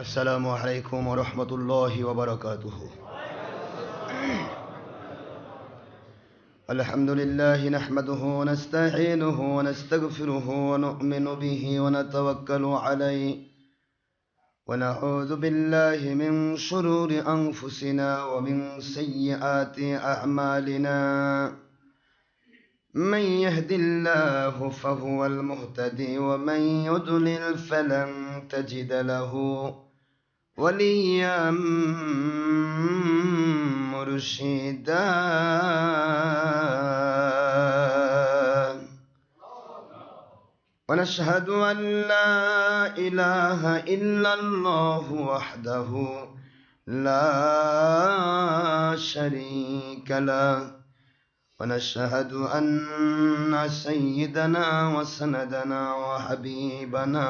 السلام عليكم ورحمة الله وبركاته. الحمد لله نحمده ونستعينه ونستغفره ونؤمن به ونتوكل عليه ونعوذ بالله من شرور أنفسنا ومن سيئات أعمالنا. من يهد الله فهو المهتدي ومن يضلل فلن تجد له وليا مرشدا. ونشهد أن لا إله إلا الله وحده لا شريك له، ونشهد أن سيدنا وسندنا وحبيبنا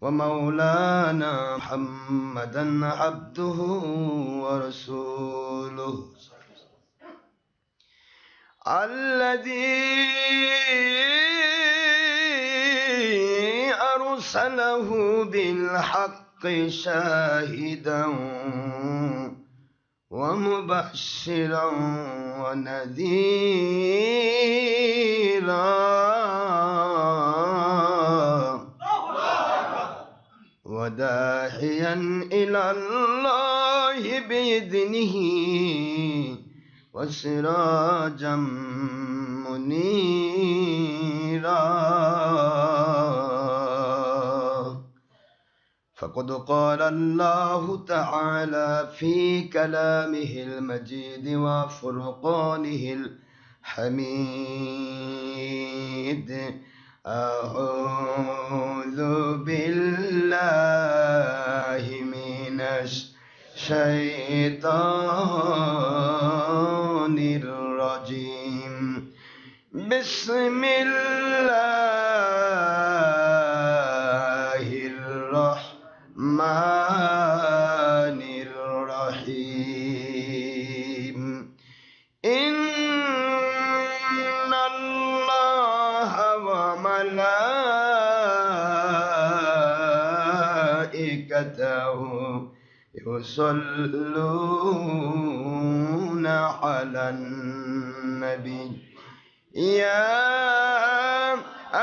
ومولانا محمدا عبده ورسوله الذي أرسله بالحق شاهدا ومبشرا ونذيرا وداعيا إلى الله بإذنه وسراجا منيرا. فقد قال الله تعالى في كلامه المجيد وفرقانه الحميد: أعوذ بالله من الشيطان الرجيم. بسم الله الرحمن الرحيم. إن الله وملائكته يصلون على النبي يا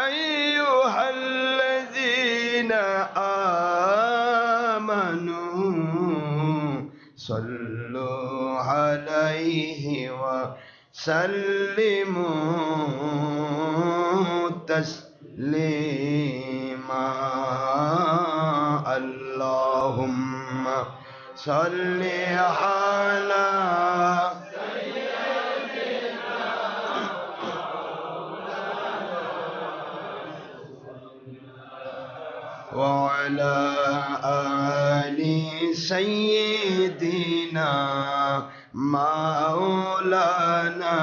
أيها الذين آمنوا صلوا عليه وسلموا تسليما. اللهم صل على وعلى آل سيدنا مولانا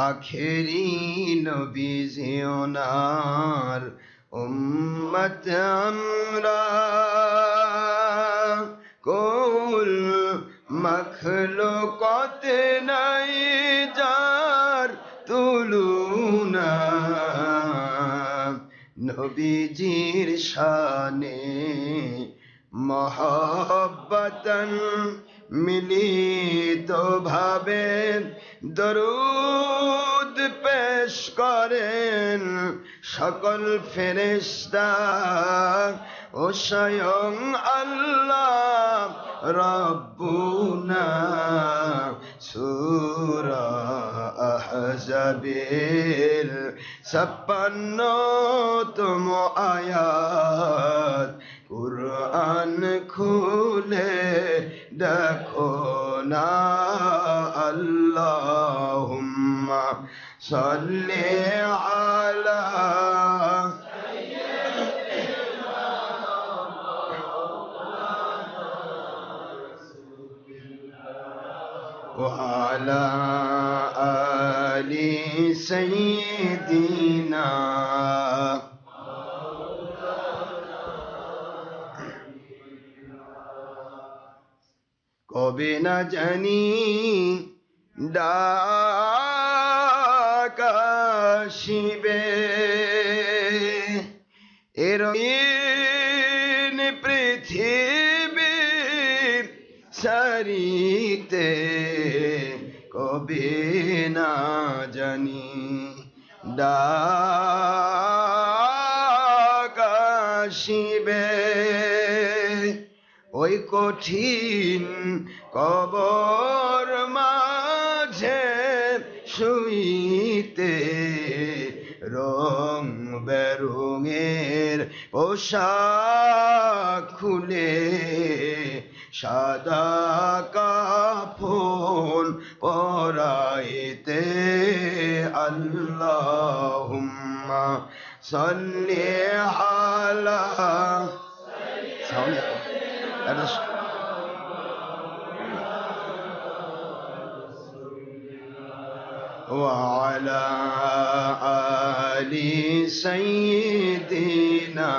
আখেরি নবী ওনার উম্মত আমরা কুল মখলুকাত নাই যার তুলনা। নবীজির শানে মহব্বতন মিলিত ভাবে দরুদ পেশ করেন সকল ফেরেশতা ও স্বয়ং আল্লাহ রব্বুনা। সূরা আহজাবের 56তম আয়াত। কুরআন খুলে দেখো না। আল্লাহুম্মা সাল্লি আলা وعلى آل سيدنا কবে না জানি ডাক আসিবে, এ রঙিন পৃথিবী সারিতে কবে না জানি ডাক আসিবে, ওই কঠিন কবর মাঝে শুইতে রং বেরঙের পোশাক খুলে সাদা কাফন পরাইতে আল্লাহুম্মা সাল্লি আলা وعلى آل سيدنا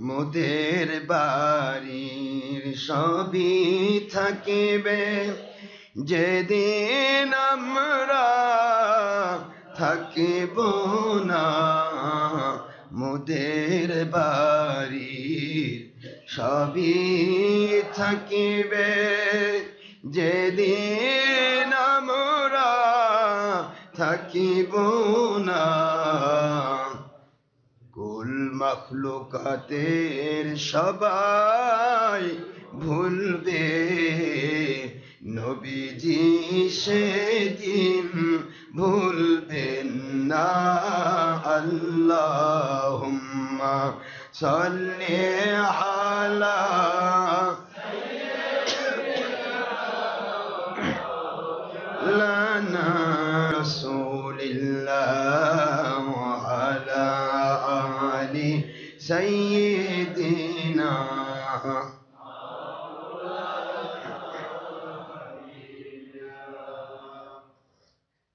মোদের বাড়ির সবই থাকিবে যেদিন আমরা থাকিব না, মোদের বাড়ির সবই থাকিবে যেদিন আমরা থাকিব না, কুল মখলুকাতের সবাই ভুলবে নবীজি সেদিন ভুলবেন না। আল্লাহুম্মা সাল্লি আলা লানা রাসূলিল্লাহ ওয়া আলা আলি সাইয়্যিদিনা।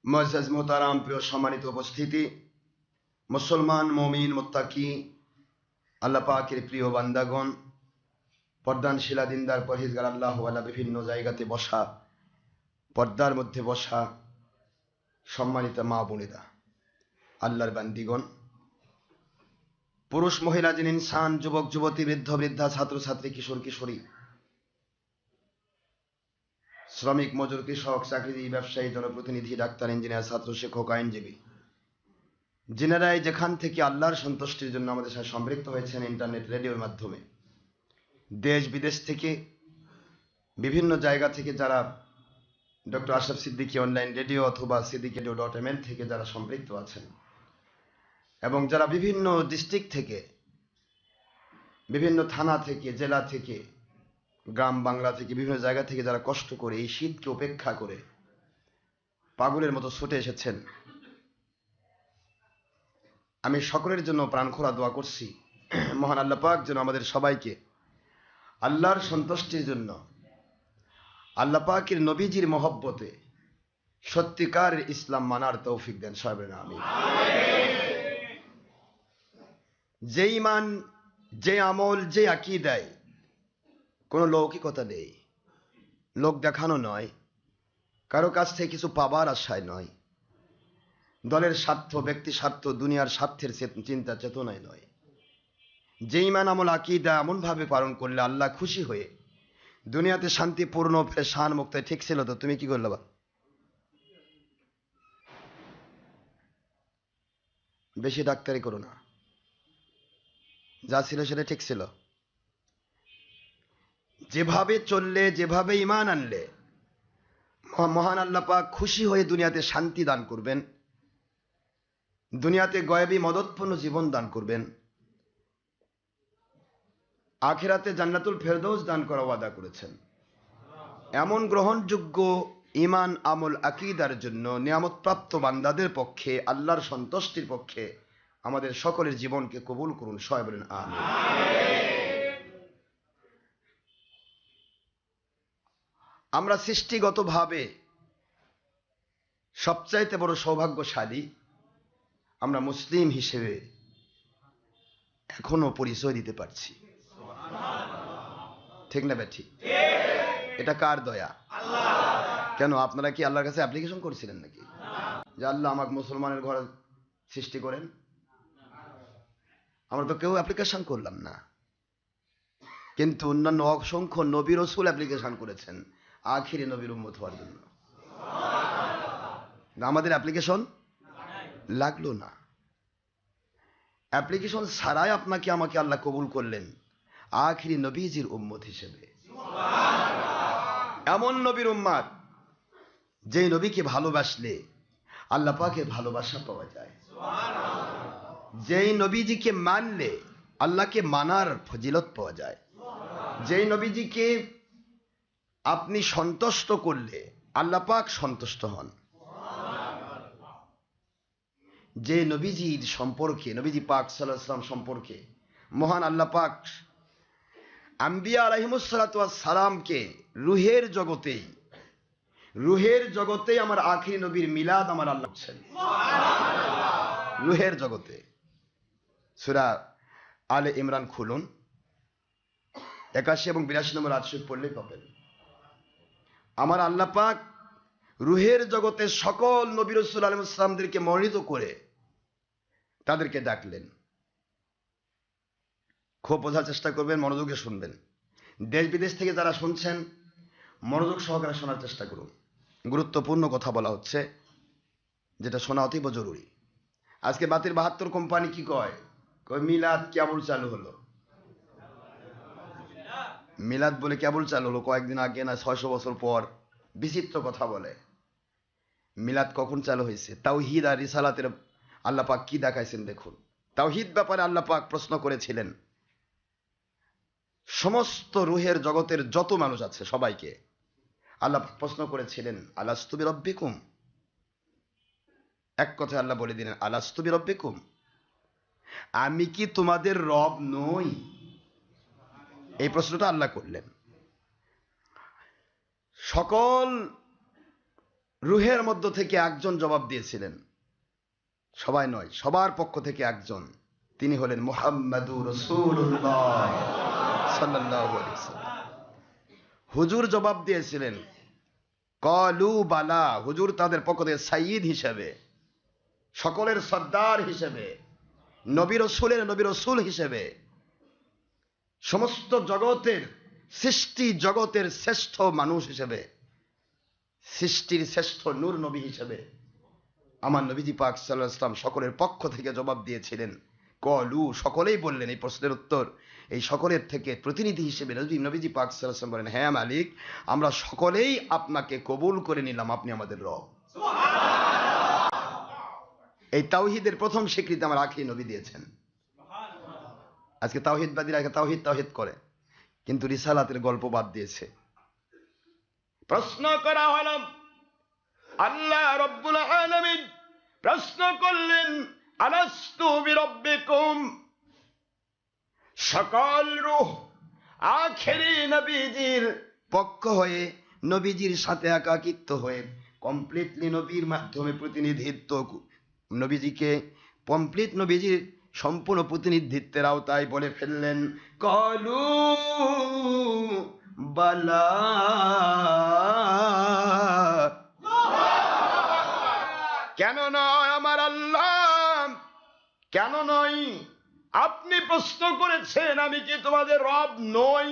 মুআজ্জাজ মোহতারাম, প্রিয় সম্মানিত উপস্থিতি, মুসলমান মুমিন মুত্তাকি আল্লাহ পাকের প্রিয় বান্দাগণ, পর্দানশীলা দিনদার পরহেজগার আল্লাহ ওয়ালা বিভিন্ন জায়গাতে বসা, পর্দার মধ্যে বসা সম্মানিত মা বোনেরা, আল্লাহর বান্দিগণ, পুরুষ মহিলা যিনি ইনসান, যুবক যুবতী, বৃদ্ধ বৃদ্ধা, ছাত্র ছাত্রী, কিশোর কিশোরী, শ্রমিক মজুর, কৃষক, চাকরিজীবী, ব্যবসায়ী, জনপ্রতিনিধি, ডাক্তার, ইঞ্জিনিয়ার, ছাত্র, শিক্ষক, আইনজীবী, যিনারাই যেখান থেকে আল্লাহর সন্তুষ্টির জন্য আমাদের সাথে সম্পৃক্ত হয়েছেন ইন্টারনেট রেডিওর মাধ্যমে, দেশ বিদেশ থেকে বিভিন্ন জায়গা থেকে যারা doctor Ashraf Siddiqui online radio অথবা siddiqradio.mn থেকে যারা সম্পৃক্ত আছেন, এবং যারা বিভিন্ন ডিস্ট্রিক্ট থেকে, বিভিন্ন থানা থেকে, জেলা থেকে, গ্রাম বাংলা থেকে, বিভিন্ন জায়গা থেকে যারা কষ্ট করে এই শীতকে উপেক্ষা করে পাগলের মতো ছুটে এসেছেন, আমি সকলের জন্য প্রাণখোলা দোয়া করছি মহান আল্লাহ পাক যেন আমাদের সবাইকে আল্লাহর সন্তুষ্টির জন্য, আল্লাহ পাকের নবীজির মহব্বতে সত্যিকারের ইসলাম মানার তৌফিক দেন। সবাই আমিন। যে ঈমান, যে আমল, যে আকীদায় কোনো লৌকিকতা নেই, লোক দেখানো নয়, কারো কাছ থেকে কিছু পাবার আশায় নয়, দলের স্বার্থ, ব্যক্তি স্বার্থ, দুনিয়ার স্বার্থের চিন্তা চেতনায় নয়, যে ঈমান আমল আকীদা এমনভাবে পালন করলে আল্লাহ খুশি হয়ে দুনিয়াতে শান্তিপূর্ণ পেরেশান মুক্ত। ঠিক ছিল তো? তুমি কি করলে? বেশি ডাক্তারি করো না, যা ছিল সেটা ঠিক ছিল। যেভাবে চললে, যেভাবে ঈমান আনলে মহান আল্লাহ পাক খুশি হয়ে দুনিয়াতে শান্তি দান করবেন, দুনিয়াতে গয়বী মদতপূর্ণ জীবন দান করবেন, আখিরাতে জান্নাতুল ফেরদৌস দান করা ওয়াদা করেছেন। এমন গ্রহণযোগ্য ঈমান আমল আকীদার জন্য নিয়ামতপ্রাপ্ত বান্দাদের পক্ষে, আল্লাহর সন্তুষ্টির পক্ষে আমাদের সকলের জীবনকে কবুল করুন। সবাই বলেন আমিন। আমরা সৃষ্টিগতভাবে সবচাইতে বড় সৌভাগ্যশালী, আমরা মুসলিম হিসেবে এখনো পরিচয় দিতে পারছি। ঠিক না বেঠি? এটা কার দয়া? কেন আপনারা কি আল্লাহর কাছে অ্যাপ্লিকেশন করেছিলেন নাকি? যে আল্লাহ আমাকে মুসলমানের ঘরে সৃষ্টি করেন? আমরা তো কেউ অ্যাপ্লিকেশন করলাম না, কিন্তু অন্যান্য অসংখ্য নবী রসুল অ্যাপ্লিকেশন করেছেন আখিরি নবীর উম্মত হওয়ার জন্য। আমাদের অ্যাপ্লিকেশন লাগলো না। অ্যাপ্লিকেশন ছাড়াই আপনাকে আমাকে আল্লাহ কবুল করলেন আখিরি নবীজির উম্মত হিসেবে। এমন নবীর উম্মত যেই নবীকে ভালোবাসলে আল্লাহ পাকের ভালোবাসা পাওয়া যায়, যেই নবীজিকে মানলে আল্লাহকে মানার ফজিলত পাওয়া যায়, যেই নবীজিকে আপনি সন্তুষ্ট করলে আল্লাহ পাক সন্তুষ্ট হন, যে নবীজির সম্পর্কে, নবীজি পাক সাল্লাল্লাহু আলাইহি ওয়াসাল্লাম সম্পর্কে মহান আল্লাহ পাক আম্বিয়া আলাইহিমুসসালাতু ওয়াস সালামকে রুহের জগতেই আমার আখিরি নবীর মিলাদ আমার আল্লাহ করছেন, রুহের জগতে। সূরা আলে ইমরান খুলুন, 81 এবং 82 নম্বর আয়াত পড়লেই পাবেন। আমার আল্লাহ পাক রুহের জগতে সকল নবী রাসূল আলাইহিস সালামদেরকে মনোনীত করে তাদেরকে ডাকলেন। খুব বোঝার চেষ্টা করবেন, মনোযোগে শুনবেন। দেশ বিদেশ থেকে যারা শুনছেন মনোযোগ সহকারে শোনার চেষ্টা করুন। গুরুত্বপূর্ণ কথা বলা হচ্ছে, যেটা শোনা অতীব জরুরি। আজকে বাতির 72 কোম্পানি কি কয়? মিলাদ কেবল চালু হলো। মিলাদ বলে কেবল চালু হলো কয়েকদিন আগে না 600 বছর পর। বিচিত্র কথা বলে। মিলাদ কখন চালু হয়েছে? তাওহীদ আর রিসালাতের আল্লাহ পাক কি দেখাইছেন দেখুন। তাওহীদ ব্যাপারে আল্লাহ পাক প্রশ্ন করেছিলেন সমস্ত রুহের জগতের যত মানুষ আছে সবাইকে আল্লাহ প্রশ্ন করেছিলেন, আলাস্তু বিরব্বিকুম? এক কথায় আল্লাহ বলে দিলেন, আলাস্তু বিরব্বিকুম, আমি কি তোমাদের রব নই? এই প্রশ্নটা আল্লাহ করলেন। সকল রুহের মধ্য থেকে একজন জবাব দিয়েছিলেন, সবাই নয়, সবার পক্ষ থেকে একজন। তিনি হলেন মুহাম্মাদুর রাসূলুল্লাহ সাল্লাল্লাহু আলাইহি ওয়াসাল্লাম। হুজুর জবাব দিয়েছিলেন, ক্বালু বালা, হুজুর তাদের পক্ষ থেকে সাইয়্যিদ হিসেবে, সকলের সর্দার হিসেবে, নবী রাসূল হিসেবে, সমস্ত জগতের সৃষ্টি জগতের শ্রেষ্ঠ মানুষ হিসেবে, সৃষ্টির শ্রেষ্ঠ নূর নবী হিসেবে আমার নবীজি পাক সাল্লাল্লাহু আলাইহি ওয়াসাল্লাম সকলের পক্ষ থেকে জবাব দিয়েছিলেন। কলু, সকলেই বললেন এই প্রশ্নের উত্তর। এই সকলের থেকে প্রতিনিধি হিসেবে নবীজি পাক সাল্লাল্লাহু আলাইহি ওয়াসাল্লাম বলেন, হ্যাঁ মালিক, আমরা সকলেই আপনাকে কবুল করে নিলাম, আপনি আমাদের রব। এই তাওহীদের প্রথম স্বীকৃতি আমার আখিরি নবী দিয়েছেন। আজকে তাওহীদবাদীরা তাওহীদ করে, কিন্তু রিসালাতের গল্প বাদ দিয়েছে। প্রশ্ন করা হলো, আল্লাহ রাব্বুল আলামিন প্রশ্ন করলেন, আলাস্তু বিরব্বিকুম? সকল রূহ আখেরি নবীজির পক্ষ হয়ে, নবীজির সাথে একাকিত্ব হয়ে, কমপ্লিটলি নবীর মাধ্যমে প্রতিনিধিত্ব, নবীজিকে কমপ্লিট নবীজির সম্পূর্ণ প্রতিনিধিত্বের আওতায় বলে ফেললেন, কলু বালা। কেন নয় আমার আল্লাহ, কেন নয়? আপনি প্রশ্ন করেছেন আমি কি তোমাদের রব নই?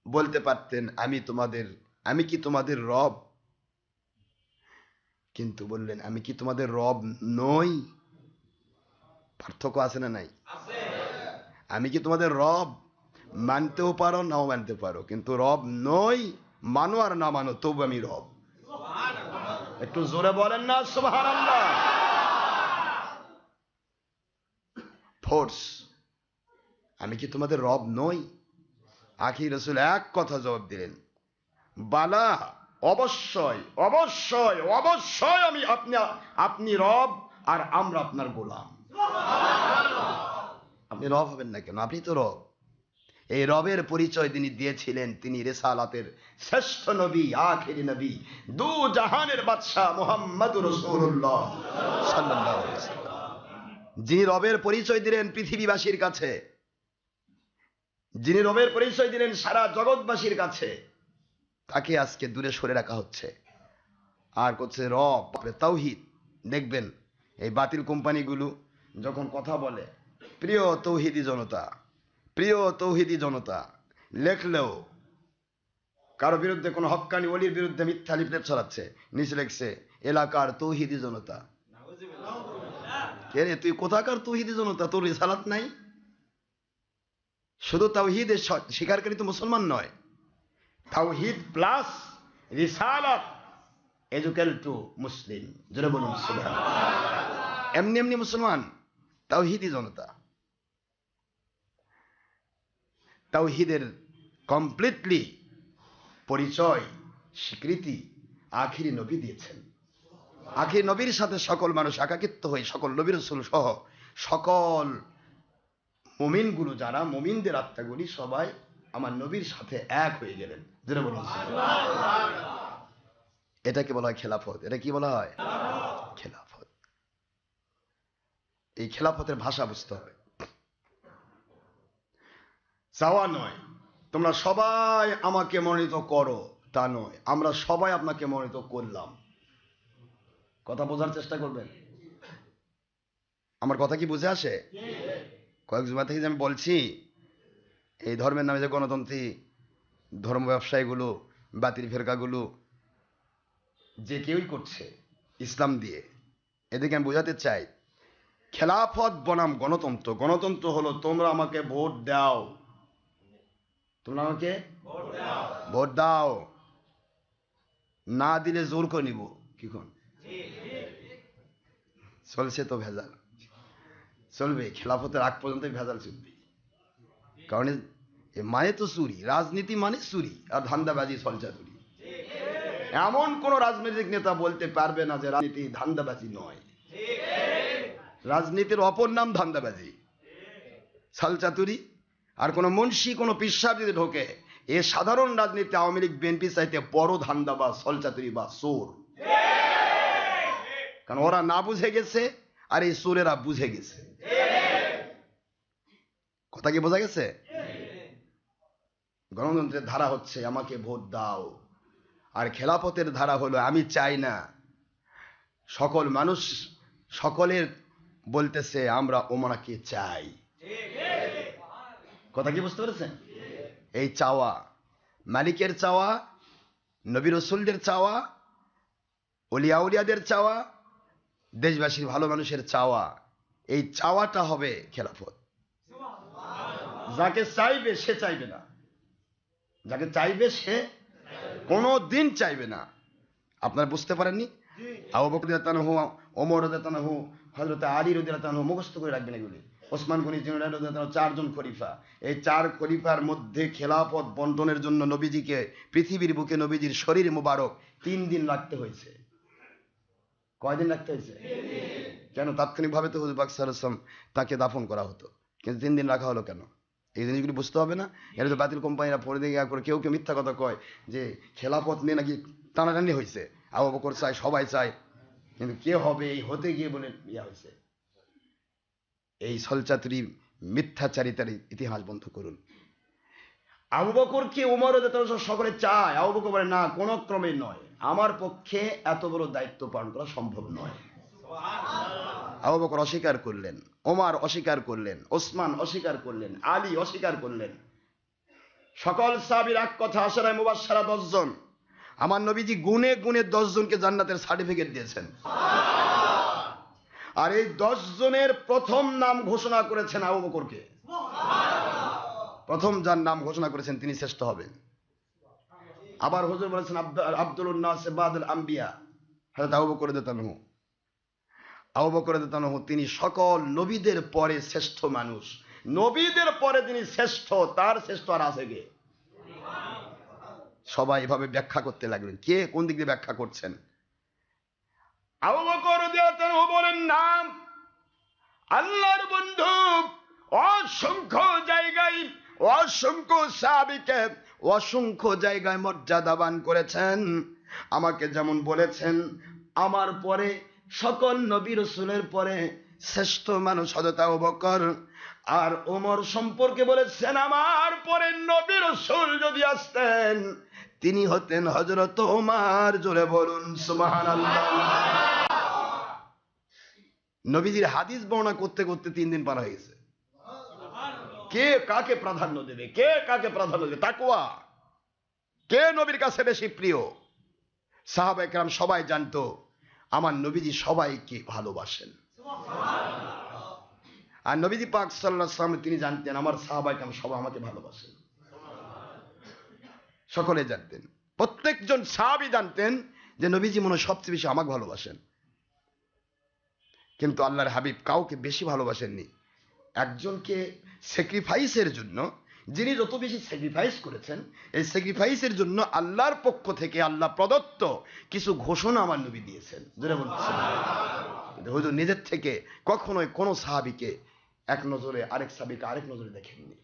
বলতে পারতেন আমি কি তোমাদের রব, কিন্তু বললেন আমি কি তোমাদের রব নই। পার্থক্য আছে না নাই? আমি কি তোমাদের রব, মানতেও পারো নাও মানতে পারো, কিন্তু রব নই। মানো আর না মানো, তবু আমি রব। একটু জোরে বলেন না সুবহানাল্লাহ। ফোর্স, আমি কি তোমাদের রব নই? আখির রাসূল এক কথা জবাব দিলেন, বালা, অবশ্যই অবশ্যই অবশ্যই আমি আপনি রব আর আমরা আপনার গোলাম। আপনি রব হবেন না কেন? আপনি তো রব। এই রবের পরিচয় তিনি দিয়েছিলেন, তিনি রিসালাতের শ্রেষ্ঠ নবী, আখিরি নবী, দু জাহানের বাদশাহ মুহাম্মদুর রাসূলুল্লাহ সাল্লাল্লাহু আলাইহি ওয়াসাল্লাম। যিনি রবের পরিচয় দিলেন পৃথিবীবাসীর কাছে, যিনি রবের পরিচয় দিলেন সারা জগৎবাসীর কাছে, তাকে আজকে দূরে সরে রাখা হচ্ছে। আর করছে রব, তাওহীদ। দেখবেন এই বাতিল কোম্পানিগুলো যখন কথা বলে, প্রিয় তৌহিদি জনতা, প্রিয় তৌহিদি জনতা, লেখলেও কারো বিরুদ্ধে কোনো হক্কানি ওলির বিরুদ্ধে মিথ্যা লিফলেট ছড়াচ্ছে, নিচে লেখছে এলাকার তৌহিদি জনতা। কে রে তুই, কোথাকার তৌহিদি জনতা? তোর রিসালাত নাই? শুধু তাওহীদের স্বীকারকারী তো মুসলমান নয়, তাওহীদ প্লাস রিসালাত ইকুয়াল টু মুসলিম। জোরে বলুন সুবহানাল্লাহ। এমনি এমনি মুসলমান, তাওহীদি জনতা। তাওহীদের কমপ্লিটলি পরিচয় স্বীকৃতি আখিরি নবী দিয়েছেন। আখিরি নবীর সাথে সকল মানুষ একাকিত্ব হয়ে, সকল নবী রাসূল সহ সকল মুমিনগুলো, যারা মুমিনদের আত্মাগুলি সবাই আমার নবীর সাথে এক হয়ে গেলেন। যেটা বলুন সুবহানাল্লাহ। এটাকে বলা হয় খেলাফত। এটা কি বলা হয়? খেলাফত। এই খেলাফতের ভাষা বুঝতে হবে। চাওয়া নয় তোমরা সবাই আমাকে মনোনীত করো, তা নয়, আমরা সবাই আপনাকে মনোনীত করলাম। কথা বোঝার চেষ্টা করবেন। আমার কথা কি বুঝে আসে? কয়েক জুমা থেকে যে আমি বলছি, এই ধর্মের নামে যে গণতন্ত্রী ধর্ম ব্যবসায়ীগুলো, বাতিল ফেরকাগুলো যে কেউই করছে ইসলাম দিয়ে, এদিকে আমি বোঝাতে চাই খেলাফত বনাম গণতন্ত্র। গণতন্ত্র হলো তোমরা আমাকে ভোট দাও, তোমরা আমাকে ভোট দাও, না দিলে জোর করে নিব। কি কোন চলছে তো ভেজাল, চলবে খেলাফতের আগ পর্যন্ত ভেজাল চলবে। কারণ মানে তো চুরি, রাজনীতি মানে চুরি আর ধান্দাবাজি, ছলচাতুরি। এমন কোন রাজনৈতিক নেতা বলতে পারবে না যে রাজনীতি ধান্দাবাজি নয়। রাজনীতির অপর নাম ধান্দাবাজি, ছলচাতুরি। আর কোন মুন্সি, কোন পিসাব যদি ঢোকে, এ সাধারণ রাজনীতি আওয়ামী লীগ বিএনপি চাইতে বড় ধান্দাবাজ, ছলচাতুরি বা চোর। কারণ ওরা না বুঝে গেছে আর এই চোরেরা বুঝে গেছে। কথা কি বোঝা গেছে? গণতন্ত্রের ধারা হচ্ছে আমাকে ভোট দাও, আর খেলাফতের ধারা হলো আমি চাই না। সকল মানুষ সকলের বলতেছে আমরা ওমরাকে চাই। কথা কি বুঝতে পেরেছেন? এই চাওয়া, মালিকের চাওয়া, নবী রাসূলদের চাওয়া, ওলিয়া উলিয়াদের চাওয়া, দেশবাসীর ভালো মানুষের চাওয়া, এই চাওয়াটা হবে খেলাফত। যাকে চাইবে সে চাইবে না, যাকে চাইবে সে কোনো দিন চাইবে না। আপনারা বুঝতে পারেননি? আবু বকর রাদিয়াল্লাহু আনহু, ওমর রাদিয়াল্লাহু আনহু, হযরত আলী রাদিয়াল্লাহু আনহু, মুখস্থ করে রাখবেন এগুলি। ওসমান গনি রাদিয়াল্লাহু আনহু, চারজন খলিফা। এই চার খলিফার মধ্যে খেলাফত বন্টনের জন্য নবীজিকে পৃথিবীর বুকে নবীজির শরীর মুবারক 3 দিন রাখতে হয়েছে। কয়দিন রাখতে হয়েছে? কেন? তাৎক্ষণিকভাবে তো হুজুর পাক সাল্লাল্লাহু আলাইহি ওয়াসাল্লাম তাকে দাফন করা হতো, কিন্তু 3 দিন রাখা হলো কেন? এই জিনিসগুলি বুঝতে হবে না? এরা তো বাতিল কোম্পানিরা পরে দিকে করে কেউ কেউ মিথ্যা কথা কয় যে খেলাফত নিয়ে নাকি টানাটানি হয়েছে, আবু বকর চাই, সবাই চায়, কিন্তু কে হবে এই হতে গিয়ে বলে ইয়া হয়েছে। এই ছলচাতুরি মিথ্যাচারিতার ইতিহাস বন্ধ করুন। আবু বকরকে ওমর রাদিয়াল্লাহু আনহু সকলে চায়, আবু বকর বলে না, কোন ক্রমে নয়, আমার পক্ষে এত বড় দায়িত্ব পালন করা সম্ভব নয়। আবু বকর অস্বীকার করলেন, ওমর অস্বীকার করলেন, ওসমান অস্বীকার করলেন, আলী অস্বীকার করলেন। সকল সাহাবীর এক কথা, আশারায়ে মুবাশশারা 10 জন। আমার নবীজি গুনে গুনে 10 জনকে জান্নাতের সার্টিফিকেট দিয়েছেন। আর এই 10 জনের প্রথম নাম ঘোষণা করেছেন আবু বকরকে। প্রথম যার নাম ঘোষণা করেছেন তিনি শ্রেষ্ঠ হবেন। আবার হুজুর বলেছেন আব্দুল নাস বাদুল আম্বিয়া, হযরত আবু বকর রাদিয়াল্লাহু আনহু। আবু বকর রাদিয়াল্লাহু আনহু তিনি সকল নবীদের পরে শ্রেষ্ঠ মানুষ, নবীদের পরে তিনি শ্রেষ্ঠ, তার শ্রেষ্ঠ আর আছে কে? সবাই এভাবে ব্যাখ্যা করতে লাগলেন, কে কোন দিক দিয়ে ব্যাখ্যা করছেন। আবু বকর রাদিয়াল্লাহু আনহু বলেন, নাম আল্লাহর বন্ধু অসংখ্য জায়গায়, অসংখ্য সাহাবীকে অসংখ্য জায়গায় মর্যাদাবান করেছেন। আমাকে যেমন বলেছেন আমার পরে সকল নবী রাসূলের পরে শ্রেষ্ঠ মানুষ হযরত আবু বকর, আর ওমর সম্পর্কে বলেছেন আমার পরে নবী রাসূল যদি আসতেন তিনি হতেন হযরত ওমর। জোরে বলুন সুবহানাল্লাহ। নবীজির হাদিস বর্ণনা করতে করতে 3 দিন পার হয়ে গেছে। কে কাকে প্রাধান্য দেবে, কে কাকে প্রাধান্য দেবে? তাকওয়া। কে নবীর কাছে বেশি প্রিয়? সাহাবায়ে কেরাম সবাই জানতো আমার নবীজি সবাইকে ভালোবাসেন। আর নবীজি পাক সাল্লাল্লাহু আলাইহি ওয়াসাল্লাম তিনি জানতেন আমার সাহাবায়ে কেরাম সবাই আমাকে ভালোবাসেন। সকলে জানতেন, প্রত্যেকজন সাহাবী জানতেন যে নবীজি মনে হয় সবচেয়ে বেশি আমাকে ভালোবাসেন। কিন্তু আল্লাহর হাবিব কাউকে বেশি ভালোবাসেননি। একজনকে স্যাক্রিফাইসের জন্য, যিনি যত বেশি স্যাক্রিফাইস করেছেন, এই স্যাক্রিফাইসের জন্য আল্লাহর পক্ষ থেকে আল্লাহ প্রদত্ত কিছু ঘোষণা আমার নবী দিয়েছেন। যেটা বলছেন হুজুর নিজের থেকে কখনোই কোনো সাহাবীকে এক নজরে আরেক সাহাবীকে আরেক নজরে দেখেননি।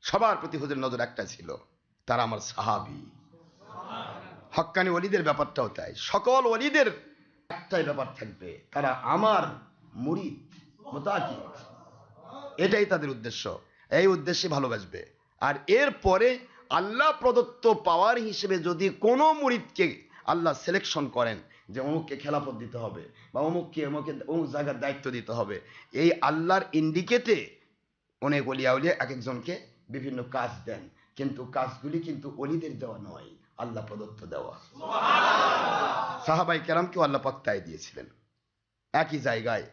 সবার প্রতি হুজুর নজর একটা ছিল, তারা আমার সাহাবী। হক্কানি ওলিদের ব্যাপারটাও তাই। সকল ওলিদের একটাই ব্যাপার থাকবে, তারা আমার মুরিদ, মুতাকিদ। এটাই তাদের উদ্দেশ্য, এই উদ্দেশ্যে ভালোবাসবে। আর এরপরে আল্লাহ প্রদত্ত পাওয়ার হিসেবে যদি কোনো মুরিদকে আল্লাহ সিলেকশন করেন যে অমুককে খেলাফত দিতে হবে বা অমুককে অমুক জায়গার দায়িত্ব দিতে হবে, এই আল্লাহর ইন্ডিকেটে অনেক ওলিয়া উলিয়া এক একজনকে বিভিন্ন কাজ দেন, কিন্তু কাজগুলি কিন্তু ওলিদের দেওয়া নয়, আল্লাহ প্রদত্ত দেওয়া। সাহাবায়ে কেরামকেও আল্লাহ পাক তাই দিয়েছিলেন। একই জায়গায়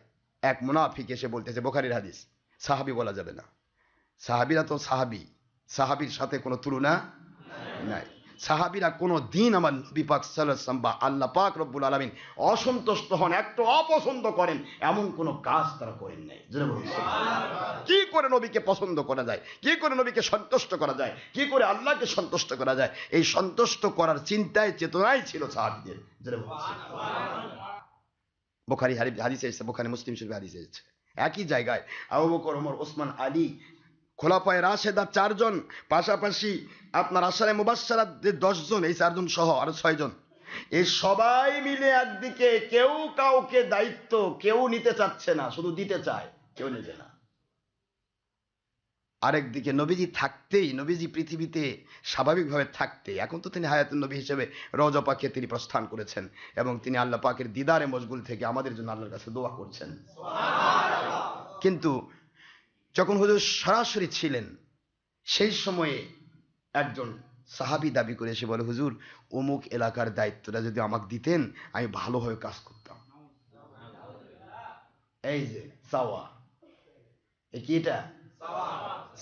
এক মুনাফিক এসে বলতেছে, বুখারীর হাদিস, সাহাবী বলা যাবে না, সাহাবীরা তো সাহাবী, সাহাবীর সাথে কোনো তুলনা নাই। সাহাবীরা কোনো দিন আমার নবী পাক সাল্লাল্লাহু আলাইহি ওয়াসাল্লাম বা আল্লাহ পাক রব্বুল আলামিন অসন্তুষ্ট হন, একটু অপছন্দ করেন এমন কোনো কাজ তারা করেন নাই। জোরে বলুন সুবহানাল্লাহ। কি করে নবীকে পছন্দ করা যায়, কি করে নবীকে সন্তুষ্ট করা যায়, কি করে আল্লাহকে সন্তুষ্ট করা যায়, এই সন্তুষ্ট করার চিন্তায় চেতনাই ছিল সাহাবীদের। জোরে বলুন সুবহানাল্লাহ। বুখারী হাদিসে এসেছে, বুখারী মুসলিম শরীফে হাদিসে এসেছে, একই জায়গায় আবু বকর, ওমর, ওসমান, আলী, খোলাফায়ে রাশেদা 4 জন, পাশাপাশি আপনার আশারে মুবাশশারা 10 জন, এই 4 জন সহ আরো 6 জন, এই সবাই মিলে একদিকে কেউ কাউকে দায়িত্ব কেউ নিতে চাচ্ছে না, শুধু দিতে চায়, কেউ নেবে না। আরেকদিকে নবীজি থাকতেই, নবীজি পৃথিবীতে স্বাভাবিকভাবে থাকতে, এখন তো তিনি হায়াতুন নবী হিসেবে রওজা পাকে তিনি প্রস্থান করেছেন এবং তিনি আল্লাহ পাকের দিদারে মশগুল থেকে আমাদের জন্য আল্লাহর কাছে দোয়া করছেন। কিন্তু যখন হুজুর সরাসরি ছিলেন, সেই সময়ে একজন সাহাবী দাবি করে এসে বলে, হুজুর অমুক এলাকার দায়িত্বটা যদি আমাকে দিতেন আমি ভালোভাবে কাজ করতাম। এই যে সাওয়া, কি এটা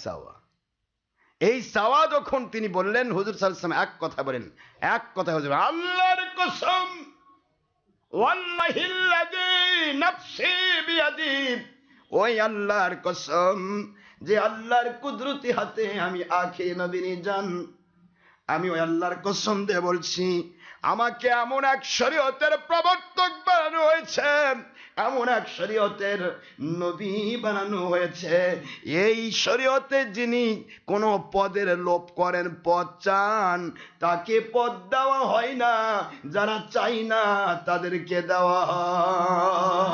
সাওয়া, এই সাওয়া যখন তিনি বললেন, হুজুর সাল্লাল্লাহু আলাইহি ওয়াসাল্লাম এক কথা বলেন, এক কথা, হুজুর আল্লাহর কসম, ওয়াল্লাহিল্লাযী নাফসি বিয়াদি, ওই আল্লাহর কসম যে আল্লাহর কুদরতি হাতে আমি আখিরি নবীর জান, আমি ওই আল্লাহর কসম দিয়ে বলছি, আমাকে এমন এক শরীয়তের প্রবর্তক বানানো হয়েছে, এমন এক শরীয়তের নবী বানানো হয়েছে, এই শরীয়তে যিনি কোনো পদের লোভ করেন, পদ চান, তাকে পদ দেওয়া হয় না, যারা চাই না তাদেরকে দেওয়া হয়।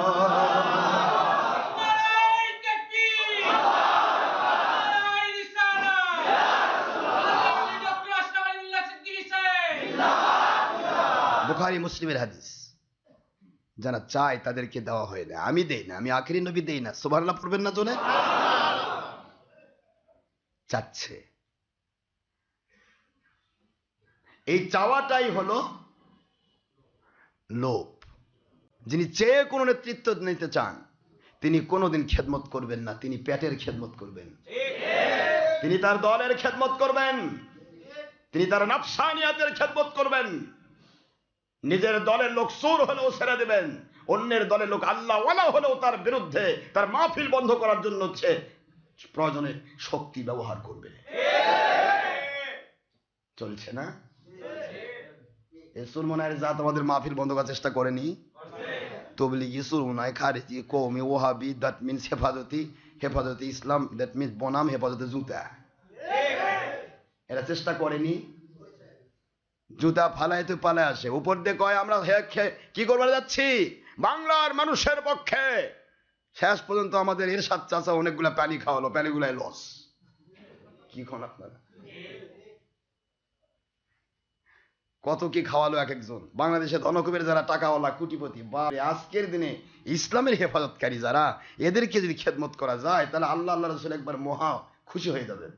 বুখারী মুসলিমের হাদিস, যারা চায় তাদেরকে দেওয়া হয় না, আমি দেই না, আমি আখিরি নবী দেই না। সুবহানাল্লাহ পড়বেন না জোরে? চাচ্ছে, এই চাওয়াটাই হলো লোভ। যিনি চেয়ে কোনো নেতৃত্ব নিতে চান তিনি কোনোদিন খেদমত করবেন না, তিনি পেটের খেদমত করবেন, তিনি তার দলের খেদমত করবেন, তিনি তার নাফসানিয়াতের খেদমত করবেন। নিজের দলের লোক সুর হলেও ছেড়ে দেবেন, অন্যের দলের লোক আল্লাহ ওয়ালা হলেও তার বিরুদ্ধে, তার মাহফিল বন্ধ করার জন্য হচ্ছে প্রয়োজনে শক্তি ব্যবহার করবে। চলছে না? সুর মনে হয় যা তোমাদের মাহফিল বন্ধ করার চেষ্টা করেনি, তবলিগি, সুরমনায়, খারিজি, কওমি, ওয়াহাবি, দ্যাট মিনস হেফাজতে ইসলাম, দ্যাট মিনস বনাম হেফাজতে জুতা, এরা চেষ্টা করেনি? জুতা ফালাইতে পালায় আসে, উপর দিয়ে কয় আমরা কি করবার যাচ্ছি বাংলার মানুষের পক্ষে, শেষ পর্যন্ত আমাদের এরশাদ চাচা অনেকগুলা পানি খাওয়ালো, পানিগুলাই লস। কি খন আপনারা? কত কি খাওয়ালো এক একজন। বাংলাদেশে ধনকুবের যারা টাকাওয়ালা কোটিপতি, বা আজকের দিনে ইসলামের হেফাজতকারী যারা, এদেরকে যদি খেদমত করা যায় তাহলে আল্লাহ আল্লাহ রসুল একবার মহা খুশি হয়ে যাবেন।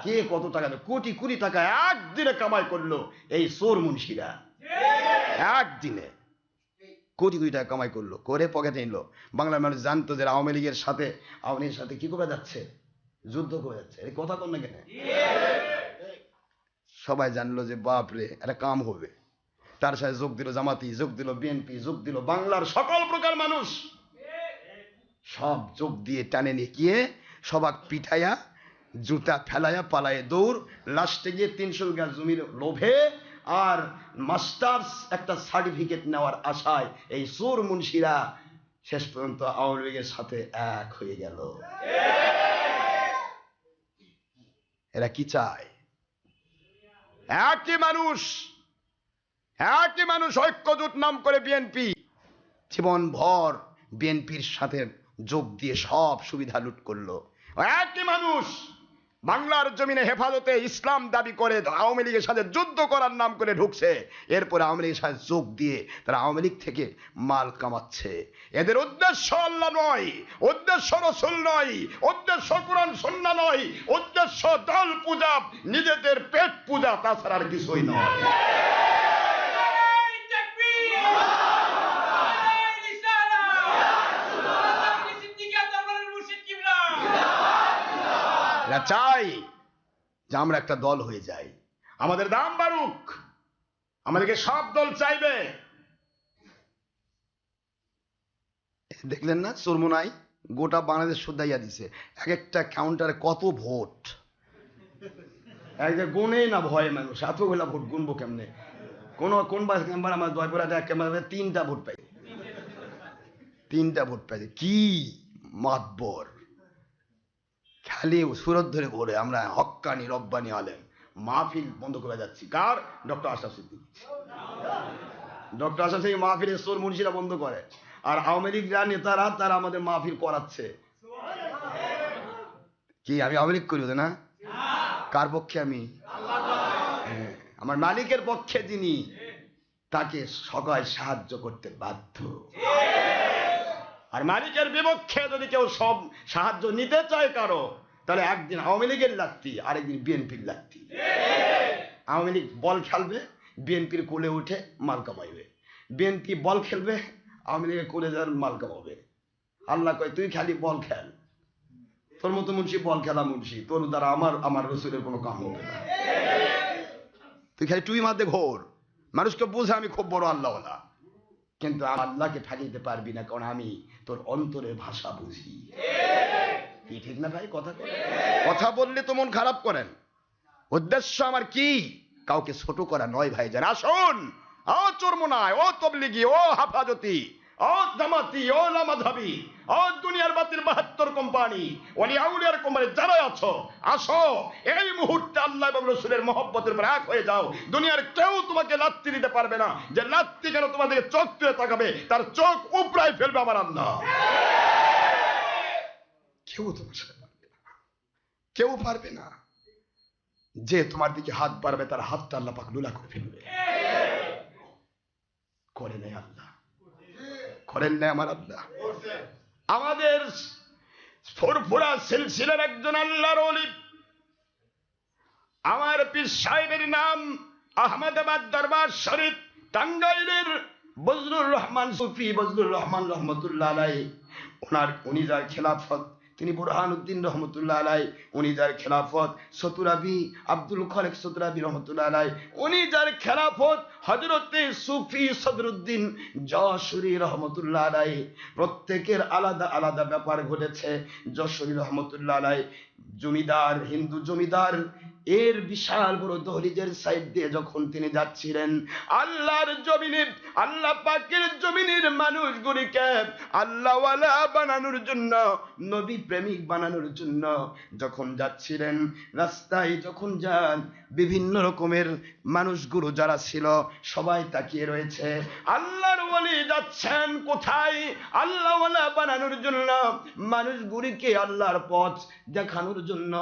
কে কত টাকা, কোটি কোটি টাকা একদিনে কামাই করলো এই চোর মুন্সিরা, একদিনে কোটি কোটি টাকা কামাই করলো, করে পকেটে নিল। বাংলার মানুষ জানতো যে আওয়ামী লীগের সাথে কি করে যাচ্ছে, যুদ্ধ করে যাচ্ছে। এই কথা কোন না কেন, সবাই জানলো যে বাপরে একটা কাম হবে। তার সাথে যোগ দিল জামাতি, যোগ দিল বিএনপি, যোগ দিল বাংলার সকল প্রকার মানুষ, সব যোগ দিয়ে টানে নিয়ে গিয়ে সবাক পিঠাইয়া জুতা ফেলাইয়া পালায় দৌড়। লাস্টে গিয়ে 300 বিঘা জমির লোভে আর মাস্টার্স একটা সার্টিফিকেট নেওয়ার আশায় এই চোর মুন্সিরা শেষ পর্যন্ত আওয়ামী লীগের সাথে এক হয়ে গেল। এরা কি চায়? একই মানুষ ঐক্যজোট নাম করে বিএনপি জীবন ভর বিএনপির সাথে যোগ দিয়ে সব সুবিধা লুট করলো। একই মানুষ বাংলার জমিনে হেফাজতে ইসলাম দাবি করে আওয়ামী লীগের সাথে যুদ্ধ করার নাম করে ঢুকছে, এরপরে আওয়ামী লীগের সাথে যোগ দিয়ে তারা আওয়ামী লীগ থেকে মাল কামাচ্ছে। এদের উদ্দেশ্য আল্লাহ নয়, উদ্দেশ্য রসুল নয়, উদ্দেশ্য কোরআন সুন্নাহ নয়, উদ্দেশ্য দল পূজা, নিজেদের পেট পূজা, তাছাড়া আর কিছুই নয়। চাই যে আমরা একটা দল হয়ে যাই, আমাদের দাম বাড়ুক, আমাদেরকে সব দল চাইবে। দেখলেন না চরমোনাই গোটা বাংলাদেশ শুধাইয়া দিছে, এক একটা কাউন্টারে কত ভোট, একটা গুনেই না ভয়ে মানুষ, এতগুলা ভোট গুনবো কেমনে? কোন মেম্বার আমার জয়পুরহাটে একেবারে 3টা ভোট পাই, 3টা ভোট পাই। কি মাতবর, খালি সুরত ধরে বলে আমরা হক্কানি রব্বানি আলেম। মাহফিল বন্ধ করে যাচ্ছি, কার? ডক্টর আশরাফ সিদ্দিকী। ডক্টর আশরাফ সিদ্দিকী মাহফিলের চোর মুন্সিরা বন্ধ করে, আর আওয়ামী লীগ নেতারা তারা আমাদের মাহফিল করাচ্ছে। কি আমি আওয়ামী লীগ করি না? কার পক্ষে আমি? আমার মালিকের পক্ষে, যিনি, তাকে সবাই সাহায্য করতে বাধ্য। আর মালিকের বিপক্ষে যদি কেউ সব সাহায্য নিতে চায় কারো, তাহলে একদিন আওয়ামী লীগের লাগতি, আরেকদিন বিএনপির লাগতি। আওয়ামী লীগ বল খেলবে, বিএনপির কোলে উঠে মাল কামাইবে, বিএনপি বল খেলবে, আওয়ামী লীগের কোলে যান মাল কামাবে। আল্লাহ কয় তুই খালি বল খেল, তোর মতো মুন্সি বল খেলা মুন্সি, তোর দ্বারা আমার রসুলের কোনো কাম হবে না। তুই খালি টুই মারতে ঘোর, মানুষকে বুঝে আমি খুব বড় আল্লাহওয়ালা, কিন্তু আল্লাহকে ঠেকাইতে পারবি না, কারণ আমি তোর অন্তরের ভাষা বুঝি। কি ঠিক না ভাই? কথা বললে তো মন খারাপ করেন। উদ্দেশ্য আমার কি? কাউকে ছোট করা নয় ভাই জান। আসুন, ও চরমোনাই, ও তবলিগি, ও হাফাজতি, ও জামাতি, ও লামাধাবি, ও দুনিয়ার বাতির 72 কোম্পানি, ওলি আউলিয়ার কোম্পানি যারা আছো, আসো এই মুহূর্তে আল্লাহ এবং রসুলের মহব্বতের উপর এক হয়ে যাও। দুনিয়ার কেউ তোমাকে লাত্তি দিতে পারবে না। যে লাত্তি কেন তোমাদেরকে চোখ তুলে তাকাবে, তার চোখ উপড়ায় ফেলবে আমার আল্লাহ। কেউ তোমার সাথে পারবে না, কেউ পারবে না। যে তোমার দিকে হাত বাড়বে তার হাতটা আল্লাহ পাক লুলা করে ফেলবে। করে নেই আল্লাহ, করেন না আমার আল্লাহ। আমাদের ফুরফুরা সিলসিলার একজন আল্লাহর ওলি, আমার পীর সাহেবের নাম আহমদাবাদ দরবার শরীফ, টাঙ্গাইলের বজলুর রহমান সুফি বজলুর রহমান রহমতুল্লাহ আলাইহি, উনি যার খেলাফত, তিনি বুরহানুদ্দিন রহমতুল্লাহ আলাইহি, উনি যার খেলাফত, সতুরাবি আব্দুল খালেক সতুরাবি রহমতুল্লাহ আলাইহি, উনি যার খেলাফত, হযরতে সুফি সদরুদ্দিন যশোরী রহমতুল্লাহ আলাইহি। প্রত্যেকের আলাদা আলাদা ব্যাপার ঘটেছে। যশোরী রহমতুল্লাহ আলাইহি জমিদার, হিন্দু জমিদার, এর বিশাল বড় দহলিজের সাইড দিয়ে যখন তিনি যাচ্ছিলেন, আল্লাহর জমিনে, আল্লাহ পাকের জমিনের মানুষগুলিকে আল্লাহওয়ালা বানানোর জন্য, নবী প্রেমিক বানানোর জন্য যখন যাচ্ছিলেন, রাস্তায় যখন যান, বিভিন্ন রকমের মানুষগুলো যারা ছিল সবাই তাকিয়ে রয়েছে। আল্লাহর ওলি যাচ্ছেন কোথায়? আল্লাহ ওয়ালা বানানোর জন্য, মানুষগুলিকে আল্লাহর পথ দেখানোর জন্য,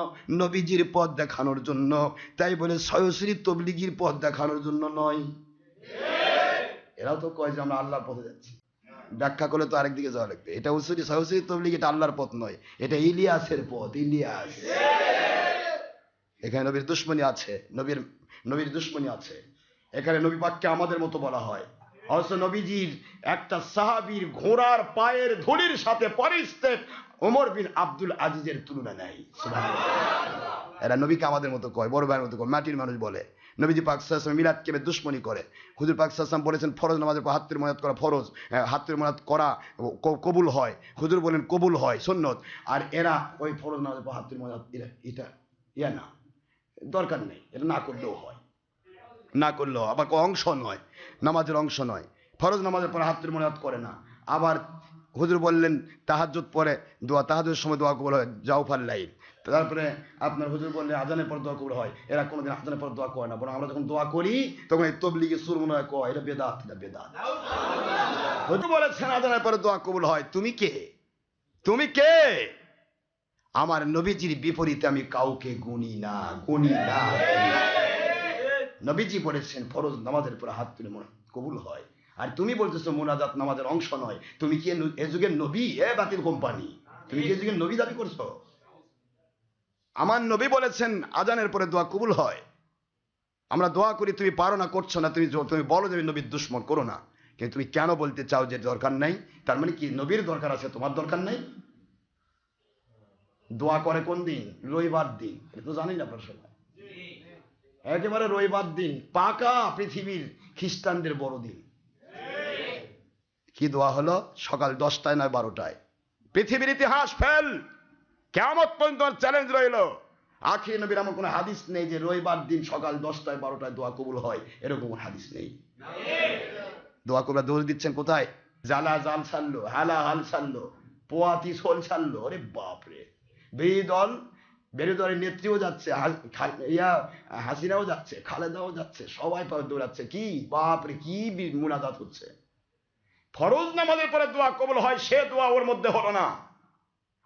নবীজির পথ দেখানোর জন্য। তাই বলে সয়সরি তবলিগির পথ দেখানোর জন্য নয়। এরাও তো কয় যে আমরা আল্লাহর পথে যাচ্ছি, ব্যাখ্যা করলে তো আরেকদিকে যাওয়া লাগবে। এটা সয়সরি তবলিগ, এটা আল্লাহর পথ নয়, এটা ইলিয়াসের পথ। ইলিয়াস, এখানে নবীর দুশ্মনী আছে, নবীর দুশ্মনী আছে। এখানে নবী পাককে আমাদের মতো বলা হয়, অথচ নবীজির একটা সাহাবীর ঘোড়ার পায়ের ধুলির সাথে ফেরেশতা ওমর বিন আব্দুল আজিজের তুলনা নেই। সুবহানাল্লাহ। এরা নবীকে আমাদের মতো কয়, বড় ভাইয়ের মতো কয়, মাটির মানুষ বলে। নবীজি পাক সাল্লাল্লাহু আলাইহি ওয়াসাল্লাম মিলাদকে দুশ্মনী করে। হুজুর পাক সাল্লাল্লাহু আলাইহি ওয়াসাল্লাম বলেছেন ফরজ নামাজের পর হাতের মুনাজাত করা ফরজ, হাতের মুনাজাত করা কবুল হয়। হুজুর বলেন কবুল হয়, সুন্নত। আর এরা ওই ফরজ নামাজের পর হাতের মুনাজাত এটা না, দরকার নেই, এটা না করলেও হয়, না করলেও। আবার অংশ নয়, নামাজের অংশ নয়। ফরজ নামাজের পর হাতের মুনাজাত করে না। আবার হুজুর বললেন তাহাজ্জুদ পরে দোয়া, তাহাজ্জুদের সময় দোয়া কবুল হয়, জাওফার লাইল। তারপরে আপনার হুজুর বললেন আজানের পর দোয়া কবুল হয়, এরা কোনোদিন আজানের পর দোয়া করে না, বরং আমরা যখন দোয়া করি তখন এই তবলিগি সুর মনে হয় কয় এটা বেদাত, এটা বেদাত। হুজুর বলেছেন আজানের পরে দোয়া কবুল হয়। তুমি কে? তুমি কে? আমার নবীজির বিপরীতে আমি কাউকে গুনি না, গুনি না। নবীজি বলেছেন ফরজ নামাজের পর হাত তুলে কবুল হয়, আর তুমি বলতেছো মুনাজাত নামাজের অংশ নয়। তুমি কি এ যুগের নবী? বাতিল কোম্পানি, তুমি কি এ যুগের নবী দাবি করছো? আমার নবী বলেছেন আজানের পরে দোয়া কবুল হয়। আমরা দোয়া করি, তুমি পারো না, করছো না, তুমি বলো যে নবীর দুশ্মন, করো না। কিন্তু তুমি কেন বলতে চাও যে দরকার নাই? তার মানে কি নবীর দরকার আছে, তোমার দরকার নাই? দোয়া করে কোন দিন? রবিবার দিন। এটা তো জানি না আপনার সবাই। একেবারে রবিবার দিন, পাকা পৃথিবীর খ্রিস্টানদের বড়দিন। কি দোয়া হলো? সকাল 10টায় নয় 12টায়। পৃথিবীর ইতিহাস ফেল, কিয়ামত পর্যন্ত চ্যালেঞ্জ রইল। আখির নবীর এমন কোনো হাদিস নেই যে রবিবার দিন সকাল 10টায় 12টায় দোয়া কবুল হয়, এরকম হাদিস নেই। দোয়া কবুল দোষ দিচ্ছেন কোথায়? জালা জাল ছাড়লো, হালা হাল ছাড়লো, পোয়াতি সোল ছাড়লো। আরে বাপরে, বিরোধী দলের নেত্রীও যাচ্ছে, হাসিনাও যাচ্ছে, খালেদাও যাচ্ছে, সবাই দৌড়াচ্ছে। কি বাপরে, কি মুনাজাত হচ্ছে। ফরজ নামাজের পরে দোয়া কবুল হয়, সে দোয়া ওর মধ্যে হলো না।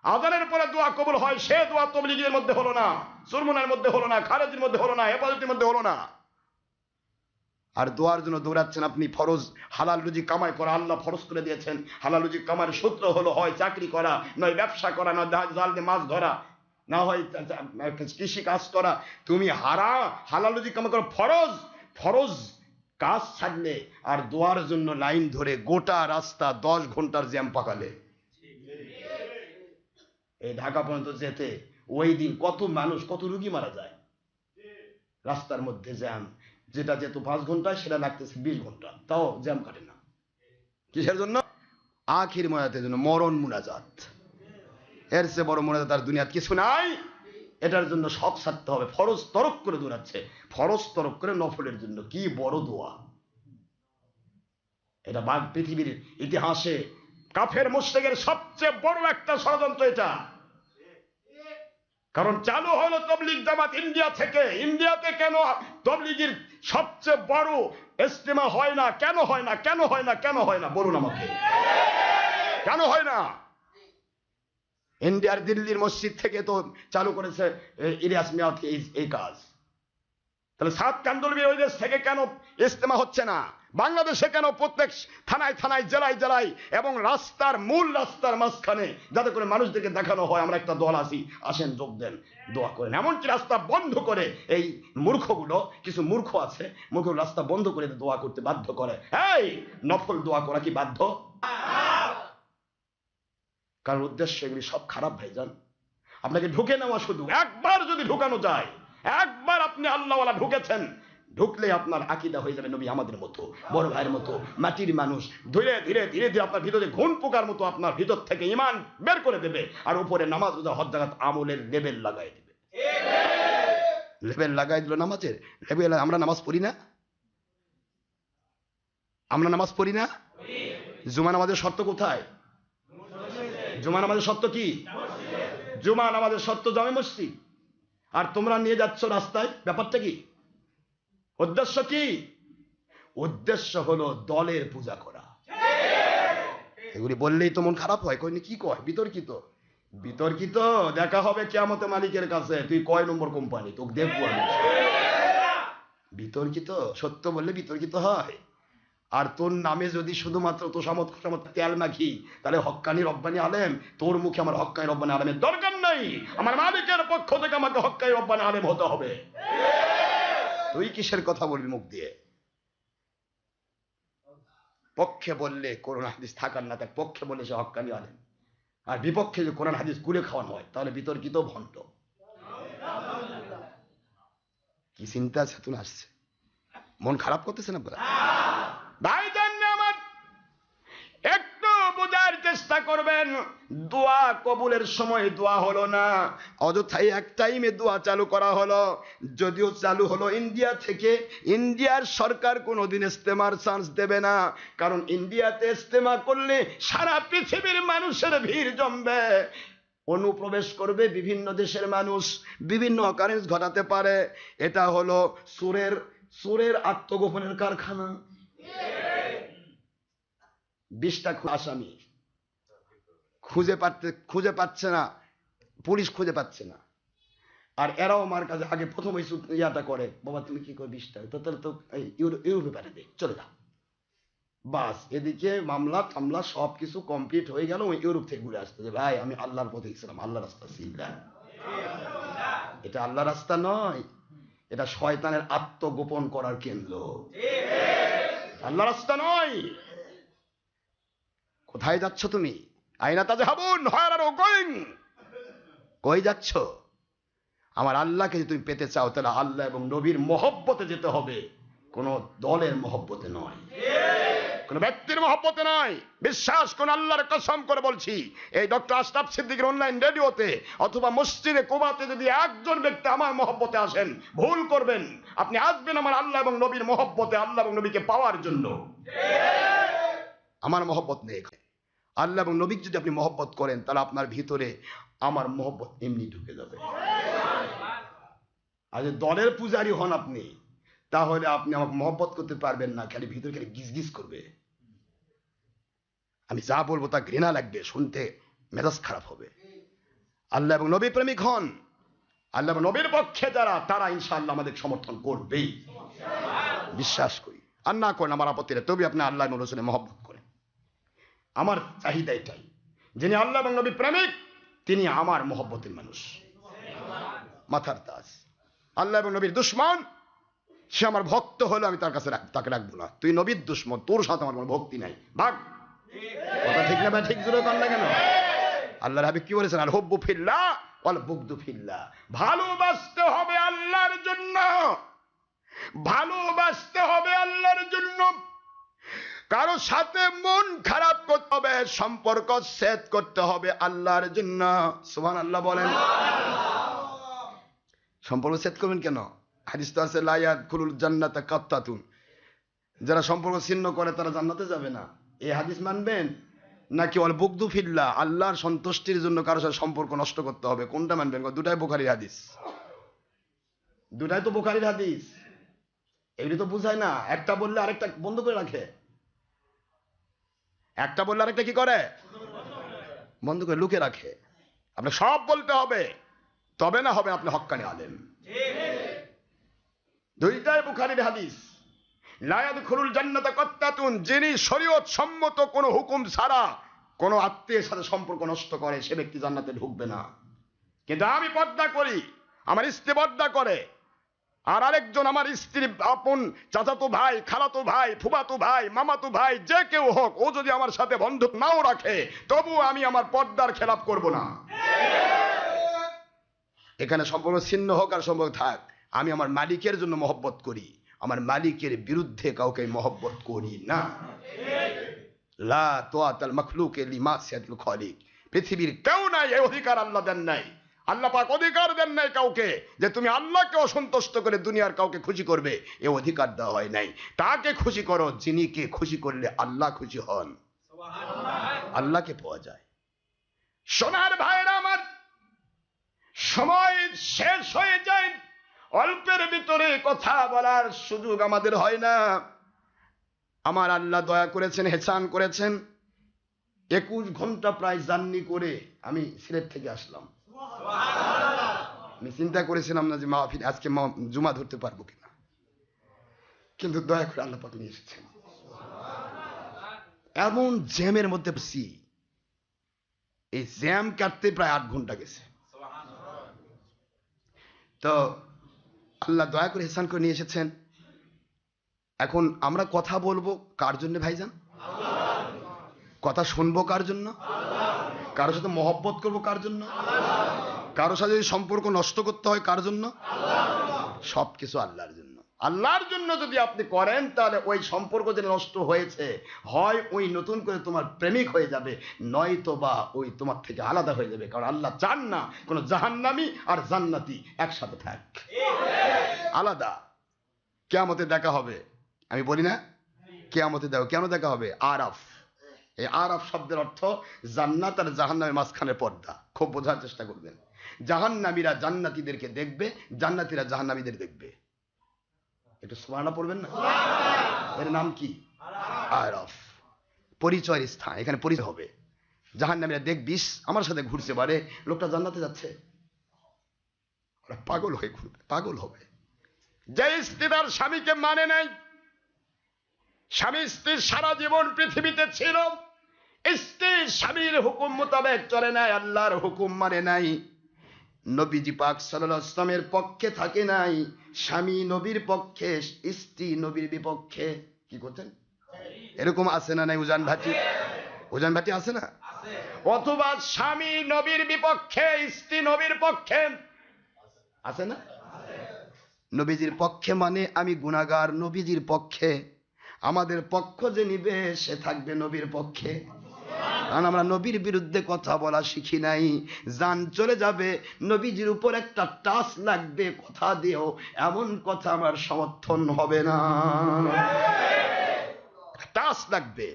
আযানের পরে দোয়া কবুল হয়, সে দোয়া তবলিগীর মধ্যে হলো না, সুরমুনের মধ্যে হলো না, খারেজির মধ্যে হলো না, হেফাজতের মধ্যে হলো না। আর দোয়ার জন্য দৌড়াচ্ছেন আপনি। ফরজ হালাল রুজি কামাই করা আল্লাহ ফরজ করে দিয়েছেন। হালাল রুজি কামাইয়ের সূত্র হলো হয় চাকরি করা, নয় ব্যবসা করা, নয় জাল দিয়ে মাছ ধরা, না হয় কৃষি কাজ করা। তুমি হালাল রুজি কামাই করা ফরজ। ফরজ কাজ ছাড়লে আর দোয়ার জন্য লাইন ধরে গোটা রাস্তা 10 ঘন্টার জ্যাম পাকালে, এই ঢাকা পর্যন্ত যেতে ওই দিন কত মানুষ, কত রুগী মারা যায় রাস্তার মধ্যে। জ্যাম যেটা যেত 5 ঘন্টায়, সেটা লাগতেছে 20 ঘন্টা, তাও জ্যাম কাটে না। কিসের জন্য? আখির মুনাজাতের জন্য, মরণ মুনাজাত। এর চেয়ে বড় মুনাজাত আর দুনিয়াত কিছু নাই। এটার জন্য সব ছাড়তে হবে। ফরজ তরক করে দৌড়াচ্ছে, ফরজ তরক করে নফলের জন্য। কি বড় দোয়া এটা! পৃথিবীর ইতিহাসে কাফের মুশরিকের সবচেয়ে বড় একটা ষড়যন্ত্র এটা। কারণ চালু হলো তবলিগ জামাত ইন্ডিয়া থেকে। ইন্ডিয়াতে কেন তবলিগের সবচেয়ে বড় ইজতিমা হয় না? কেন হয় না? কেন হয় না? কেন হয় না? বলুন আমাকে, কেন হয় না? ইন্ডিয়ার দিল্লির মসজিদ থেকে তো চালু করেছে ইলিয়াস মিয়াওয়াতী এই কাজ। তাহলে সাত কান্দুলবির ওই দেশ থেকে কেন ইজতিমা হচ্ছে না? বাংলাদেশে কেন প্রত্যেক থানায় থানায়, জেলায় জেলায় এবং রাস্তার মূল রাস্তার মাঝখানে, যাতে করে মানুষদেরকে দেখানো হয় আমরা একটা দল আছি, আসেন যোগ দেন, দোয়া করেন। এমনকি রাস্তা বন্ধ করে এই মূর্খগুলো, কিছু মূর্খ আছে, মূর্খ রাস্তা বন্ধ করে দোয়া করতে বাধ্য করে। এই নফল দোয়া করা কি বাধ্য? কারণ উদ্দেশ্য এগুলি সব খারাপ ভাইজান। আপনাকে ঢুকে নেওয়া, শুধু একবার যদি ঢুকানো যায়, একবার আপনি আল্লাহওয়ালা ঢুকেছেন, ঢুকলে আপনার আকীদা হয়ে যাবে নবী আমাদের মতো, বড় ভাইয়ের মতো, মাটির মানুষ। ধীরে ধীরে ধীরে ধীরে আপনার ভিতরে ঘুণ পোকার মতো আপনার ভিতর থেকে ঈমান বের করে দেবে, আর উপরে নামাজ রোজা হজ যাকাত আমলের লেবেল লাগাই দেবে। লেবেল লাগাই দিল নামাজের লেবেল। আমরা নামাজ পড়ি না? আমরা নামাজ পড়ি না? জুমা নামাজের শর্ত কোথায়? জুমা নামাজের শর্ত কি? জুমা নামাজের শর্ত জামে মসজিদ। আর তোমরা নিয়ে যাচ্ছ রাস্তায়, ব্যাপারটা কি? উদ্দেশ্য কি? উদ্দেশ্য হলো দলের পূজা করা। এগুলি বললেই তো মন খারাপ হয়। কইনি কি কয়? বিতর্কিত। বিতর্কিত দেখা হবে কিয়ামতে মালিকের কাছে। তুই কয় নম্বর কোম্পানি, তোকে দেখবো আমি। বিতর্কিত, সত্য বললে বিতর্কিত হয়। আর তোর নামে যদি শুধুমাত্র তোষামত খোসামত তেল মাখি, তাহলে হক্কানি রব্বানি আলেম, তোর মুখে আমার হক্কানি রব্বানি আলেমের দরকার নাই। আমার মালিকের পক্ষ থেকে আমাকে হক্কানি রব্বানি আলেম হতে হবে। তুই কিসের কথা বলবি মুখ দিয়ে? পক্ষে বললে কোরআন হাদিস থাকার না তার পক্ষে বললে সে হক্কানি আলেম, আর বিপক্ষে যদি কোরআন হাদিস কুলে খাওয়ানো হয় তাহলে বিতর্কিত ভণ্ড। কি চিন্তা চেতনা আসছে, মন খারাপ করতেছে না বলা? ভাই জানলে আমার একটু বোঝার চেষ্টা করবেন। দোয়া কবুলের সময় দোয়া হলো না, অযথাই এক টাইমে দোয়া চালু করা হলো। যদিও চালু হলো ইন্ডিয়া থেকে, ইন্ডিয়ার সরকার কোনোদিন ইস্তেমার চান্স দেবে না। কারণ ইন্ডিয়াতে ইস্তেমা করলে সারা পৃথিবীর মানুষের ভিড় জমবে, অনুপ্রবেশ করবে বিভিন্ন দেশের মানুষ, বিভিন্ন অকারেন্স ঘটাতে পারে। এটা হলো সুরের আত্মগোপনের কারখানা। 20টা আসামি খুঁজে পাচ্ছে না, পুলিশ খুঁজে পাচ্ছে না। আর এরাও আমার কাছে আগে প্রথম ইয়াটা করে, বাবা তুমি কি করে 20টা, তাহলে তো ইউরোপে পাঠিয়ে দে, চলে যাও। বাস এদিকে মামলা টামলা সবকিছু কমপ্লিট হয়ে গেল, ইউরোপ থেকে ঘুরে আসতে যে ভাই আমি আল্লাহর পথে গেছিলাম, আল্লাহ রাস্তা ছিলাম। এটা আল্লাহ রাস্তা নয়, এটা শয়তানের আত্মগোপন করার কেন্দ্র। আল্লাহ রাস্তা নয়। কোথায় যাচ্ছ তুমি? আইনা তাযহাবুন হায়রান গোয়িং, কই যাচ্ছ? আমার আল্লাহকে যদি তুমি পেতে চাও তাহলে আল্লাহ এবং নবীর মহব্বতে যেতে হবে, কোন দলের মহব্বতে নয়, কোন ব্যক্তির মহব্বতে নয়। বিশ্বাস কোন আল্লাহর কসম করে বলছি, এই ডক্টর আশরাফ সিদ্দিকীর অনলাইন রেডিওতে অথবা মসজিদে কুবাতে যদি একজন ব্যক্তি আমার মহব্বতে আসেন, ভুল করবেন। আপনি আসবেন আমার আল্লাহ এবং নবীর মহব্বতে, আল্লাহ এবং নবীকে পাওয়ার জন্য। আমার মহব্বত নেই। আল্লাহ এবং নবীকে যদি আপনি মহব্বত করেন তাহলে আপনার ভিতরে আমার মহব্বত এমনি ঢুকে যাবে। আর যদি দলের পূজারী হন আপনি, তাহলে আপনি আমাকে মহব্বত করতে পারবেন না, খালি ভিতরে খালি গিজগিজ করবে। আমি যা বলবো তা ঘৃণা লাগবে, শুনতে মেজাজ খারাপ হবে। আল্লাহ এবং নবী প্রেমিক হন, আল্লাহ এবং নবীর পক্ষে যারা, তারা ইনশাআল্লাহ আমাদের সমর্থন করবেই, বিশ্বাস করি। আর না করেন আমার আপত্তি নেই, তবে আপনি আল্লাহ এবং রাসূলের মহব্বত করেন। আমার চাহিদা এটাই, যিনি আল্লাহ এবং নবী প্রেমিক তিনি আমার মহব্বতের মানুষ, মাথার তাজ। আল্লাহ এবং নবীর দুশমন, সে আমার ভক্ত হলে আমি তার কাছে তাকে রাখবো না। তুই নবীর দুশমন, তোর সাথে আমার কোনো ভক্তি নাই, ভাগ। কথা ঠিক না ভাই? ঠিক জোরে কর না কেন? আল্লাহর হাবিব কি বলেছেন? আল হুব্বু ফিল্লাহ ওয়াল বুগদু ফিল্লাহ। ভালোবাসতে হবে আল্লাহর জন্য, ভালোবাসতে হবে আল্লাহর জন্য। কারো সাথে মন খারাপ করতে হবে, সম্পর্ক ছেদ করতে হবে আল্লাহর জন্য। সুবহানাল্লাহ বলেন। সম্পর্ক ছেদ করবেন কেন? হাদিস তো আছে লা ইয়াদখুলুল জান্নাতা কাত্তাতুন, যারা সম্পর্ক ছিন্ন করে তারা জান্নাতে যাবে না। এই হাদিস মানবেন নাকি ওয়াল বুগদু ফিল্লাহ, আল্লাহর সন্তুষ্টির জন্য কারো সাথে সম্পর্ক নষ্ট করতে হবে? কোনটা মানবেন? দুটাই বুখারীর হাদিস, দুটাই তো বুখারীর হাদিস। এগুলি তো বুঝায় না, একটা বললে আরেকটা বন্ধ করে রাখে, একটা বললে আরেকটা কি করে? বন্ধ করে লুকে রাখে। আপনি সব বলতে হবে, তবে না হবে আপনি হক্কানি আলেম। দুইটাই বুখারীর হাদিস। লা ইয়াদখুলুল জান্নাতা কাত্তাতুন, যিনি শরীয়ত সম্মত কোন হুকুম ছাড়া কোন আত্মীয়ের সাথে সম্পর্ক নষ্ট করে সে ব্যক্তি জান্নাতে ঢুকবে না। কিন্তু আমি পর্দা করি, আমার স্ত্রী পর্দা করে, আর আরেকজন আমার স্ত্রী আপন চাচাতো ভাই, খালাতো ভাই, ফুফাতো ভাই, মামাতো ভাই, যে কেউ হোক, ও যদি আমার সাথে বন্ধুত্ব নাও রাখে তবু আমি আমার পর্দার খেলাপ করব না। এখানে সম্পর্ক ছিন্ন হোক আর সম্পর্ক থাক, আমি আমার মালিকের জন্য মহব্বত করি, আমার মালিকের বিরুদ্ধে কাউকে মহব্বত করি না। লা তুআতাল মাখলুকি লিমাসিয়াতিল খালিক, পৃথিবীর কেউ নাই এই অধিকার আল্লাহ দেন নাই। আল্লাহ পাক অধিকার দেন নাই কাউকে যে তুমি আল্লাহকে অসন্তুষ্ট করে দুনিয়ার কাউকে খুশি করবে, এ অধিকার দেওয়া হয় নাই। তাকে খুশি করো যিনিকে খুশি করলে আল্লাহ খুশি হন, আল্লাহকে পাওয়া যায়। সোনার ভাইরা আমার, সময় শেষ হয়ে যায়, অল্পের ভিতরে কথা বলার সুযোগ আমাদের হয় না। আমার আল্লাহ দয়া করেছেন, হেসান করেছেন, 21 ঘন্টা প্রায় জার্নি করে আমি সিলেট থেকে আসলাম। আমি চিন্তা করেছিলাম না যে মাহফিল আজকে জুমা ধরতে পারবো কিনা, কিন্তু দয়া করে আল্লাহ পাক নিয়ে এসেছেন। এমন জ্যামের মধ্যে বসি, এই জ্যাম কাটতে প্রায় 8 ঘন্টা গেছে। তো আল্লাহ দয়া করে হেসান করে নিয়ে এসেছেন। এখন আমরা কথা বলবো কার জন্য ভাইজান? কথা শুনবো কার জন্য? কারোর সাথে মহব্বত করবো কার জন্য? কারোর সাথে যদি সম্পর্ক নষ্ট করতে হয় কার জন্য? সবকিছু আল্লাহর জন্য। আল্লাহর জন্য যদি আপনি করেন তাহলে ওই সম্পর্ক যে নষ্ট হয়েছে, হয় ওই নতুন করে তোমার প্রেমিক হয়ে যাবে, নয়তো বা ওই তোমার থেকে আলাদা হয়ে যাবে। কারণ আল্লাহ চান না কোন জাহান্নামী আর জান্নাতি একসাথে থাক, আলাদা। কিয়ামতে দেখা হবে, আমি বলি না কিয়ামতে দেখো, কেন দেখা হবে? আরাফ। এই আরাফ শব্দের অর্থ জান্নাত আর জাহান্নামের মাঝখানে পর্দা। খুব বোঝার চেষ্টা করবেন। জাহান্নামীরা জান্নাতীদেরকে দেখবে, জান্নাতীরা জাহান্নামীদের দেখবে। একটু সুবহানাল্লাহ পড়বেন না? এর নাম কি? আরাফ, পরিচয়ের স্থান। এখানে পরিচয় হবে। জাহান্নামীরা দেখবিস আমার সাথে ঘুরছে, পারে লোকটা জান্নাতে যাচ্ছে, ওরা পাগল হয়ে ঘুরবে, পাগল হবে। যে স্ত্রী তার স্বামীকে মানে নাই, স্বামী স্ত্রীর সারা জীবন পৃথিবীতে ছিল, স্ত্রী স্বামীর হুকুম মোতাবেক চলে নাই, আল্লাহর হুকুম মানে নাই, নবীজি পাক সাল্লাল্লাহু আলাইহি ওয়াসাল্লামের পক্ষে থাকে নাই, স্বামী নবীর পক্ষে, স্ত্রী নবীর বিপক্ষে, কি করতেন? এরকম আছে না নাই? উজান ভাটি, উজান ভাটি আছে না? অথবা স্বামী নবীর বিপক্ষে, স্ত্রী নবীর পক্ষে, আছে না? নবীজির পক্ষে মানে আমি গুনাহগার, নবীজির পক্ষে আমাদের পক্ষ যে নিবে সে থাকবে নবীর পক্ষে। কারণ আমরা নবীর বিরুদ্ধে কথা বলা শিখি নাই। জান চলে যাবে, নবীজির উপর একটা টাচ লাগবে, কথা দিও, এমন কথা আমার সমর্থন হবে না। টাচ লাগবে,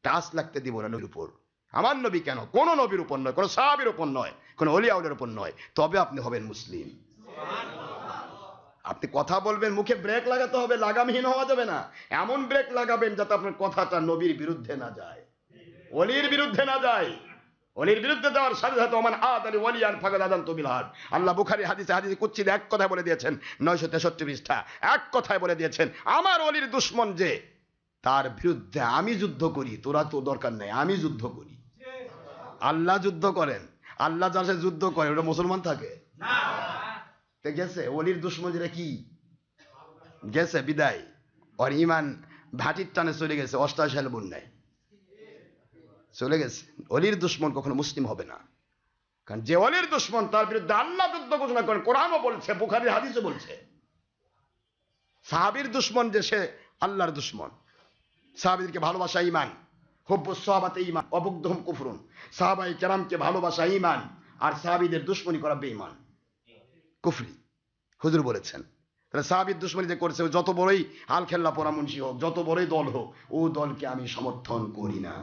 টাচ লাগতে দিব না নবীর উপর। আমার নবী কেন, কোন নবীর উপর নয়, কোন সাহাবীর উপর নয়, কোন ওলিয়াউলের উপর নয়, তবে আপনি হবেন মুসলিম। আপনি কথা বলবেন, মুখে ব্রেক লাগাতে হবে, লাগামহীন হওয়া যাবে না। এমন ব্রেক লাগাবেন যাতে আপনার কথাটা নবীর বিরুদ্ধে না যায়, ওলির বিরুদ্ধে না যায়। ওলির বিরুদ্ধে যাওয়ার সাথে সাথে ওমান আদানি ওলিয়ান ফাকাদ আযানতু বিল হারব। আল্লাহ বুখারী হাদিসে কুদসিতে এক কথায় বলে দিয়েছেন, 963 পৃষ্ঠা, এক কথায় বলে দিয়েছেন, আমার ওলির দুশমন যে, তার বিরুদ্ধে আমি যুদ্ধ করি, তোরা তো দরকার নেই, আমি যুদ্ধ করি। আল্লাহ যুদ্ধ করেন, আল্লাহ যার সাথে যুদ্ধ করে ওটা মুসলমান থাকে না। গেছে ওলির দুশমন যেটা কি গেছে বিদায়, ওর ইমান ভাটির টানে চলে গেছে, 88 সালে বন্যায় চলে গেছে। ওলির দুশমন কখনো মুসলিম হবে না। কারণ যে ওলির দুশমন তার বিরুদ্ধে আল্লাহ যুদ্ধ ঘোষণা করেন, কোরআনও বলছে, বুখারীর হাদিসও বলছে। সাহাবীর দুশমন যে সে আল্লাহর দুশমন। সাহাবীদেরকে ভালোবাসা ঈমান, হুব্বুস সাহাবাতে ঈমান, অবুগদুহুম কুফরুন। সাহাবায়ে কেরামকে ভালোবাসা ঈমান, আর সাহাবীদের দুশমনি করা বেঈমান, কুফরি। হুজুর বলেছেন। তাহলে সাহাবীর দুশমনি যে করছে, যত বড়ই হাল খেল্লা পরা মুন্সি হোক, যত বড়ই দল হোক, ও দলকে আমি সমর্থন করি না।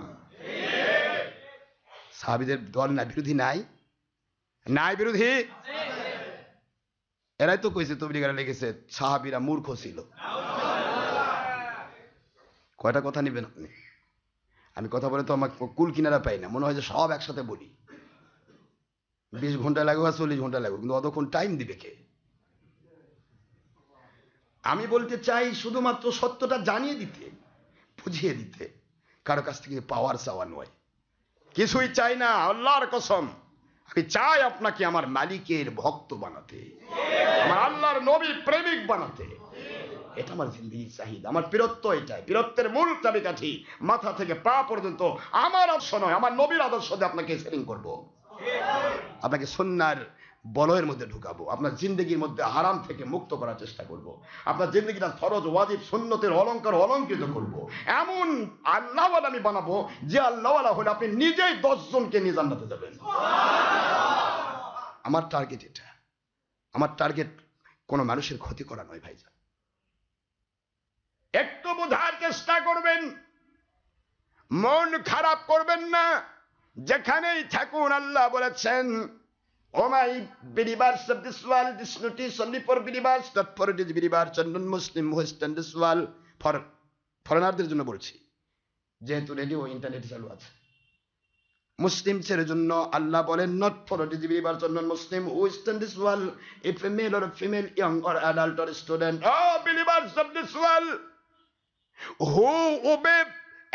সাহাবীদের দল না, বিরোধী নাই? নাই বিরোধী? এরাই তো কইছে, তবলিগীরা লিখেছে সাহাবীরা মূর্খ ছিল। কয়টা কথা নেবেন আপনি? আমি কথা বলে তো আমার কুল কিনারা পাই না, মনে হয় যে সব একসাথে বলি। 20 ঘন্টা লাগুক আর 40 ঘন্টা লাগুক, কিন্তু অতক্ষণ টাইম দিবে কে? আমি বলতে চাই শুধুমাত্র সত্যটা জানিয়ে দিতে, বুঝিয়ে দিতে, কারো কাছ থেকে পাওয়ার চাওয়া নয়। কিছুই চাই না, আল্লাহর কসম। আমি চাই আপনাকে আমার মালিকের ভক্ত বানাতে, আমার আল্লাহর নবীর প্রেমিক বানাতে। এটা আমার জিন্দেগির চাহিদা, আমার বীরত্ব এটাই। বীরত্বের মূল চাবিকাঠি মাথা থেকে পা পর্যন্ত আমার আদর্শ নয়, আমার নবীর আদর্শ দিয়ে আপনাকে সেটিং করব, আপনাকে সুন্নাহর বলয়ের মধ্যে ঢুকাবো, আপনার জিন্দগির মধ্যে হারাম থেকে মুক্ত করার চেষ্টা করব, আপনার জিন্দগিটা ফরজ ওয়াজিব সুন্নতের অলংকার অলঙ্কৃত করব। এমন আল্লাহওয়ালা আমি বানাবো যে আল্লাহওয়ালা হলে আপনি নিজেই 10 জনকে নিয়ে জান্নাতে যাবেন। আমার টার্গেট এটা। আমার টার্গেট কোনো মানুষের ক্ষতি করা নয় ভাইজান। একটু বোঝার চেষ্টা করবেন, মন খারাপ করবেন না। যেখানেই থাকুন, আল্লাহ বলেছেন Oh my believers of this world, this notice only for believers, not for disbelievers and non-Muslim who stand this world. For ফরেনারদের জন্য বলছি, যেহেতু রেডিও ইন্টারনেট চালু আছে। মুসলিমদের জন্য আল্লাহ বলেন, not for disbelievers or non-Muslim who stand this world, if a male or a female, young or adult or student. Oh believers of this world, who obey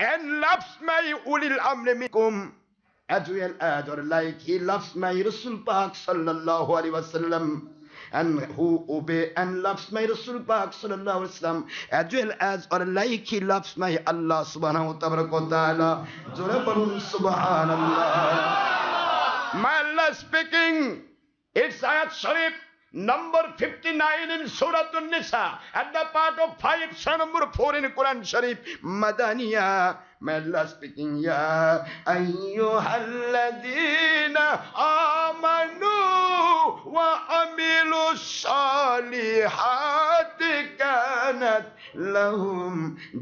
and loves my ulil amri minkum, as well as or like he loves my Rasul Pak sallallahu alaihi wasallam, and who obey and loves my Rasul Pak sallallahu alaihi wasallam, as well as or like he loves my Allah subhanahu wa ta'ala. Jora parun subhanallah. My Allah speaking, it's ayat sharif number 59 in Surah An-Nisa, at the part of 5, surah number 4 in Quran Sharif, Madaniya. My Allah speaking, Ya ayyuhalladhina amanu wa amilu salihati kanat lahum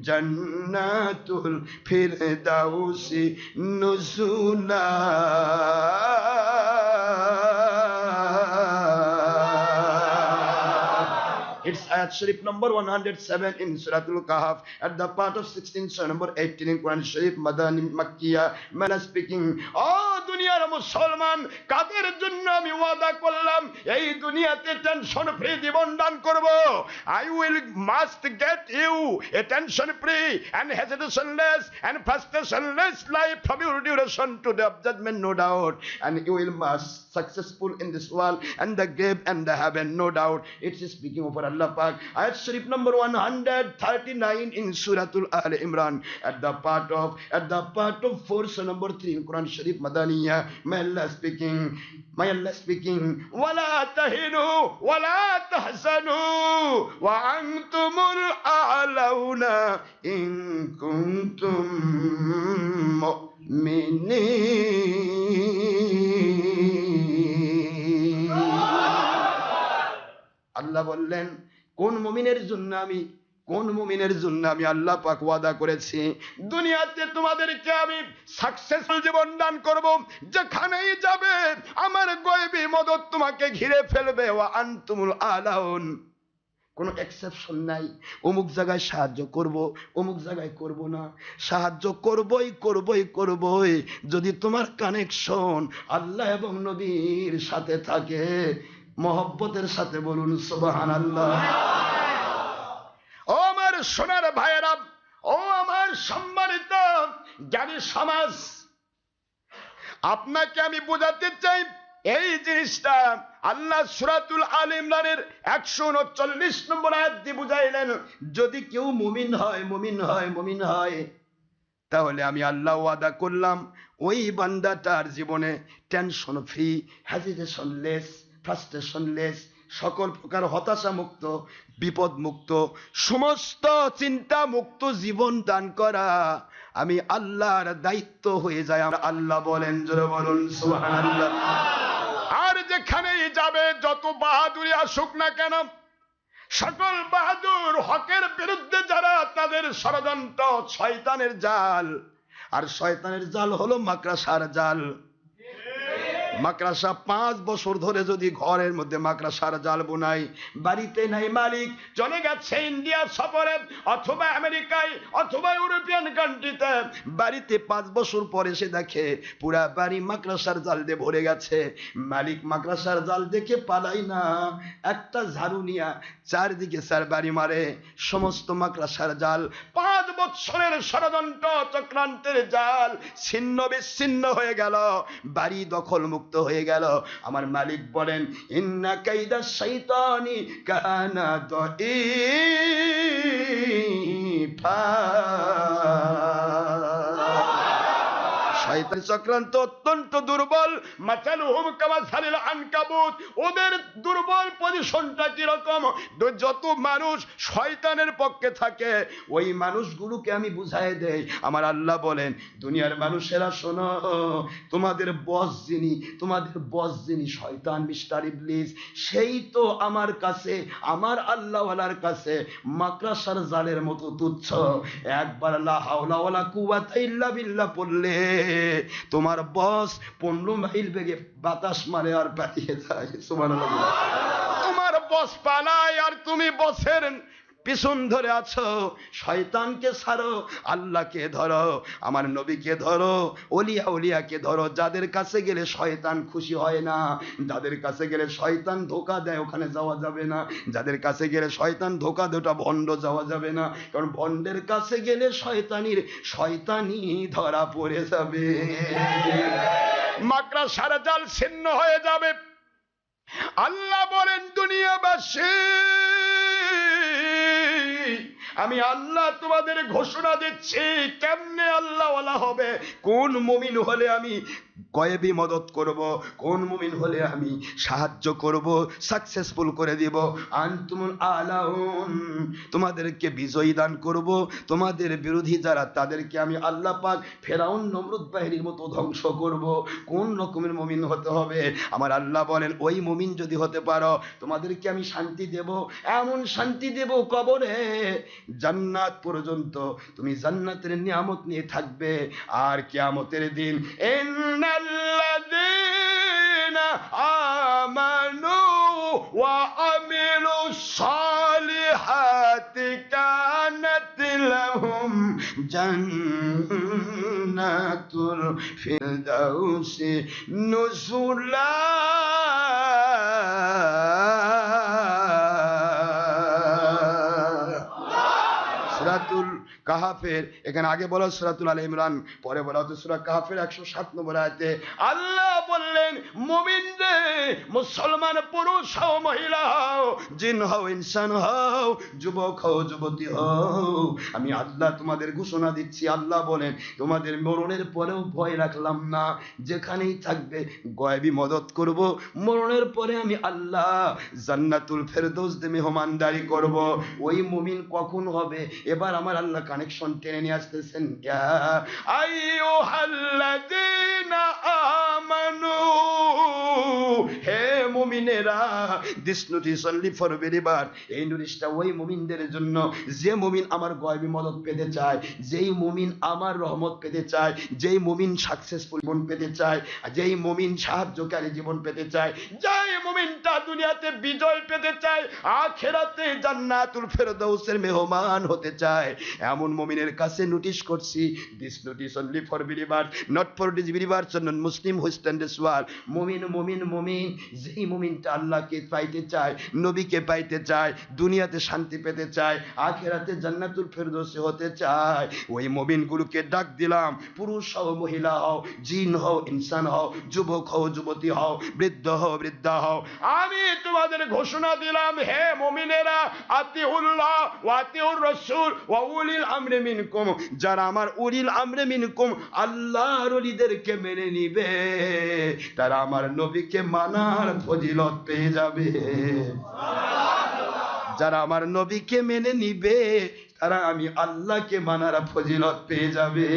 jannatul firdausi nuzula. It's ayat sharif number 107 in Surah Al-Kahf, at the part of 16, surah number 18 in Quran Sharif, Madani Makkiya. Man speaking, oh দুনিয়ার মুসলমান, কাদের জন্য আমি ওয়াদা করলাম এই দুনিয়াতে tension free জীবন দান করব। I will must get you a tension free and hesitationless and frustrationless life from your duration to the judgment, no doubt, and you will must successful in this world and the grave and the heaven, no doubt. It's speaking over Allah Pak. Ayat Sharif number 139 in Suratul Al Imran, at the part of 4, surah number 3 in Quran Sharif, Madaniya. My Allah speaking, wala tahinu wala tahzanu wa antumul a'launa in kuntum mu'minin. আল্লাহ বললেন, কোন মুমিনের জন্য আমি আল্লাহ পাক ওয়াদা করেছি, দুনিয়াতে তোমাদেরকে আমি সাকসেসফুল জীবন দান করব। যেখানেই যাবে আমার গায়বী মদদ তোমাকে ঘিরে ফেলবে। ওয়া আনতুমুল আলাউন, কোনো এক্সেপশন নাই, অমুক জায়গায় সাহায্য করব, অমুক জায়গায় করব না। সাহায্য করবই যদি তোমার কানেকশন আল্লাহ এবং নবীর সাথে থাকে, মহব্বতের সাথে বলুন সুবহানাল্লাহ। ও আমার সোনার ভাইয়েরা, ও আমার সম্মানিত জ্ঞানী সমাজ, আপনাকে আমি বোঝাতে চাই এই জিনিসটা আল্লাহ সূরাতুল আল ইমরানের 139 নম্বর আয়াত দিয়ে বুঝাইলেন, যদি কেউ মুমিন হয় তাহলে আমি আল্লাহ ওয়াদা করলাম ওই বান্দাটার জীবনে টেনশন ফ্রি, হেজিটেশনলেস, ফ্রাস্ট্রেশনলেস, সকল প্রকার হতাশা মুক্ত, বিপদ মুক্ত, সমস্ত চিন্তা মুক্ত জীবন দান করা আমি আল্লাহর দায়িত্ব হয়ে যায়। আল্লাহ বলেন, জোরে বলুন সুবহানাল্লাহ। আর যেখানেই যাবে, যত বাহাদুরি আসুক না কেন, সকল বাহাদুর হকের বিরুদ্ধে যারা, তাদের ষড়যন্ত্র শয়তানের জাল। আর শয়তানের জাল হলো মাকড়াসার জাল। মাকড়াসা 5 বছর ধরে যদি ঘরের মধ্যে মাকড়াসার জাল বোনাই, বাড়িতে নাই মালিক, চলে গেছে ইন্ডিয়া সফরে অথবা আমেরিকায় অথবা ইউরোপিয়ান কান্ট্রিতে, বাড়িতে 5 বছর পরে সে দেখে পুরা বাড়ি মাকড়াসার জাল দিয়ে ভরে গেছে। মালিক মাকড়াসার জাল দেখে পালাই না, একটা ঝাড়ু নিয়া চারদিকে বাড়ি মারে, সমস্ত মাকড়াসার জাল, 5 বছরের ষড়যন্ত্র চক্রান্তের জাল ছিন্ন বিচ্ছিন্ন হয়ে গেল, বাড়ি দখল মুক্ত হয়ে গেল। আমার মালিক বলেন, ইন্না কাইদা শাইতানি কানা দাঈফা, শয়তান চক্রান্ত অত্যন্ত দুর্বল। মাসালুহুম কামাসালিল আনকাবুত, ওদের দুর্বল পজিশনটা কিরকম? যত মানুষ শয়তানের পক্ষে থাকে ওই মানুষগুলোকে আমি বুঝাই দেই। আমার আল্লাহ বলেন, দুনিয়ার মানুষেরা শোনো, তোমাদের বস যিনি শয়তান, মিস্টার ইবলিস, সেই তো আমার কাছে, আমার আল্লাহওয়ালার কাছে মাকড়াসার জালের মতো তুচ্ছ। একবার লা হাওলা ওয়ালা কুওয়াতা ইল্লা বিল্লাহ পড়লে তোমার বস 15 মাইল বেগে বাতাস মারে আর পালিয়ে যায়। সুবহানাল্লাহ। তোমার বস পালায় আর তুমি বসের পিছন ধরে আছো। শয়তানকে ছাড়ো, আল্লাহকে ধরো, আমার নবীকে ধরো, ওলিয়া উলিয়াকে ধরো। যাদের কাছে গেলে শয়তান খুশি হয় না, যাদের কাছে গেলে শয়তান ধোঁকা দেয়, ওখানে যাওয়া যাবে না। যাদের কাছে গেলে শয়তান ধোঁকা দেয়, ওটা ভণ্ড, যাওয়া যাবে না। কারণ ভণ্ডের কাছে গেলে শয়তানি ধরা পড়ে যাবে, মাকড়া সারা জাল ছিন্ন হয়ে যাবে। আল্লাহ বলেন, দুনিয়াবাসী, আমি আল্লাহ তোমাদের ঘোষণা দিচ্ছি কেমনে আল্লাহ ওয়ালা হবে। কোন মুমিন হলে আমি গয়েবী মদত করব, কোন মুমিন হলে আমি সাহায্য করব, সাকসেসফুল করে দিব। আনতুমুল আলাউন, তোমাদেরকে বিজয়ী দান করব। তোমাদের বিরোধী যারা, তাদেরকে আমি আল্লাহ পাক ফেরাউন নমরুদ বাহিনীর মতো ধ্বংস করব। কোন রকমের মুমিন হতে হবে? আমার আল্লাহ বলেন, ওই মুমিন যদি হতে পারো, তোমাদেরকে আমি শান্তি দেব, এমন শান্তি দেব কবরে জান্নাত পর্যন্ত তুমি জান্নাতের নিয়ামত নিয়ে থাকবে। আর কিয়ামতের দিন ইন্নাল্লাযীনা আমানু ওয়া আমিলুস সালিহাতি কানাত লাহুম জান্নাতুল ফিরদাউসি নুজুলা। সূরাতুল কাহাফের, এখানে আগে বলা সূরাতুল আলে ইমরান, পরে বলা হতো সূরা কাহাফের 107 নম্বর আয়াতে। আল্লাহ বললেন, মুমিনদের, মুসলমান পুরুষ হও, মহিলা হও, জিন হও, ইনসান হও, যুবক হও, যুবতী হও, আমি আল্লাহ তোমাদের ঘোষণা দিচ্ছি। আল্লাহ বলেন, তোমাদের মরণের পরেও ভয় রাখলাম না, যেখানেই থাকবে গয়েবী মদত করব। মরণের পরে আমি আল্লাহ জান্নাতুল ফেরদৌস দিয়ে মেহমানদারি করব। ওই মুমিন কখন হবে? এবার আমার আল্লাহ কানেকশন টেনে নিয়ে আসতেছেন। ইয়া আইয়ুহাল্লাযীনা আমানু, হে মুমিনেরা, দিস নোটিস অনলি ফর বেলিভার। এই নোটিশটা ওই মুমিনদের জন্য যে মুমিন আমার গয়েবী মদত পেতে চায়, যেই মুমিন আমার রহমত পেতে চায়, যেই মুমিন সাকসেসফুল জীবন পেতে চায়, যেই মুমিন সাহায্যকারী জীবন পেতে চায়, যেই মুমিনটা দুনিয়াতে বিজয় পেতে চায়, আখিরাতে জান্নাতুল ফেরদৌসের মেহমান হতে চায়, এমন মুমিনের কাছে নোটিশ করছি। This notice only for believer, not for disbelievers, non Muslim who stand this war. মুমিন, মুমিন, মুমিন, যেই মুমিনটা আল্লাহকে পাইতে চায়, নবীকে পাইতে চায়, দুনিয়াতে শান্তি পেতে চায়, আখিরাতে জান্নাতুল ফেরদৌসে হতে চায়, ওই মুমিনগুলোকে ডাক দিলাম। পুরুষ হও, মহিলা হও, জিন হও, ইনসান হও, যুবক হও, যুবতী হও, বৃদ্ধ হও, বৃদ্ধা হও, আমি তোমাদের ঘোষণা দিলাম, হে মুমিনেরা, আতিউল্লাহ ওয়া আতিউর রাসূল ওয়া উলিল আমরি মিনকুম। যারা আমার উলিল আমরি মিনকুম, আল্লাহর ওলিদেরকে মেনে নিবে, তারা আমার নবীকে মানার ফজিলত পেয়ে যাবে। যারা আমার নবীকে মেনে নিবে, তারা আমি আল্লাহকে মানার ফজিলত পেয়ে যাবে।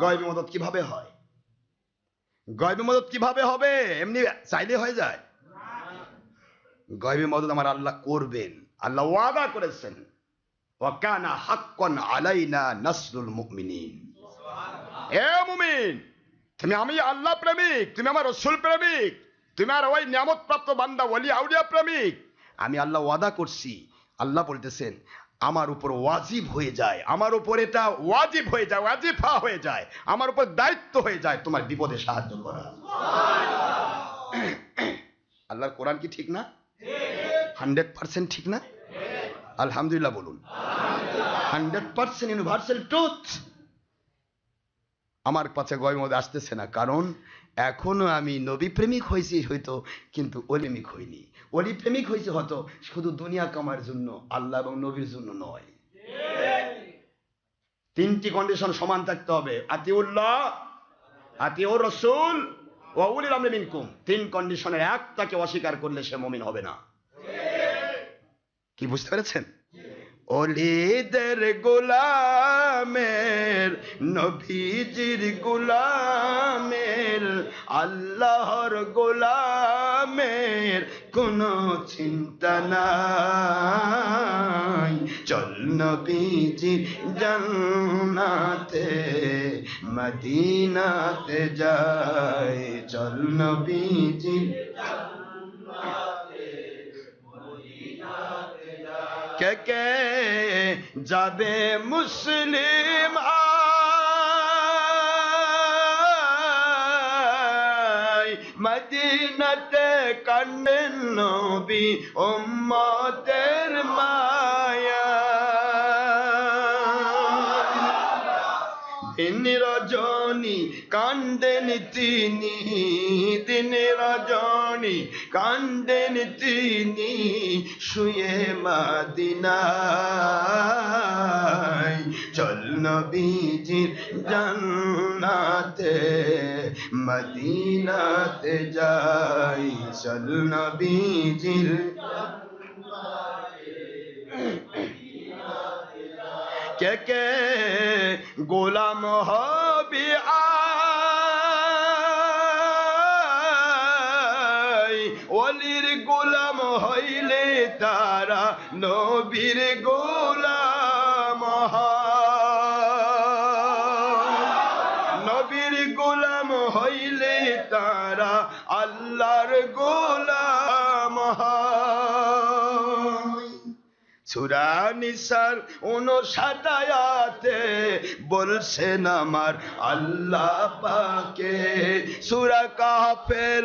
গয়েবী মদত কিভাবে হয়? গয়েবী মদত কিভাবে হবে? এমনি চাইলে হয়ে যায়? গয়েবী মদত আমার আল্লাহ করবেন, আল্লাহ ওয়াদা করেছেন, ওয়া কানা হাক্কান আলাইনা নাসরুল মুমিনিন। এ মুমিন, তুমি, আমি আল্লাহ প্রেমিক, তুমি আমার রাসূল প্রেমিক, তুমি আর ওই নিয়ামত প্রাপ্ত বান্দা ওলি আউলিয়া প্রেমিক। আমি আল্লাহ ওয়াদা করছি। আল্লাহ বলতেছেন, আমার উপর ওয়াজিব হয়ে যায়, আমার উপর এটা ওয়াজিব হয়ে যায়, ওয়াজিফা হয়ে যায়, আমার উপর দায়িত্ব হয়ে যায় তোমার বিপদে সাহায্য করা। আল্লাহর কোরআন কি ঠিক না? 100% ঠিক না? আলহামদুলিল্লাহ বলুন। 100% ইউনিভার্সাল ট্রুথ। আমার কাছে গয়েবী মদত আসতেছে না, কারণ এখনো আমি নবী প্রেমিক হয়েছি হয়তো, কিন্তু অলিমিক হইনি। অলি প্রেমিক হয়েছে হয়তো শুধু দুনিয়া কামার জন্য, আল্লাহ এবং নবীর জন্য নয়। তিনটি কন্ডিশন সমান থাকতে হবে, আতিউল্লাহ, আতিউর রাসূল ওয়া উলিল আমরি মিনকুম। তিন কন্ডিশনের একটাকে অস্বীকার করলে সে মুমিন হবে না। কি বুঝতে পেরেছেন? ওলিদের গোলামের, নবীজির গোলামের, আল্লাহর গোলাম গোলামের কোনো চিন্তা নাই। চল নবীজির জান্নাতে মদিনাতে যাই, চল নবীজির কে কে যাবে মুসলিম আয় মদিনাতে কান্দেন নবী উম্মতের মায়া। দিন রজনী কান্দেন তিনি, দিন রজনী কান্দেন তিনি শুয়ে মদিনায়। চল নবীজির জান্নাতে মদিনাতে যাই, চল নবীজির কে কে গোলাম হবে আয় ওলির গোলাম হইলে তারা নবীর গোলাম হয়। নবীর গোলাম হইলে তারা আল্লাহর গোলাম হয়। সূরা নিসার 59 আয়াতে বলছেন আমার আল্লাহ পাকে, সূরা কাহফের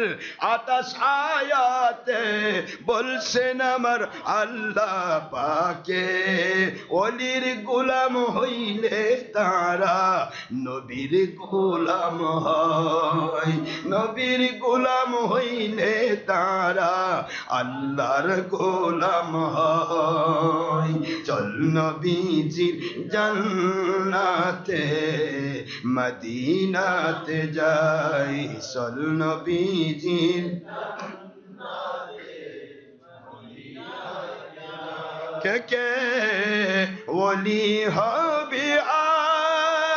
28 আয়াতে বলছেন আমার আল্লাহ পাকে, ওলির গোলাম হইলে তারা নবীর গোলাম হয়। নবীর গোলাম হইলে তারা আল্লাহর গোলাম হয়। চল নবীজির জান্নাতে মদিনাতে যাই, চল নবীজির কে কে ওলি হবে আয়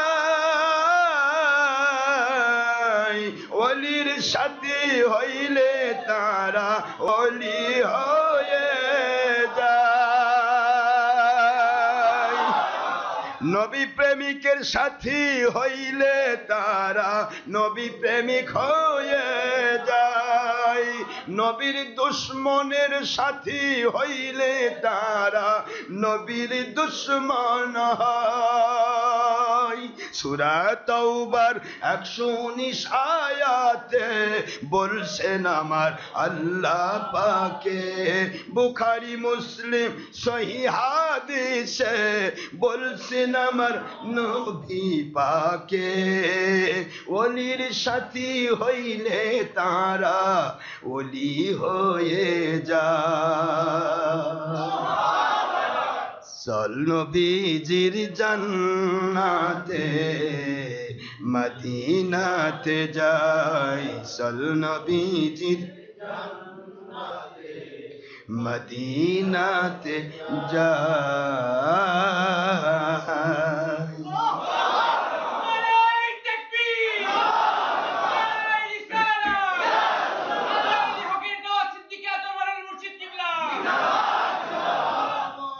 ওলির সাথী হইলে তারা ওলি হয়ে যায়। নবী প্রেমিকের সাথী হইলে তারা নবী প্রেমিক হয়ে যায়। নবীর দুশ্মনের সাথী হইলে তারা নবীর দুশ্মন হয়। সূরা তাওবার 119 আয়াতে বলছেন আমার আল্লাহ পাকে, বুখারী মুসলিম সহিহ হাদিসে বলছেন আমার নবী পাকে, ওলির সাথী হইলে তারা ওলি হয়ে যায়। চল নবীজির জান্নাতে মদিনাতে যাই, চল নবীজির মদিনাতে যাই।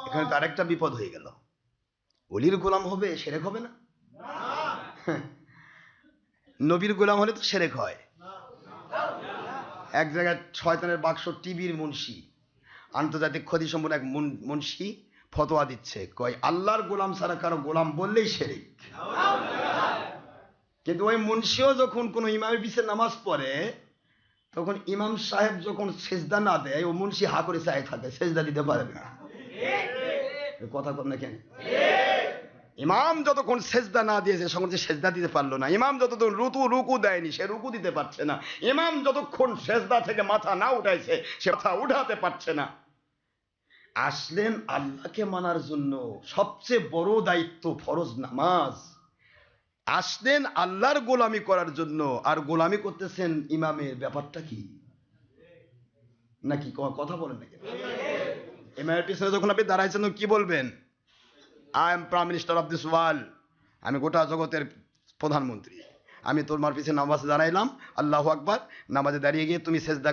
এখানে তার একটা বিপদ হয়ে গেল, ওলির গোলাম হবে শিরক হবে না? নবীর গোলাম হলে তো শিরক হয়। এক জায়গায় শয়তানের বাক্স টিভির মুন্সি, আন্তর্জাতিক ক্ষতি সম্পন্ন এক মুন্সি ফতোয়া দিচ্ছে, কয় আল্লাহর গোলাম ছাড়া কারো গোলাম বললেই শিরক। কিন্তু ওই মুন্সিও যখন কোনো ইমামের পিছে নামাজ পড়ে, তখন ইমাম সাহেব যখন সেজদা না দেয়, ও মুন্সি হা করে চায় থাকে, সেজদা দিতে পারে না। কথা কর না কেন? ইমাম যতক্ষণ সেজদা না দিয়েছে তখন সে সেজদা দিতে পারলো না। ইমাম যতক্ষণ রুকু দেয়নি, সে রুকু দিতে পারছে না। ইমাম যতক্ষণ সেজদা থেকে মাথা না উঠাইছে, সে মাথা উঠাতে পারছে না। আসলেন আল্লাহকে মানার জন্য, সবচেয়ে বড় দায়িত্ব ফরজ নামাজ। আসলেন আল্লাহর গোলামি করার জন্য, আর গোলামি করতেছেন ইমামের। ব্যাপারটা কি? নাকি কথা বলেন নাকি? ইমামের পিছনে যখন আপনি দাঁড়াইছেন কি বলবেন? I am prime minister of this world, আমি গোটা জগতের প্রধানমন্ত্রী, আমি তোমার পিছে নামাজ দাঁড়াইলাম, আল্লাহু আকবার, নামাজে দাঁড়িয়ে গিয়ে তুমি সেজদা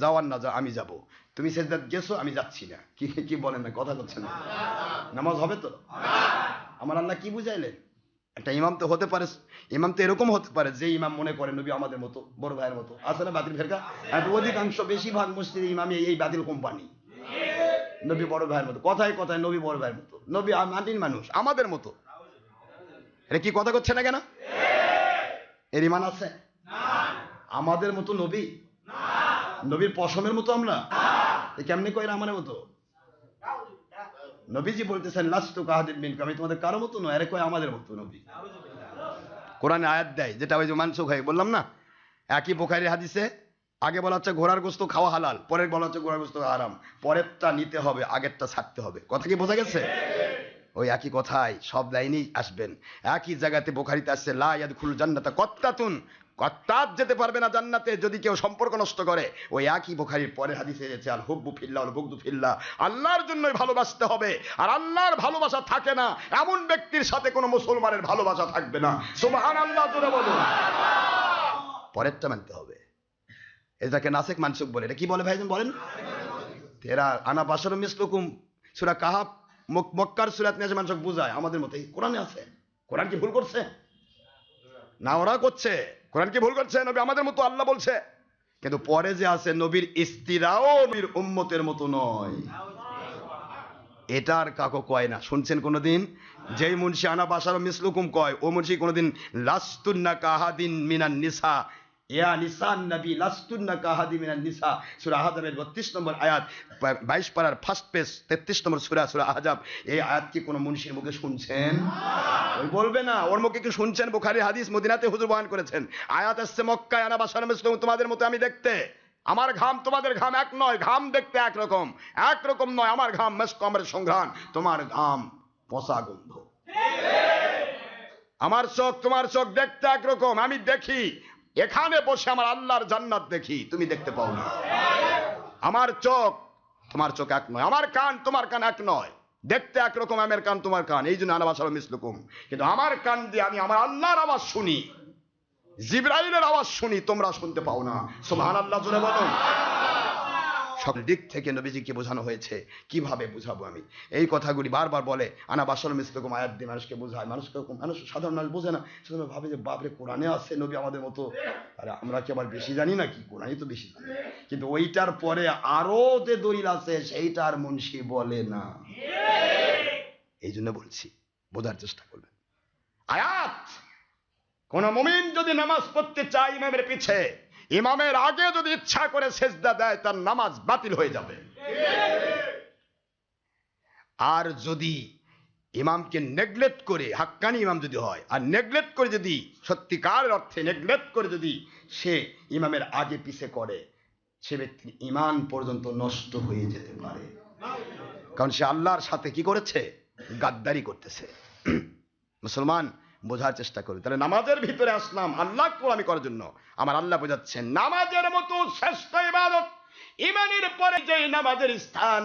যাও আর না যাও আমি যাব, তুমি সেজদা গেছো আমি যাচ্ছি না, কি কি বলেন না, কথা করছেন না, নামাজ হবে তো? আমার আল্লাহ কি বুঝাইলেন? একটা ইমাম তো হতে পারে, ইমাম তো এরকম হতে পারে যে ইমাম মনে করে নবী আমাদের মতো বড় ভাইয়ের মতো, আছে না বাতিল ফেরকা? অধিকাংশ বেশিরভাগ মসজিদে ইমামই এই বাতিল কোম্পানি, নবী বড় ভাইয়ের মতো, কথায় কথায় নবী বড় ভাইয়ের মতো, নবী মাটির মানুষ আমাদের মতো। এটা কি কথা করছে না কেন? এর ইমান আছে? আমাদের মতো নবী, নবীর পশমের মতো আমরা, কেমনি কয় আমাদের মতো? নবীজি বলতেছেন লাস্তু কাহাদিন মিনকুম, আমি তোমাদের কারো মতো নয়, আরে কয় আমাদের মতো নবী। কোরআনে আয়াত দেয়, যেটা ওই যে মানসুখ হয়ে বললাম না, একই বুখারীর হাদিসে আগে বলা হচ্ছে ঘোড়ার গোস্ত খাওয়া হালাল, পরের বলা হচ্ছে ঘোড়ার গোস্ত হারাম, পরেরটা নিতে হবে আগেরটা ছাড়তে হবে। কথা কি বোঝা গেছে? ওই একই কথাই সব লাইনেই আসবেন, একই জায়গাতে বুখারীতে আসছে লা ইয়াদখুলুল জান্নাতা কত্তাতুন, কত্তাত যেতে পারবে না জান্নাতে যদি কেউ সম্পর্ক নষ্ট করে। ওই একই বুখারীর পরের হাদিসে এসেছে আল হুব্বু ফিল্লাহ ওয়াল বুগদু ফিল্লাহ, আল্লাহর জন্যই ভালোবাসতে হবে, আর আল্লাহর ভালোবাসা থাকে না এমন ব্যক্তির সাথে কোনো মুসলমানের ভালোবাসা থাকবে না। সুবহানাল্লাহ জোরে বলুন। পরেরটা মানতে হবে, এটাকে নাসেক মানসুক বলে। এটা কি বলে ভাইজান বলেন? তেরা আনা বাশারুম মিসলুকুম, সূরা কাহাফ মক্কার সূরাত নিয়ে মানসুক বুঝায়, আমাদের মতো এই কোরআনে আছে। কোরআন কি ভুল করছে? না ওরা করছে। কোরআন কি ভুল করছে? নবী আমাদের মতো আল্লাহ বলছে, কিন্তু পরে যে আছে নবীর স্ত্রীরাও নবীর উম্মতের মতো নয়, এটা আর কাকো কয় না। শুনছেন কোনোদিন? যেই মুন্সি আনা বাশারুম মিসলুকুম কয়, ও মুন্সি কোনোদিন লাস্তুন্না কাহাদিন মিনান নিসা, ইয়া নিসান নবী লাস্তুন্না কাহাদি মিনান নিসা, সূরা আহজাবের 32 নম্বর আয়াত, 22 পারার ফার্স্ট পেজ 33 নম্বর সূরা, সূরা আহজাব। এই আয়াত কি কোনো মুন্সির মুখে শুনছেন? ওই বলবে না, ওর মুখে কি শুনছেন? বুখারীর হাদিস, মদিনাতে হুজুর বয়ান করেছেন। আয়াত আসছে মক্কায় আনা বাশারুম মিসলুকুম, তোমাদের মতো আমি দেখতে, আমার ঘাম তোমাদের ঘাম এক নয়, ঘাম দেখতে একরকম, একরকম নয়। আমার ঘাম মেশক আমার সংঘ্রাণ, তোমার ঘাম পচা গন্ধ। আমার চোখ তোমার চোখ দেখতে একরকম, আমি দেখি এখানে বসে আমার আল্লাহর জান্নাত দেখি, তুমি দেখতে পাও না। আমার চোখ তোমার চোখ এক নয়, আমার কান তোমার কান এক নয়, দেখতে একরকম আমার কান তোমার কান, এই জন্য আনা বাশারুম মিসলুকুম। কিন্তু আমার কান দিয়ে আমি আমার আল্লাহর আওয়াজ শুনি, জিবরাইলের আওয়াজ শুনি, তোমরা শুনতে পাও না। সুবহানাল্লাহ জোরে বলুন। সব দিক থেকে নবীজিকে বোঝানো হয়েছে। কিভাবে বুঝাবো আমি? এই কথাগুলি বারবার বলে আনা বাশারুম মিসলুকুম আয়াত দিয়ে মানুষকে বোঝায়, মানুষ সাধারণ মানুষ বোঝে না, সাধারণ ভাবে যে বাপরে কোরআনে আছে নবী আমাদের মতো, আরে আমরা কি আবার বেশি জানি নাকি? কোরআনই তো বেশি জানি, কিন্তু ওইটার পরে আরো যে দলিল আছে সেইটার মুন্সি বলে না। এই জন্য বলছি বোঝার চেষ্টা করবেন। আয়াত, কোন মুমিন যদি নামাজ পড়তে চায় ইমামের পিছে, ইমামের আগে যদি ইচ্ছা করে সেজদা দেয়, তার নামাজ বাতিল হয়ে যাবে। আর যদি ইমামকে নেগলেক্ট করে, হাক্কানি ইমাম যদি হয়, আর নেগলেক্ট করে যদি সত্যিকার অর্থে নেগলেক্ট করে যদি সে ইমামের আগে পিছে করে, সে ব্যক্তির ঈমান পর্যন্ত নষ্ট হয়ে যেতে পারে, কারণ সে আল্লাহর সাথে কি করেছে? গাদ্দারি করতেছে। মুসলমান বোঝার চেষ্টা করি। তাহলে নামাজের ভিতরে আসলাম আল্লাহ গোলামি করার জন্য। আমার আল্লাহ বোঝাচ্ছেন নামাজের মতো শ্রেষ্ঠ ইবাদত, ঈমানের পরে যে নামাজের স্থান,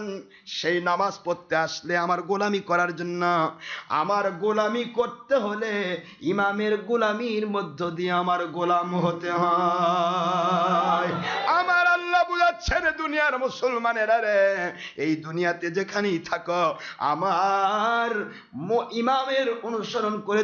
সেই নামাজ পড়তে আসলে আমার গোলামি করার জন্য, আমার গোলামি করতে হলে ইমামের গোলামির মধ্য দিয়ে আমার গোলাম হতে হয়। আমার আল্লাহ বুঝাচ্ছেন দুনিয়ার মুসলমানেরা রে, এই দুনিয়াতে যেখানেই থাকো আমার ইমামের অনুসরণ করে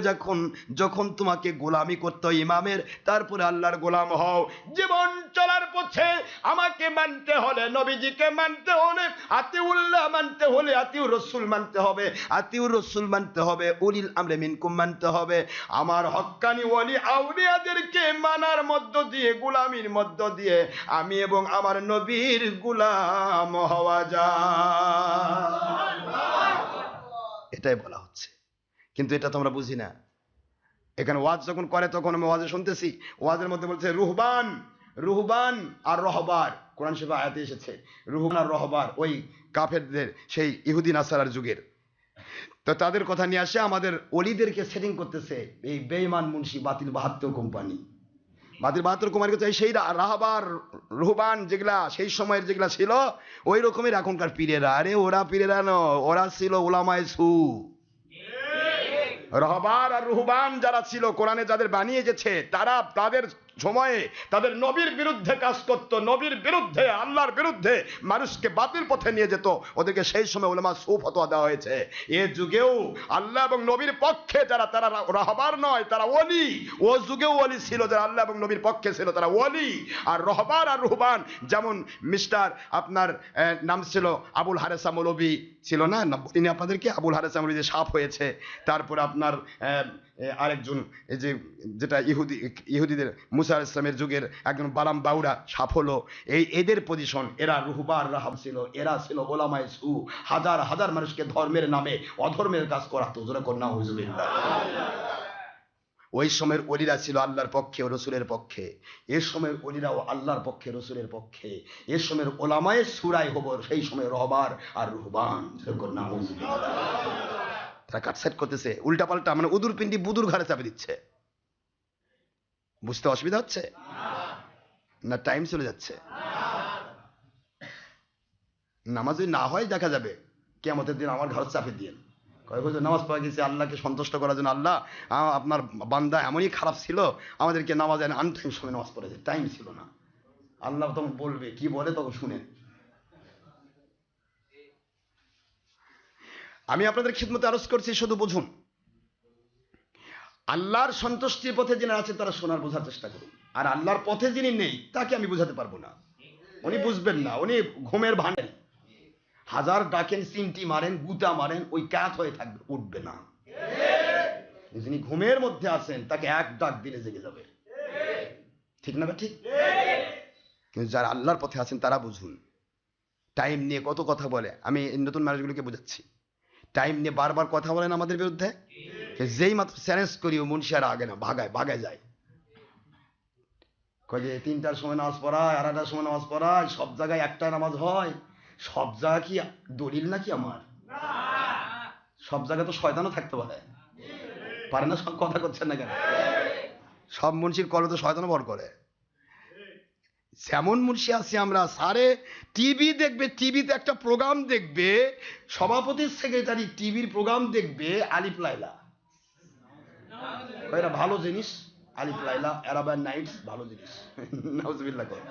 যখন তোমাকে গোলামি করতে হয় ইমামের, তারপরে আল্লাহর গোলাম হও। জীবন চলার পথে আমাকে মানতে হলে, নবীজিকে মানতে হলে, আতিউল্লাহ মানতে হলে আতিউর রাসূল মানতে হবে, আতিউর রাসূল মানতে হবে, উলিল আমরে মিনকুম মানতে হবে। আমার হক্কানি ওলি আউলিয়াদেরকে মানার মধ্য দিয়ে, গোলামির মধ্য দিয়ে আমি এবং আমার নবীর গোলাম হওয়া যায়। এটাই বলা হচ্ছে, কিন্তু এটা তোমরা বুঝি না। এখানে ওয়াজ যখন করে তখন আমি ওয়াজে শুনতেছি, ওয়াজের মধ্যে বলছে রুহবান, রুহবান আর রহবার, কোরআন শরীফে আয়াতে এসেছে রুহবান আর রহবার, ওই কাফেরদের সেই ইহুদি নাসারার যুগের। তো তাদের কথা নিয়ে আসে আমাদের ওলিদেরকে সেটিং করতেছে এই বেঈমান মুন্সি বাতিল 72 কোম্পানি, বাতিল 72 কোম্পানির কাছে সেই রাহবার রুহবান যেগুলা সেই সময়ের যেগুলা ছিল ওই রকমের এখনকার পীরেরা। আরে ওরা পীরেরা নয়, ওরা ছিল উলামায়ে সু। রহবার আর রুহবান যারা ছিল, কোরআনে যাদের বানিয়ে গেছে, তারা তাদের সময়ে তাদের নবীর বিরুদ্ধে কাজ করত, নবীর বিরুদ্ধে, আল্লাহর বিরুদ্ধে মানুষকে বাতিল পথে নিয়ে যেত। ওদেরকে সেই সময় উলামা সুফতোয়া দেওয়া হয়েছে। এ যুগেও আল্লাহ এবং নবীর পক্ষে যারা, তারা রহবার নয়, তারা ওলি। ও যুগেও ওলি ছিল, যারা আল্লাহ এবং নবীর পক্ষে ছিল তারা ওলি। আর রহবার আর রুহবান, যেমন মিস্টার আপনার নাম ছিল আবুল হারেসা মৌলভী ছিল না, তিনি আপনাদেরকে আবুল হারেসা মৌলভী যে সাপ হয়েছে, তারপরে আপনার আরেকজন এই যে যেটা ইহুদিদের মুসা আলাইহিস সালামের যুগের একজন বালাম বাউরা সাপ হলো, এদের পজিশন, এরা রুহবার রাহাব ছিল, এরা ছিল ওলামায়ে সু, হাজার হাজার মানুষকে ধর্মের নামে অধর্মের কাজ করাতো। জোরে কন্যা হুজুবিল্লাহ। ওই সময়ের ওলিরা ছিল আল্লাহর পক্ষে ও রসুলের পক্ষে, এর সময়ের ওলিরাও আল্লাহর পক্ষে রসুলের পক্ষে। এর সময়ের ওলামায়ে সুরাই হবর, সেই সময় রহবার আর রুহবান। জোরে কন্যা হুজুবিল্লাহ। তারা কাটসাইট করতেছে উল্টা পাল্টা, মানে উদুর পিন্ডি বুদুর ঘরে চাপে দিচ্ছে। বুঝতে অসুবিধা হচ্ছে না? টাইম চলে যাচ্ছে। নামাজ যদি না হয় দেখা যাবে কিয়ামতের দিন আমার ঘর চাপে দিয়ে নামাজ পড়া গেছে আল্লাহকে সন্তুষ্ট করার জন্য। আল্লাহ আপনার বান্দা এমনই খারাপ ছিল, আমাদেরকে নামাজ আনটাইম সময় নামাজ পড়েছে, টাইম ছিল না। আল্লাহ তখন বলবে, কি বলে তখন শুনেন। আমি আপনাদের খিদমতে আরজ করছি, শুধু বুঝুন, আল্লাহর সন্তুষ্টির পথে যিনি আছেন তারা শোনার বোঝার চেষ্টা করুন। আর আল্লাহর পথে যিনি নেই তাকে আমি বোঝাতে পারবো না, উনি বুঝবেন না, উনি ঘুমের ভানে হাজার ডাকেন, চিমটি মারেন, গুতা মারেন, ওই ক্যাচ হয়ে থাকবে, উঠবে না। যিনি ঘুমের মধ্যে আছেন তাকে এক ডাক দিলে জেগে যাবে। ঠিক না? ঠিক। কিন্তু যারা আল্লাহর পথে আছেন তারা বুঝুন। টাইম নিয়ে কত কথা বলে, আমি নতুন মানুষগুলোকে বোঝাচ্ছি। টাইম নিয়ে বারবার কথা বলেন আমাদের বিরুদ্ধে, যেই মাত্র চ্যালেঞ্জ করি ও মনীষীরা আগে না ভাগায় যায়। কয়ে 3টার সময় নামাজ পড়ায়, 2:30টার সময় নামাজ পড়ায়, সব জায়গায় একটা নামাজ হয়। সব জায়গা কি দলিল নাকি আমার? সব জায়গায় তো শয়তানও থাকতে পারে না। সব কথা করছেন না কেন? সব মুন্সির কলে তো শয়তানও ভর করে। যেমন মুন্সি আছি আমরা, সারে টিভি দেখবে, টিভিতে একটা প্রোগ্রাম দেখবে, সভাপতির সেক্রেটারি টিভির প্রোগ্রাম দেখবে, আলিফ লাইলা, এরা ভালো জিনিস, আলিফ লাইলা, আরাবিয়ান নাইটস ভালো জিনিস, নাউজুবিল্লাহ করে।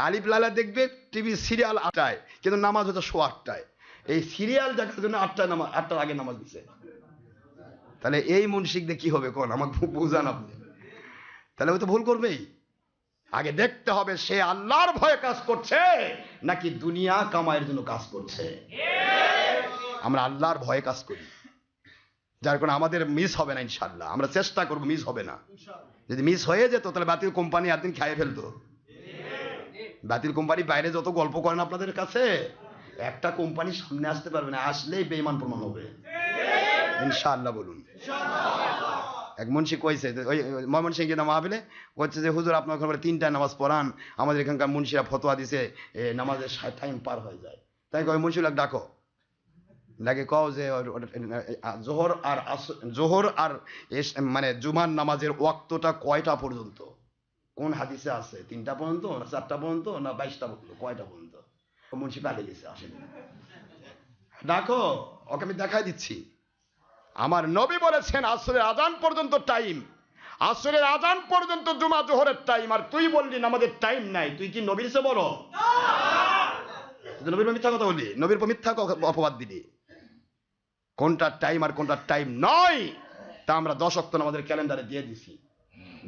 আলিফ লাইলা দেখবে টিভি সিরিয়াল 8টায়, কিন্তু নামাজ হচ্ছে 8:15টায়। এই সিরিয়াল দেখার জন্য 8টার আগে নামাজ দিছে। তাহলে এই মুন্সিকদের কি হবে কোন? আমাকে বুঝান আপনি। তাহলে ওই তো ভুল করবেই। আগে দেখতে হবে সে আল্লাহর ভয়ে কাজ করছে নাকি দুনিয়া কামাইয়ের জন্য কাজ করছে। আমরা আল্লাহর ভয়ে কাজ করি, যার কারণে আমাদের মিস হবে না ইনশাআল্লাহ। আমরা চেষ্টা করবো মিস হবে না। যদি মিস হয়ে যেত তাহলে বাতিল কোম্পানি একদিন খাইয়ে ফেলতো। বাতিল কোম্পানি বাইরে যত গল্প করেন আপনাদের কাছে, একটা কোম্পানি সামনে আসতে পারবে না, আসলেই বেঈমান প্রমাণ হবে ইনশাআল্লাহ। বলুন। এক মুন্সি কইছে, ওই ময়মনসিংহ গিয়ে মাহফিলে বলছে যে হুজুর আপনার ঘরে 3টা নামাজ পড়ান, আমাদের এখানকার মুন্সিরা ফতোয়া দিছে নামাজের টাইম পার হয়ে যায়। তাই কয় মুন্সি লাগ ডাকো, লাগে কও যে জোহর আর মানে জুমার নামাজের ওয়াক্তটা কয়টা পর্যন্ত, কোন হাদিসে আছে? 3টা পর্যন্ত না 4টা পর্যন্ত না 22টা পর্যন্ত, কয়টা পর্যন্ত? মুন্সি পালে গেছে, আসেন ডাকো, ওকে আমি দেখাই দিচ্ছি। আমার নবী বলেছেন আসরের আজান পর্যন্ত টাইম, আসরের আজান পর্যন্ত জুমা জোহরের টাইম। আর তুই বললি আমাদের টাইম নাই, তুই কি নবীর সে বলো? নবীর মিথ্যা কথা বললি, নবীর মিথ্যা অপবাদ দিলি। কোনটা টাইম আর কোনটা টাইম নয় তা আমরা 10 ওয়াক্ত আমাদের ক্যালেন্ডারে দিয়ে দিছি।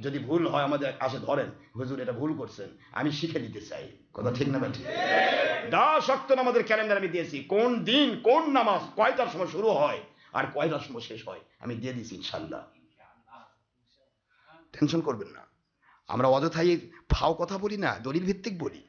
যদি ভুল হয় আমাদের আসে ধরেন, হুজুর এটা ভুল করছেন, আমি শিখে দিতে চাই। কথা ঠিক না? ঠিক। 10 ওয়াক্ত আমাদের ক্যালেন্ডারে আমি দিয়েছি, কোন দিন কোন নামাজ কয়টার সময় শুরু হয় আর কয়টার সময় শেষ হয় আমি দিয়ে দিছি ইনশাআল্লাহ। টেনশন করবেন না। আমরা অযথাই ফাও কথা বলি না, দলিল ভিত্তিক বলি।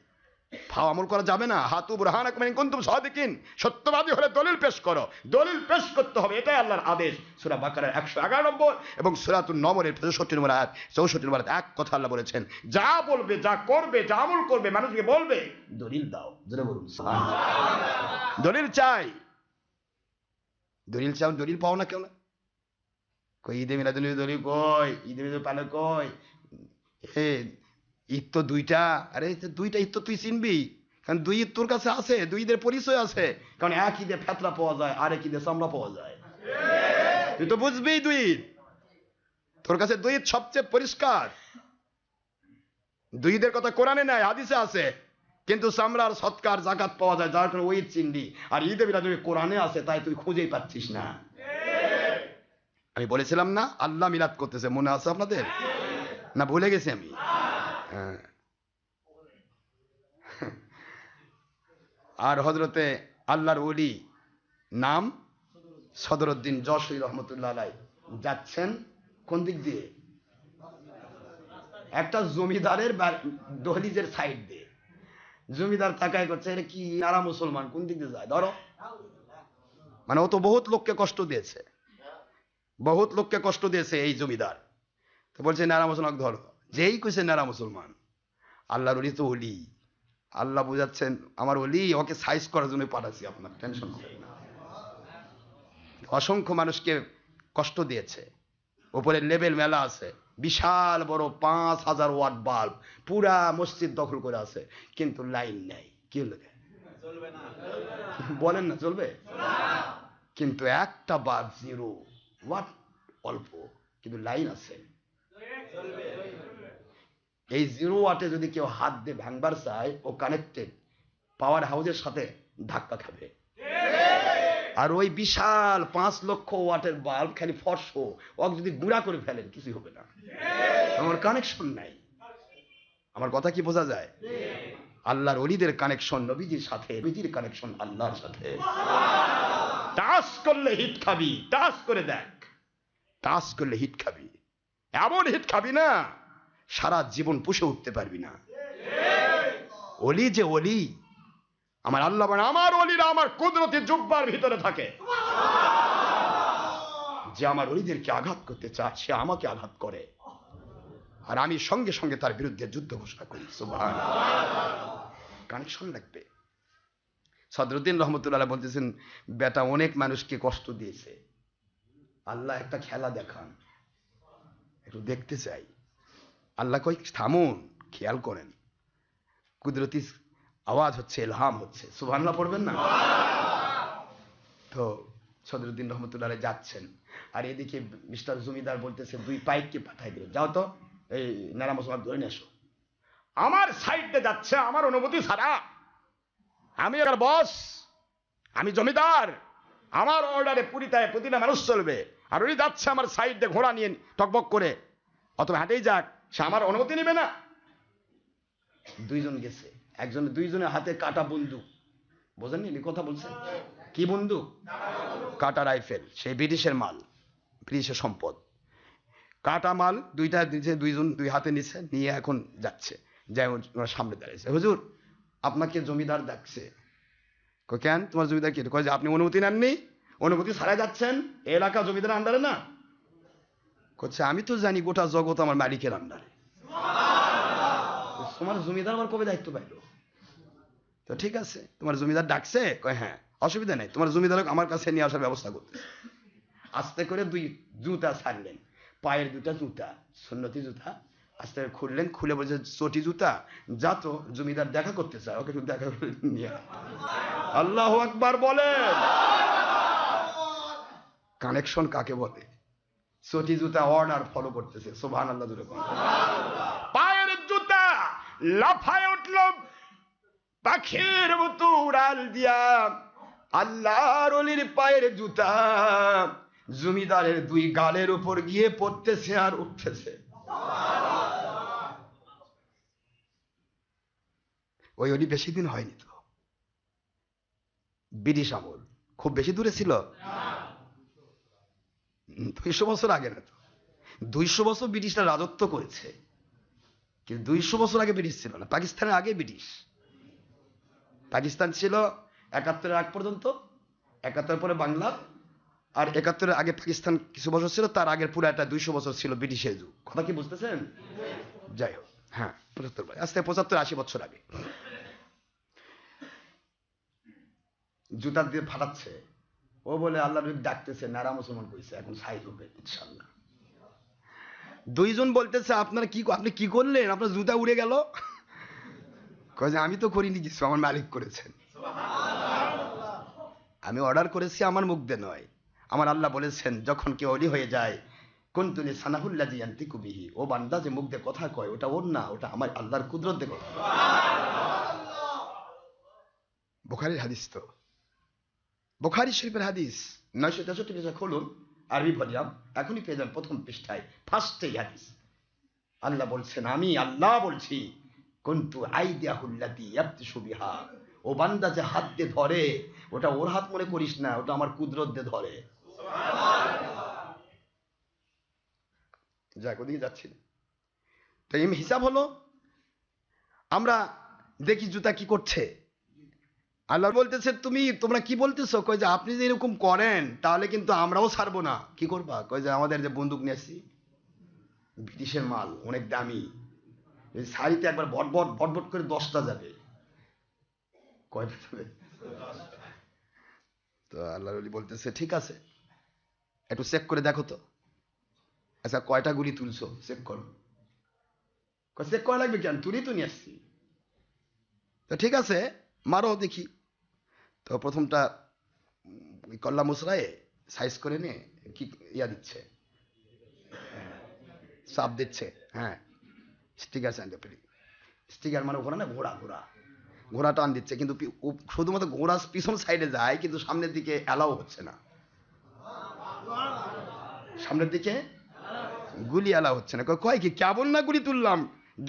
ফাও আমল করা যাবে না। হাতু বুরহানাকুম ইন কুনতুম সাদিকিন, সত্যবাদী হলে দলিল পেশ করো, দলিল পেশ করতে হবে, এটাই আল্লাহর আদেশ। সূরা বাকারার 111 এবং সূরাতুন নমরের 65 নম্বর আয়াত, 64 নম্বর আয়াত, এক কথা আল্লাহ বলেছেন, যা বলবে, যা করবে, যা আমল করবে, মানুষকে বলবে দলিল দাও। জোরে বলুন সুবহানাল্লাহ। দলিল চাই, দলিল চাও, দলিল পাও না কেন? কই ঈদে মিলাদুন্নবী দলিল কই? ঈদে মিলাদুন্নবী পালে কই? ঈদ তো 2টা। আরে 2টা ঈদ তো তুই চিনবি, কারণ 2 ঈদ তোর কাছে আছে, 2 ঈদের পরিচয় আছে। কারণ এক ঈদে ফেতরা পাওয়া যায়, আরেক ঈদে চামড়া পাওয়া যায়। তুই তো বুঝবি দুই, তোর কাছে দুই সবচেয়ে পরিষ্কার। দুইদের কথা কোরআনে নাই, হাদিসে আছে, কিন্তু চামড়ার সৎকার জাকাত পাওয়া যায়, যার কারণে ওই চিন্ডি। আর ঈদে বিরাজ কোরআনে আছে, তাই তুই খুঁজেই পাচ্ছিস না। আমি বলেছিলাম না আল্লাহ মিলাদ করতেছে, মনে আছে আপনাদের? না ভুলে গেছি আমি? হ্যাঁ। আর হজরতে আল্লাহর ওলি নাম সদরউদ্দিন যশোরী রহমতুল্লাহ আলাইহি যাচ্ছেন কোন দিক দিয়ে? একটা জমিদারের দহলিজের সাইড দিয়ে। জমিদার তাকায় করছে, এটা কি নারা মুসলমান, কোন দিক দিয়ে যায়, ধরো। মানে ও তো বহুত লোককে কষ্ট দিয়েছে, বহুত লোককে কষ্ট দিয়েছে এই জমিদার। তো বলছে নারা মুসলমান ধরো। যেই কইছে নারা মুসলমান, আল্লাহর ওলি তো ওলি, আল্লাহ বুঝাচ্ছেন আমার ওলি, ওকে সাইজ করার জন্য পাঠাচ্ছি, আপনার টেনশন করেন না। অসংখ্য মানুষকে কষ্ট দিয়েছে, উপরে লেবেল মেলা আছে, বিশাল বড় 5000 ওয়াট বাল্ব পুরা মসজিদ দখল করে আছে, কিন্তু লাইন নেই। কি হলো? বলেন না চলবে? কিন্তু একটা বাল্ব 0 ওয়াট, অল্প, কিন্তু লাইন আছে। এই 0 ওয়াটে যদি কেউ হাত দিয়ে ভাঙবার চায়, ও কানেক্টেড পাওয়ার হাউসের সাথে ধাক্কা খাবে। আর ওই বিশাল 5 লক্ষ ওয়াটের বাল্ব খালি ফর্সো, ও যদি গুঁড়া করে ফেলেন কিছুই হবে না, আমার কানেকশন নাই। আমার কথা কি বোঝা যায়? আল্লাহর ওলিদের কানেকশন নবীজির সাথে, নবীজির কানেকশন আল্লাহর সাথে। টাচ করলে হিট খাবি, টাচ করে দেখ, টাচ করলে হিট খাবি, এমন হিট খাবি না সারা জীবন পুষে উঠতে পারবি না। ওলি যে ওলি, আমার আল্লাহ মানে আমার ওলিরা আমার কুদরতি জুব্বার ভিতরে থাকে। যে আমার ওলিদেরকে আঘাত করতে চায়, সে আমাকে আঘাত করে, আর আমি সঙ্গে সঙ্গে তার বিরুদ্ধে যুদ্ধ ঘোষণা করি। সুবহানাল্লাহ। কানেকশন লাগবে। সদরুদ্দিন রহমতুল্লাহ বলতেছেন, বেটা অনেক মানুষকে কষ্ট দিয়েছে, আল্লাহ একটা খেলা দেখান, একটু দেখতে চাই। আল্লাহ কই থামুন, খেয়াল করেন, কুদরতি আওয়াজ হচ্ছে, ইলহাম হচ্ছে। সুবহানাল্লাহ পড়বেন না? তো সদরুদ্দিন রহমতুল্লাহ যাচ্ছেন, আর এদিকে মিস্টার জমিদার বলতেছে, 2 পাইককে পাঠাই দিও, যাও তো এই নারা মুসলমান ধরে নিয়ে এসো। আমার সাইডে যাচ্ছে আমার অনুমতি ছাড়া, আমি এর বস, আমি জমিদার, আমার অর্ডারে পুরিতায় প্রতিটা মানুষ চলবে। আর উনি যাচ্ছে আমার সাইডে ঘোড়া নিয়ে টকবক করে, অথবা হাঁটেই যাক, সে আমার অনুমতি নেবে না। 2 জন গেছে, একজন 2 জনের হাতে কাটা বন্দুক, বোঝেননি কথা বলছেন? কি বন্দুক? কাটা রাইফেল, সেই ব্রিটিশের মাল, ব্রিটিশের সম্পদ, কাটা মাল। 2টা দিয়েছে, 2 জন 2 হাতে নিচ্ছে, নিয়ে এখন যাচ্ছে। যাই ওরা সামনে দাঁড়িয়েছে, হুজুর আপনাকে জমিদার ডাকছে। কেন, তোমার জমিদার কি? কয় যে আপনি অনুমতি নেননি, অনুমতি ছাড়াই যাচ্ছেন, এলাকা জমিদার আন্ডারে না। করছে আমি তো জানি গোটা জগৎ আমার মালিকের আন্ডারে। তোমার জমিদার আমার কবে দায়িত্ব পাইল? তো ঠিক আছে, তোমার জমিদার ডাকছে? কয় হ্যাঁ, অসুবিধা নেই, তোমার জমিদার আমার কাছে নিয়ে আসার ব্যবস্থা করতে। আস্তে করে 2 জুতা ছাড়লেন, পায়ের 2টা জুতা, সুন্নতি জুতা, আস্তে করে খুললেন, খুলে বলছে চটি জুতা, যা তো জমিদার দেখা করতে চায়, ওকে একটু দেখা করে নিয়ে। আল্লাহু আকবার বলেন। কানেকশন কাকে বলে? চটি জুতা অর্ডার ফলো করতেছে। সুবহানাল্লাহ জোরে বলেন। পায়ের জুতা লাফায় উঠল পাখির মতো উড়াল দিয়া, আল্লাহর ওলির পায়ের জুতা জমিদারের 2 গালের উপর গিয়ে পড়তেছে আর উঠতেছে। ওই ওলি বেশি দিন হয়নি তো, ব্রিটিশ আমল, খুব বেশি দূরে ছিল, 200 বছর আগে না তো। 200 বছর ব্রিটিশরা রাজত্ব করেছে, কিন্তু 200 বছর আগে ব্রিটিশ ছিল না। পাকিস্তানের আগে ব্রিটিশ, পাকিস্তান ছিল 71-এর আগ পর্যন্ত, 71 পরে বাংলা, আর 71-এর আগে পাকিস্তান কিছু বছর ছিল, তার আগের পুরো একটা 200 বছর ছিল ব্রিটিশের যুগ। কথা কি বুঝতেছেন? যাই হোক, হ্যাঁ 75, আজ থেকে 75-80 বছর আগে। জুতা দিয়ে ফাটাচ্ছে, ও বলে আল্লাহ ডাকতেছে, নারা মুসলমান কইছে, এখন সাইজ হবে ইনশাআল্লাহ। 2 জন বলতেছে আপনারা কি, আপনি কি করলেন, আপনার জুতা উড়ে গেল। কয় যে আমি তো করিনি কিছু, আমার মালিক করেছেন, আমি অর্ডার করেছি আমার মুখ দিয়ে নয়, আমার আল্লাহ বলেছেন যখন কেউ অলি হয়ে যায় কুনতুনি সানাহুল্লাযী ইয়ান্তিকু বিহি, ও বান্দা যে মুখ দিয়ে কথা কয় ওটা ওর না, ওটা আমার আল্লাহর কুদরত দিয়ে কথা। বুখারীর হাদিস, তো বুখারী শরীফের হাদিস 963 পৃষ্ঠা খুলুন, আরবি ভলিউম, এখনই পেয়ে যান প্রথম পৃষ্ঠায়, ফার্স্টেই হাদিস। আল্লাহ বলছেন, আমি আল্লাহ বলছি, কুনতু আইদিয়াহুল্লাতী ইয়াবতিশু বিহা, ও বান্দা যে হাত দিয়ে ধরে ওটা ওর হাত মনে করিস না, ওটা আমার কুদরত দিয়ে ধরে। যাক, ওদিকে যাচ্ছি না। তো এই হিসাব হলো, আমরা দেখি জুতা কি করছে। আল্লাহ বলতেছে তোমরা কি বলতেছো? কই যে আপনি যে এরকম করেন তাহলে কিন্তু আমরাও ছাড়বো না। কি করবা? কই যে আমাদের যে বন্দুক নিয়ে আসছি, ব্রিটিশের মাল, অনেক দামি, শাড়িতে একবার ভটভট ভটভট করে 10টা যাবে। কয়টা যাবে? তো আল্লাহ বলতেছে ঠিক আছে, একটু চেক করে দেখো তো, আচ্ছা কয়টা গুলি তুলছো চেক করো। চেক করা লাগবে কেন, তুলি তো নিয়ে আসছি। তো ঠিক আছে, মারো দেখি। তো প্রথমটা কল্লা মুসরায়ে সাইজ করে নিয়ে কি দিচ্ছে, চাপ দিচ্ছে, হ্যাঁ স্টিকার স্টিকার মানে ওখানে না, ঘোড়া টান দিচ্ছে, কিন্তু শুধুমাত্র ঘোড়া পিছন সাইডে যায়, কিন্তু সামনের দিকে অ্যালাউ হচ্ছে না, সামনের দিকে গুলি অ্যালাউ হচ্ছে না। কয় কি কেমন না গুলি তুললাম,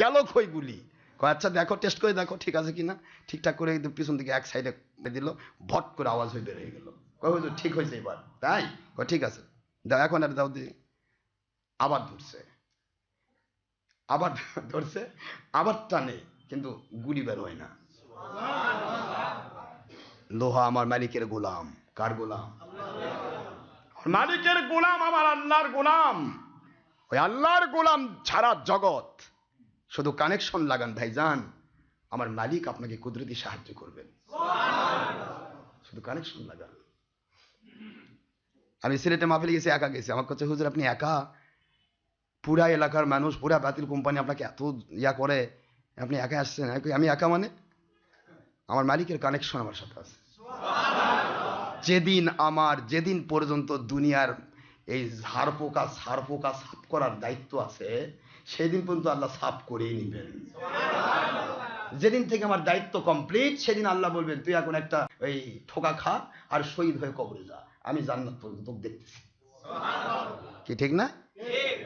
গেল কই গুলি? আচ্ছা দেখো, টেস্ট করে দেখো ঠিক আছে কিনা। ঠিকঠাক করে পিছন দিকে এক সাইডে দিল, ভট করে আওয়াজ হয়ে বেরিয়ে গেল। কয় ঠিক হয়েছে এবার, তাই? ঠিক আছে দাও, এখন আর দাও দিয়ে। আবার ধরছে, আবার টানে, কিন্তু গুলি বের হয় না। লোহা আমার মালিকের গোলাম। কার গোলাম? মালিকের গোলাম, আমার আল্লাহর গোলাম। ওই আল্লাহর গোলাম ছাড়া জগৎ, শুধু কানেকশন লাগান ভাইজান, আমার মালিক আপনাকে কুদরতি সাহায্য করবেন। শুধু কানেকশন লাগান। আমি সিলেটে মাহফিলে গেছি, একা গেছি। আমার কাছে হুজুর আপনি একা, পুরা এলাকার মানুষ, পুরা বাতিল কোম্পানি আপনাকে এত করে, আপনি একা আসছেন? আমি একা মানে আমার মালিকের কানেকশন আমার সাথে আছে। যেদিন পর্যন্ত দুনিয়ার এই ঝাড়পোকা সাফ করার দায়িত্ব আছে, সেদিন পর্যন্ত আল্লাহ সাফ করেই নিবেন। যেদিন থেকে আমার দায়িত্ব কমপ্লিট, সেদিন আল্লাহ বলবেন তুই এখন একটা ওই ঠোকা খা আর শহীদ হয়ে কবরে যা, আমি জান্নাত পর্যন্ত দেখতেছি। কি ঠিক না?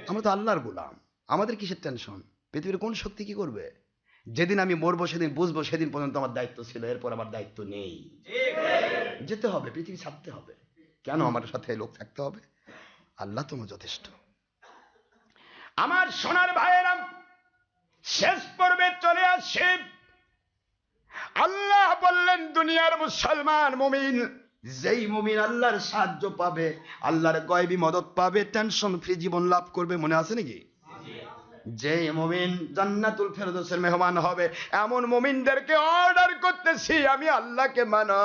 আমরা তো আল্লাহর গোলাম, আমাদের কিসের টেনশন? পৃথিবীর কোন শক্তি কি করবে? যেদিন আমি মরবো সেদিন বুঝবো, সেদিন পর্যন্ত আমার দায়িত্ব ছিল, এরপর আমার দায়িত্ব নেই। যেতে হবে, পৃথিবী ছাড়তে হবে। কেন আমার সাথে লোক থাকতে হবে? আল্লাহ তোমার যথেষ্ট। আমার সোনার ভাইয়েরা, শেষ পর্বে চলে আসে। আল্লাহ বললেন দুনিয়ার মুসলমান মুমিন, যেই মুমিন আল্লাহর সাহায্য পাবে, আল্লাহর গয়বী মদত পাবে, টেনশন ফ্রি জীবন লাভ করবে, মনে আছে নাকি? যে মুমিন জান্নাতুল ফেরদৌসের মেহমান হবে, এমন মুমিনদেরকে অর্ডার করতেছি, আমি আল্লাহকে মানো,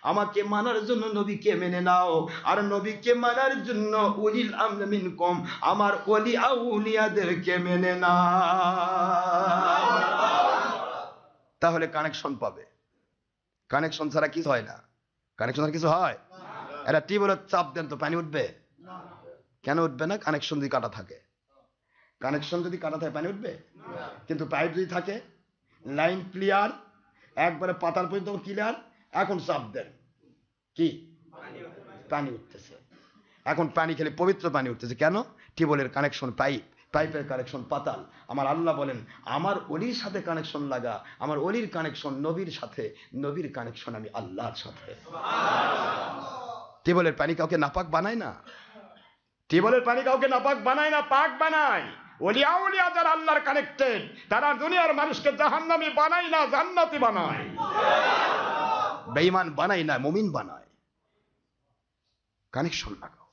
আমাকে মানার জন্য নবীকে মেনে নাও, আর নবীকে মানার জন্য উলিল আমর মিনকুম, আমার ওলি আউলিয়াদেরকে মেনে নাও। তাহলে কানেকশন পাবে। কানেকশন ছাড়া কিছু হয় না। কানেকশন ছাড়া কিছু হয়? এটা টিউবওয়েলের চাপ দেন তো পানি উঠবে? কেন উঠবে না? কানেকশন যদি কাটা থাকে। কানেকশন যদি কাটা থাকে পানি উঠবে? কিন্তু পাইপ যদি থাকে, লাইন ক্লিয়ার, একবারে পাতার পর্যন্ত ক্লিয়ার, এখন চাপ দেন, কি পানি উঠতেছে। এখন পানি খেলে পবিত্র পানি উঠতেছে। কেন? টিউবওয়েলের কানেকশন পাইপের কানেকশন পাতাল। আমার আল্লাহ বলেন আমার অলির সাথে কানেকশন লাগা, আমার অলির কানেকশন নবীর সাথে, নবীর কানেকশন আমি আল্লাহর সাথে। টিউবওয়েলের পানি কাউকে নাপাক বানায় না। টিউবওয়েলের পানি কাউকে নাপাক বানায় না, পাক বানায়। ওলিয়া উলিয়া যারা আল্লাহর কানেক্টেড, তারা দুনিয়ার মানুষকে জাহান্নামী বানায় না, জান্নাতি বানায়। বেঈমান বানায় না, মুমিন বানায়। কানেকশন লাগাও।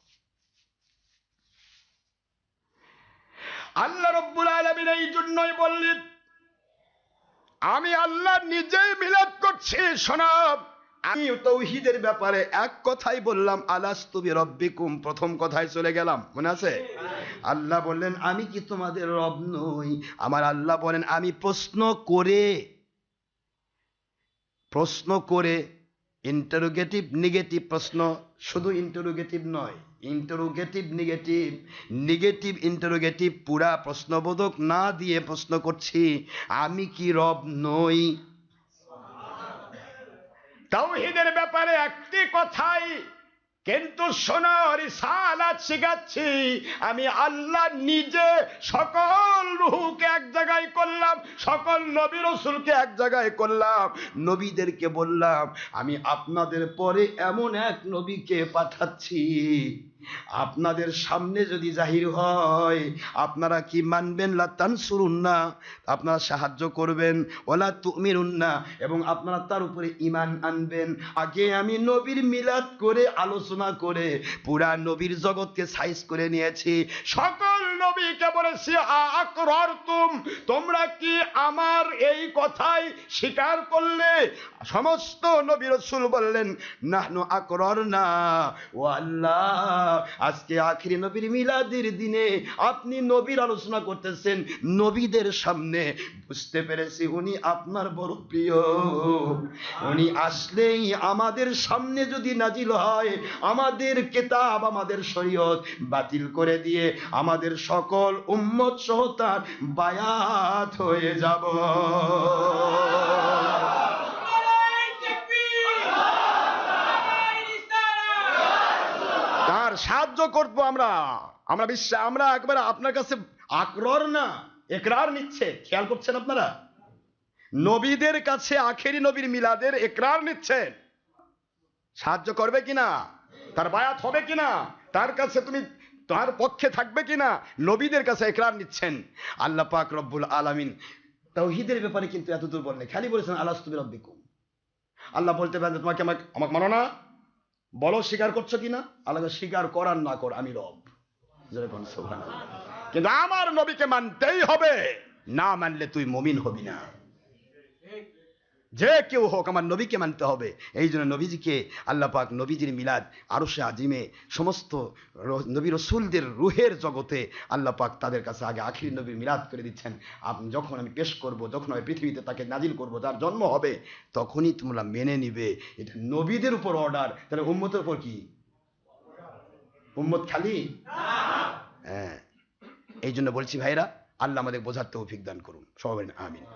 আল্লাহ রাব্বুল আলামিন এই জন্যই বললেন আমি আল্লাহ নিজেই মিলাদ করছি। শোনো, আমি তাওহীদের ব্যাপারে এক কথাই বললাম, আলাস্তু বিরাব্বিকুম, প্রথম কথায় চলে গেলাম, মনে আছে? আল্লাহ বললেন আমি কি তোমাদের রব নই? আমার আল্লাহ বলেন আমি প্রশ্ন করে ইন্টারোগেটিভ নেগেটিভ প্রশ্ন, শুধু ইন্টারোগেটিভ নয়, ইন্টারোগেটিভ নেগেটিভ, নেগেটিভ ইন্টারোগেটিভ, পুরা প্রশ্নবোধক না দিয়ে প্রশ্ন করছি, আমি কি রব নই? তাওহীদের ব্যাপারে একটি কথাই কিন্তু শোনো, রিসালাত শিখাচ্ছি, আমি আল্লাহ নিজে সকল রূহকে এক জায়গায় করলাম, সকল নবী রাসূলকে এক জায়গায় করলাম, নবীদেরকে বললাম আমি আপনাদের পরে এমন এক নবীকে পাঠাচ্ছি, আপনাদের সামনে যদি জাহির হয় আপনারা কি মানবেন? লা তানসুরুন্না, আপনারা সাহায্য করবেন, ওয়ালা তুমিরুন্না, এবং আপনারা তার উপরে ঈমান আনবেন। আগে আমি নবীর মিলাদ করে আলোচনা করে পুরা নবীর জগৎকে সাইজ করে নিয়েছি, সকল নবীকে বলেছি আকরারতুম, তোমরা কি আমার এই কথাই স্বীকার করলে? সমস্ত নবী রাসূল বললেন নাহনু আকরারনা। ও আল্লাহ, আজকে আখিরি নবীর মিলাদের দিনে আপনি নবীর আলোচনা করতেছেন নবীদের সামনে, বুঝতে পেরেছি উনি আপনার বড় প্রিয়, উনি আসলেই আমাদের সামনে যদি নাজিল হয় আমাদের কিতাব, আমাদের শরীয়ত বাতিল করে দিয়ে আমাদের সকল উম্মত সহ তার বায়াত হয়ে যাব। তার সাহায্য করবো আমরা, আমরা বিশ্বাস, আমরা একবার আপনার কাছে আকরার না ইকরার নিচ্ছে, খেয়াল করছেন আপনারা? নবীদের কাছে আখেরি নবীর মিলাদের ইকরার নিচ্ছেন, সাহায্য করবে কিনা, তার বায়াত হবে কিনা, তার কাছে তুমি তার পক্ষে থাকবে কিনা, নবীদের কাছে ইকরার নিচ্ছেন। আল্লাহ পাক রব্বুল আলামিন তাওহীদের ব্যাপারে কিন্তু এত দূর বলেন, খালি বলেছেন আলাস্তু বিরাব্বিকুম। আল্লাহ বলতে পারেন তোমাকে আমাকে মানো না, বলো স্বীকার করছো কিনা? আল্লাহ স্বীকার করার না কর আমি রব, সুবহানাল্লাহ। কিন্তু আমার নবীকে মানতেই হবে, না মানলে তুই মুমিন হবি না। যে কেউ হোক আমার নবীকে মানতে হবে। এই জন্য নবীজিকে আল্লাহ পাক নবীজির মিলাদ আরশে আজিমে সমস্ত নবী রাসূলদের রুহের জগতে আল্লাহ পাক তাদের কাছে আগে আখিরি নবীর মিলাদ করে দিচ্ছেন। আপনি যখন আমি পেশ করব, যখন আমি পৃথিবীতে তাকে নাজিল করব, তার জন্ম হবে, তখনই তোমরা মেনে নিবে। এটা নবীদের উপর অর্ডার, তাহলে উম্মতের উপর কি? উম্মত খালি? হ্যাঁ, এই জন্য বলছি ভাইরা, আল্লাহ আমাদের বোঝার তৌফিক দান করুন, সবাই আমিন।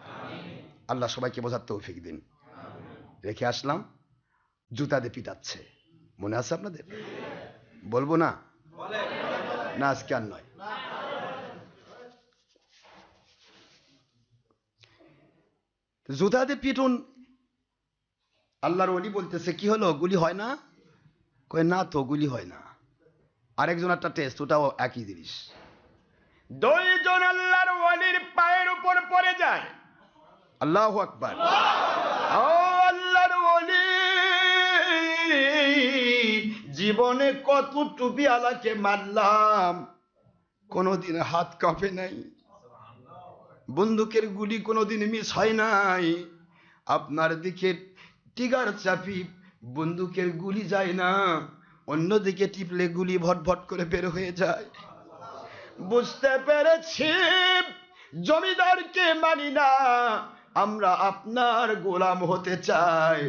আল্লাহ সবাইকে বোঝার তৌফিক দিন। রেখে আসলাম, জুতা দিয়ে পিটাচ্ছে, মনে আছে আপনাদের? বলবো না? না আজকে আর নয়। জুতা দিয়ে পিটুন। আল্লাহর ওলি বলতেছে কি হলো, গুলি হয় না? কয় না তো, গুলি হয় না। আরেকজন একটা টেস্ট, ওটাও একই জিনিস। দুইজন আল্লাহর ওলির পায়ের উপর পড়ে যায়, আল্লাহু আকবার। ও আল্লাহর ওলি, জীবনে কত টুপি আলাকে মারলাম, কোনদিন হাত কাঁপে নাই, বন্দুকের গুলি কোনদিন মিস হয় নাই, আপনার দিকে টিগার চাপি বন্দুকের গুলি যায় না, অন্যদিকে টিপলে গুলি ভটভট করে বের হয়ে যায়। বুঝতে পেরেছি জমিদারকে মানি না, আমরা আপনার গোলাম হতে চাই।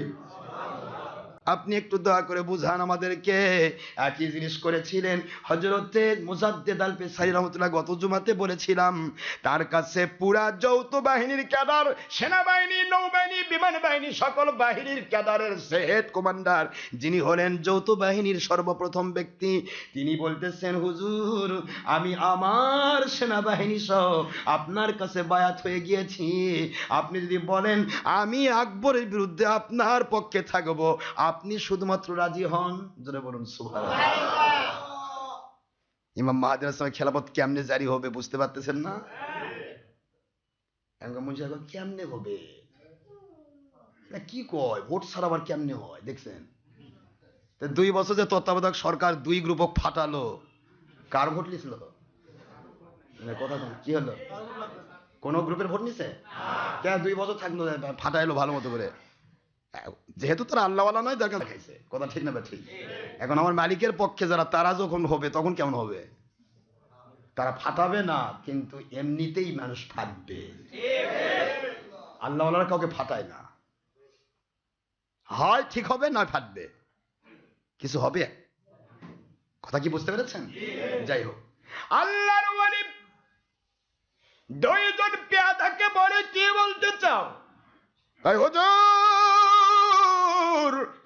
আপনি একটু দয়া করে বুঝান আমাদেরকে। একই জিনিস করেছিলেন হযরতে মুজাদ্দেদ আল পেসারি রাহমাতুল্লাহ, গত জুমাতে বলেছিলাম, তার কাছে পুরা যৌথ বাহিনীর ক্যাডার, সেনাবাহিনী, নৌবাহিনী, বিমান বাহিনী, সকল বাহিনীর ক্যাডারের হেড কমান্ডার, যিনি হলেন যৌথ বাহিনীর সর্বপ্রথম ব্যক্তি, তিনি বলতেছেন হুজুর আমি আমার সেনাবাহিনী সহ আপনার কাছে বায়াত হয়ে গিয়েছি, আপনি যদি বলেন আমি আকবরের বিরুদ্ধে আপনার পক্ষে থাকবো, আপনি শুধুমাত্র রাজি হন, জোরে বলুন সুবহানাল্লাহ। ইমাম মাহদীর সময় খেলাফত কেমনে জারি হবে বুঝতে পারতেছেন না? কেমনে হবে, কি কয় ভোট ছাড়া আবার কেমনে হয়? দেখছেন 2 বছর যে তত্ত্বাবধায়ক সরকার 2 গ্রুপ ফাটালো, কার ভোট নিছিল? কথা কি হলো, কোন গ্রুপের ভোট নিছে? কেন 2 বছর থাকলো, ফাটাইলো ভালো মতো করে, যেহেতু তারা আল্লাহওয়ালা নয়, দরকার দেখাইছে। কথা ঠিক না? ঠিক। এখন আমার মালিকের পক্ষে যারা, তারা যখন হবে তখন কেমন হবে? তারা ফাটাবে না, কিন্তু এমনিতেই মানুষ ফাটবে। আল্লাহওয়ালারা কাউকে ফাটায় না। হয় ঠিক হবে নয় ফাটবে, কিছু হবে। কথা কি বুঝতে পেরেছেন? যাই হোক, আল্লাহর ওয়ালি দুইজন পেয়াদাকে বলে, কি বলতে চাও? হুজুর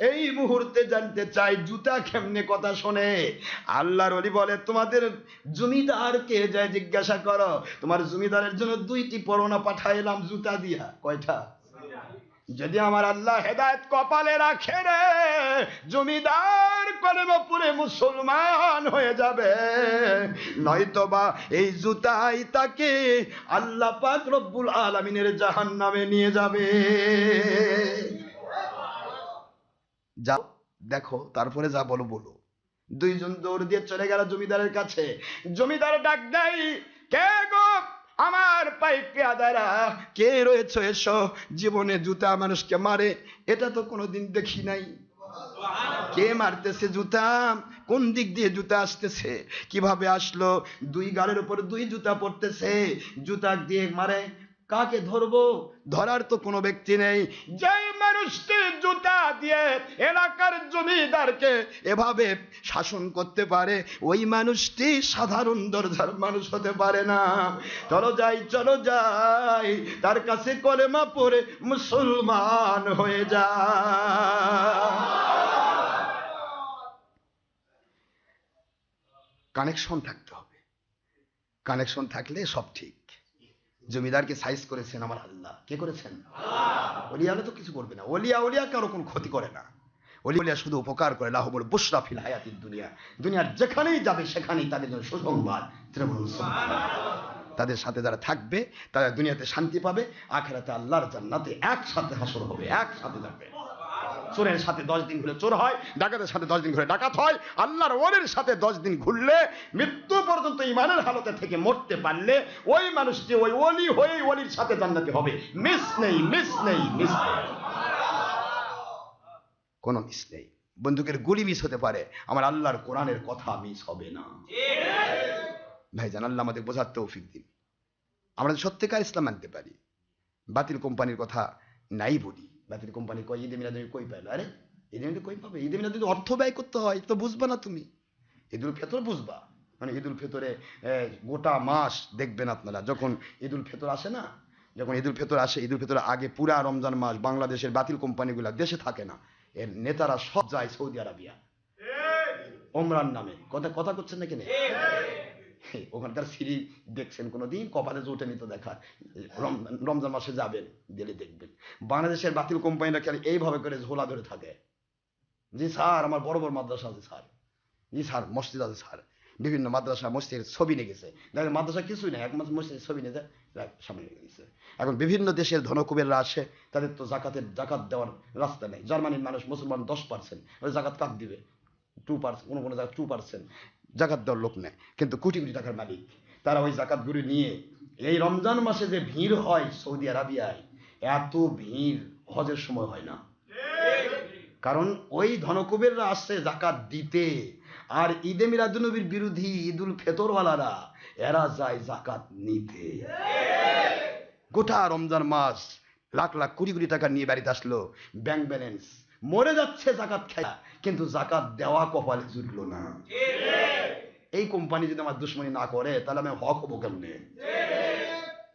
এই মুহূর্তে জানতে চাই জুতা কেমনে কথা শোনে। আল্লাহর ওলি বলে, তোমাদের জমিদারকে যায় জিজ্ঞাসা করো, তোমার জমিদারের জন্য 2টি পরোনা পাঠাইলাম জুতা দিয়া। কয়টা? যদি আমার আল্লাহ হেদায়েত কপালে রাখে রে, জমিদার কলেমা পড়ে মুসলমান হয়ে যাবে, নয়তোবা এই জুতাই তাকে আল্লাহ পাক রব্বুল আলামিনের জাহান্নামে নিয়ে যাবে। যাও দেখো, তারপরে যা বলো বলো। দুইজন দৌড় দিয়ে চলে গেল জমিদারের কাছে। জমিদার ডাক দেয়, কে গো আমার পাই পেয়াদারা, কে রয়েছে এসো। জীবনে জুতা মানুষকে মারে এটা তো কোনোদিন দেখি নাই। কে মারতেছে জুতা? কোন দিক দিয়ে জুতা আসতেছে? কিভাবে আসলো? 2 গালের উপর 2 জুতা পড়তেছে। জুতা দিয়ে মারে, কাকে ধরবো? ধরার তো কোনো ব্যক্তি নেই। যে মানুষটি জুতা দিয়ে এলাকার জমিদারকে এভাবে শাসন করতে পারে, ওই মানুষটি সাধারণ দরজার মানুষ হতে পারে না। চলো যাই, চলো যাই, তার কাছে কলেমা পড়ে মুসলমান হয়ে যায়। কানেকশন থাকতে হবে, কানেকশন থাকলে সব ঠিক। জমিদারকে সাইজ করেছেন আমার আল্লাহ। কে করেছেন? ওলিয়া তো কিছু করবে না। ওলিয়া কারো কোনো ক্ষতি করে না। ওলিয়া শুধু উপকার করে। লাহুল বুশরা ফিল হায়াতিদ দুনিয়া, দুনিয়ার যেখানেই যাবে সেখানেই তাদের জন্য সুসংবাদ। তাদের সাথে যারা থাকবে তারা দুনিয়াতে শান্তি পাবে, আখিরাতে আল্লাহর জান্নাতে একসাথে হাসর হবে, একসাথে যাবে। চোরের সাথে 10 দিন ঘুরে চোর হয়, ডাকাতের সাথে 10 দিন ঘুরে ডাকাত হয়। আল্লাহর ওলির সাথে 10 দিন ঘুরলে, মৃত্যু পর্যন্ত ঈমানের হালতে থেকে মরতে পারলে, ওই মানুষটি ওই ওলি হয়ে ওলির সাথে জান্নাতে হবে। মিস নেই, মিস নেই, মিস নেই, কোনো মিস নেই। বন্দুকের গুলি মিস হতে পারে, আমার আল্লাহর কোরআনের কথা মিস হবে না। ভাইজান, আল্লাহ আমাদের বোঝার তৌফিক দিন। আমরা সত্যিকার ইসলাম মানতে পারি, বাতিল কোম্পানির কথা নাই বলি। বাতিল কোম্পানি কয় ঈদে মিলাদ কই পাইলো? আরে ঈদে মিলাদ কই পাবে? ঈদে মিলাদ যদি অর্থ ব্যয় করতে হয় তো বুঝবা না তুমি। ঈদুল ফিতর বুঝবা, মানে ঈদুল ফিতরে গোটা মাস দেখবেন আপনারা, যখন ঈদুল ফিতর আসে না, যখন ঈদুল ফিতর আসে, ঈদুল ফিতরের আগে পুরা রমজান মাস বাংলাদেশের বাতিল কোম্পানিগুলা দেশে থাকে না, এর নেতারা সব যায় সৌদি আরবিয়া ওমরার নামে। কথা করছেন না কেন? ওখানকার সিঁড়ি দেখছেন কোনোদিন? কপালে জোটে নিত দেখা। রমজান মাসে যাবেন, গেলে দেখবেন বাংলাদেশের বাতিল কোম্পানিরা খেলে এইভাবে করে ঝোলা ধরে থাকে। জি স্যার, আমার বড় বড় মাদ্রাসা আছে স্যার। জি স্যার, মসজিদ আছে স্যার। বিভিন্ন মাদ্রাসা মসজিদের ছবি নিয়ে গেছে। দেখেন মাদ্রাসা কিছুই নেই, একমাত্র মসজিদের ছবি নিয়ে যায় সামনে নিয়ে গেছে। এখন বিভিন্ন দেশের ধনকুবেররা আসে, তাদের তো জাকাত দেওয়ার রাস্তা নেই। জার্মানির মানুষ মুসলমান 10%, ওই জাকাত কাক দিবে? 2%, কোনো জায়গায় 2% জাকাত দেওয়ার লোক নেই, কিন্তু কোটি কোটি টাকার মালিক। তারা ওই জাকাতগুলি নিয়ে, এই রমজান মাসে যে ভিড় হয় সৌদি আরবিয়ায়, এত ভিড় হজের সময় হয় না। কারণ ওই ধনকুবেররা আসছে জাকাত দিতে, আর ঈদে মিলাদুন্নবীর বিরোধী ঈদুল ফিতরওয়ালারা এরা যায় জাকাত নিতে। গোটা রমজান মাস লাখ লাখ কোটি কোটি টাকা নিয়ে বাড়িতে আসলো, ব্যাংক ব্যালেন্স মরে যাচ্ছে জাকাত খেয়া, কিন্তু জাকাত দেওয়া কপালে জুটলো না। এই কোম্পানি যদি আমার দুশ্মনী না করে তাহলে আমি হক হবো কেমনে?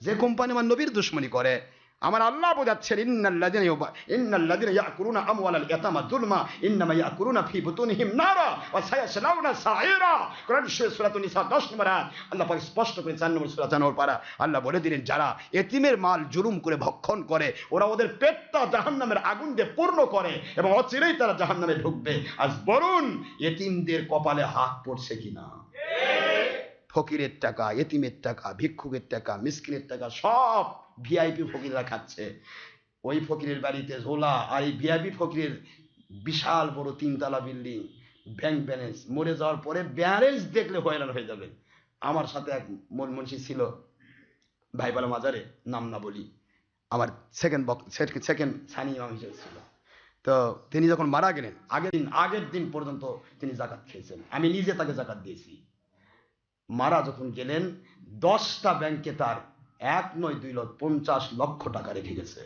যে কোম্পানি আমার নবীর দুশ্মনী করে, আমার আল্লাহ বোঝাচ্ছেন, ইন্নাল্লাযিনা ইয়াকুলুনা আমওয়ালাল ইয়াতামা যুলমা ইন্নামা ইয়াকুলুনা ফি বুতুনিহিম নারা ওয়া সায়াসলাউনা সাঈরা। কোরআন সূরাতুন নিসা 10 নম্বর আয়াত আল্লাহ পাক স্পষ্ট করে 4 নম্বর সূরা জানোয়ার পারা আল্লাহ বলে দিলেন, যারা এতিমের মাল জুলুম করে ভক্ষণ করে, ওরা ওদের পেটটা জাহান্নামের আগুন দিয়ে পূর্ণ করে এবং অচিরেই তারা জাহান্নামে ঢুকবে। আজ বলুন, এতিমদের কপালে হাত পড়ছে কিনা? ফকিরের টাকা, এতিমের টাকা, ভিক্ষুকের টাকা, মিসকিনের টাকা সব ভিআইপি ফকিররা খাচ্ছে। ওই ফকিরের বাড়িতে ঝোলা, আর এই ভিআইপি ফকিরের বিশাল বড় 3 তলা বিল্ডিং, ব্যাংক ব্যালেন্স। মরে যাওয়ার পরে ব্যালেন্স দেখলে হয়রান হয়ে যাবে। আমার সাথে এক মনমনসি ছিল, ভাইপালা মাজারে, নাম না বলি, আমার সেকেন্ড সানি ইমাম হিসেবে ছিল। তো তিনি যখন মারা গেলেন, আগের দিন পর্যন্ত তিনি জাকাত খেয়েছেন, আমি নিজে তাকে জাকাত দিয়েছি। মারা যখন গেলেন, 10টা ব্যাংকে তার 1 নয় 2 লক্ষ 50 লক্ষ টাকা রেখে গেছে।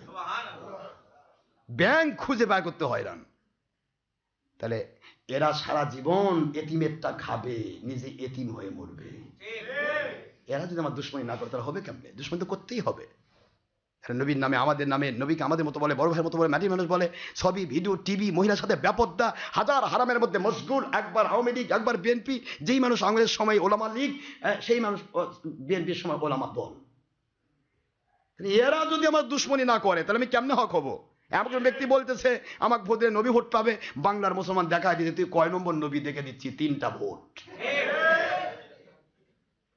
ব্যাংক খুঁজে বের করতে হয়রান। তাহলে এরা সারা জীবন এতিমেরটা খাবে, নিজে এতিম হয়ে মরবে। এরা যদি আমার দুশ্মনী না করে তাহলে হবে কেমনে? দুশ্মনী তো করতেই হবে। নবীর নামে, আমাদের নামে, নবীকে আমাদের মতো বলে, বড় ভাইয়ের মতো বলে, মাটির মানুষ বলে, সবই ভিডিও, টিভি, মহিলার সাথে ব্যাপকতা, হাজার হারামের মধ্যে মশগুল, একবার আওয়ামী লীগ, একবার বিএনপি। যেই মানুষ আওয়ামীর সময় ওলামা লীগ, সেই মানুষ বিএনপির সময় ওলামা দল। এরা যদি আমার দুশ্মনী না করে তাহলে আমি কেমনে হক হবো? এমন ব্যক্তি বলতেছে আমাকে ভোট দিলে নবী ভোট পাবে। বাংলার মুসলমান দেখা দিতে তুই কয় নম্বর নবী দেখে দিচ্ছি? 3টা ভোট।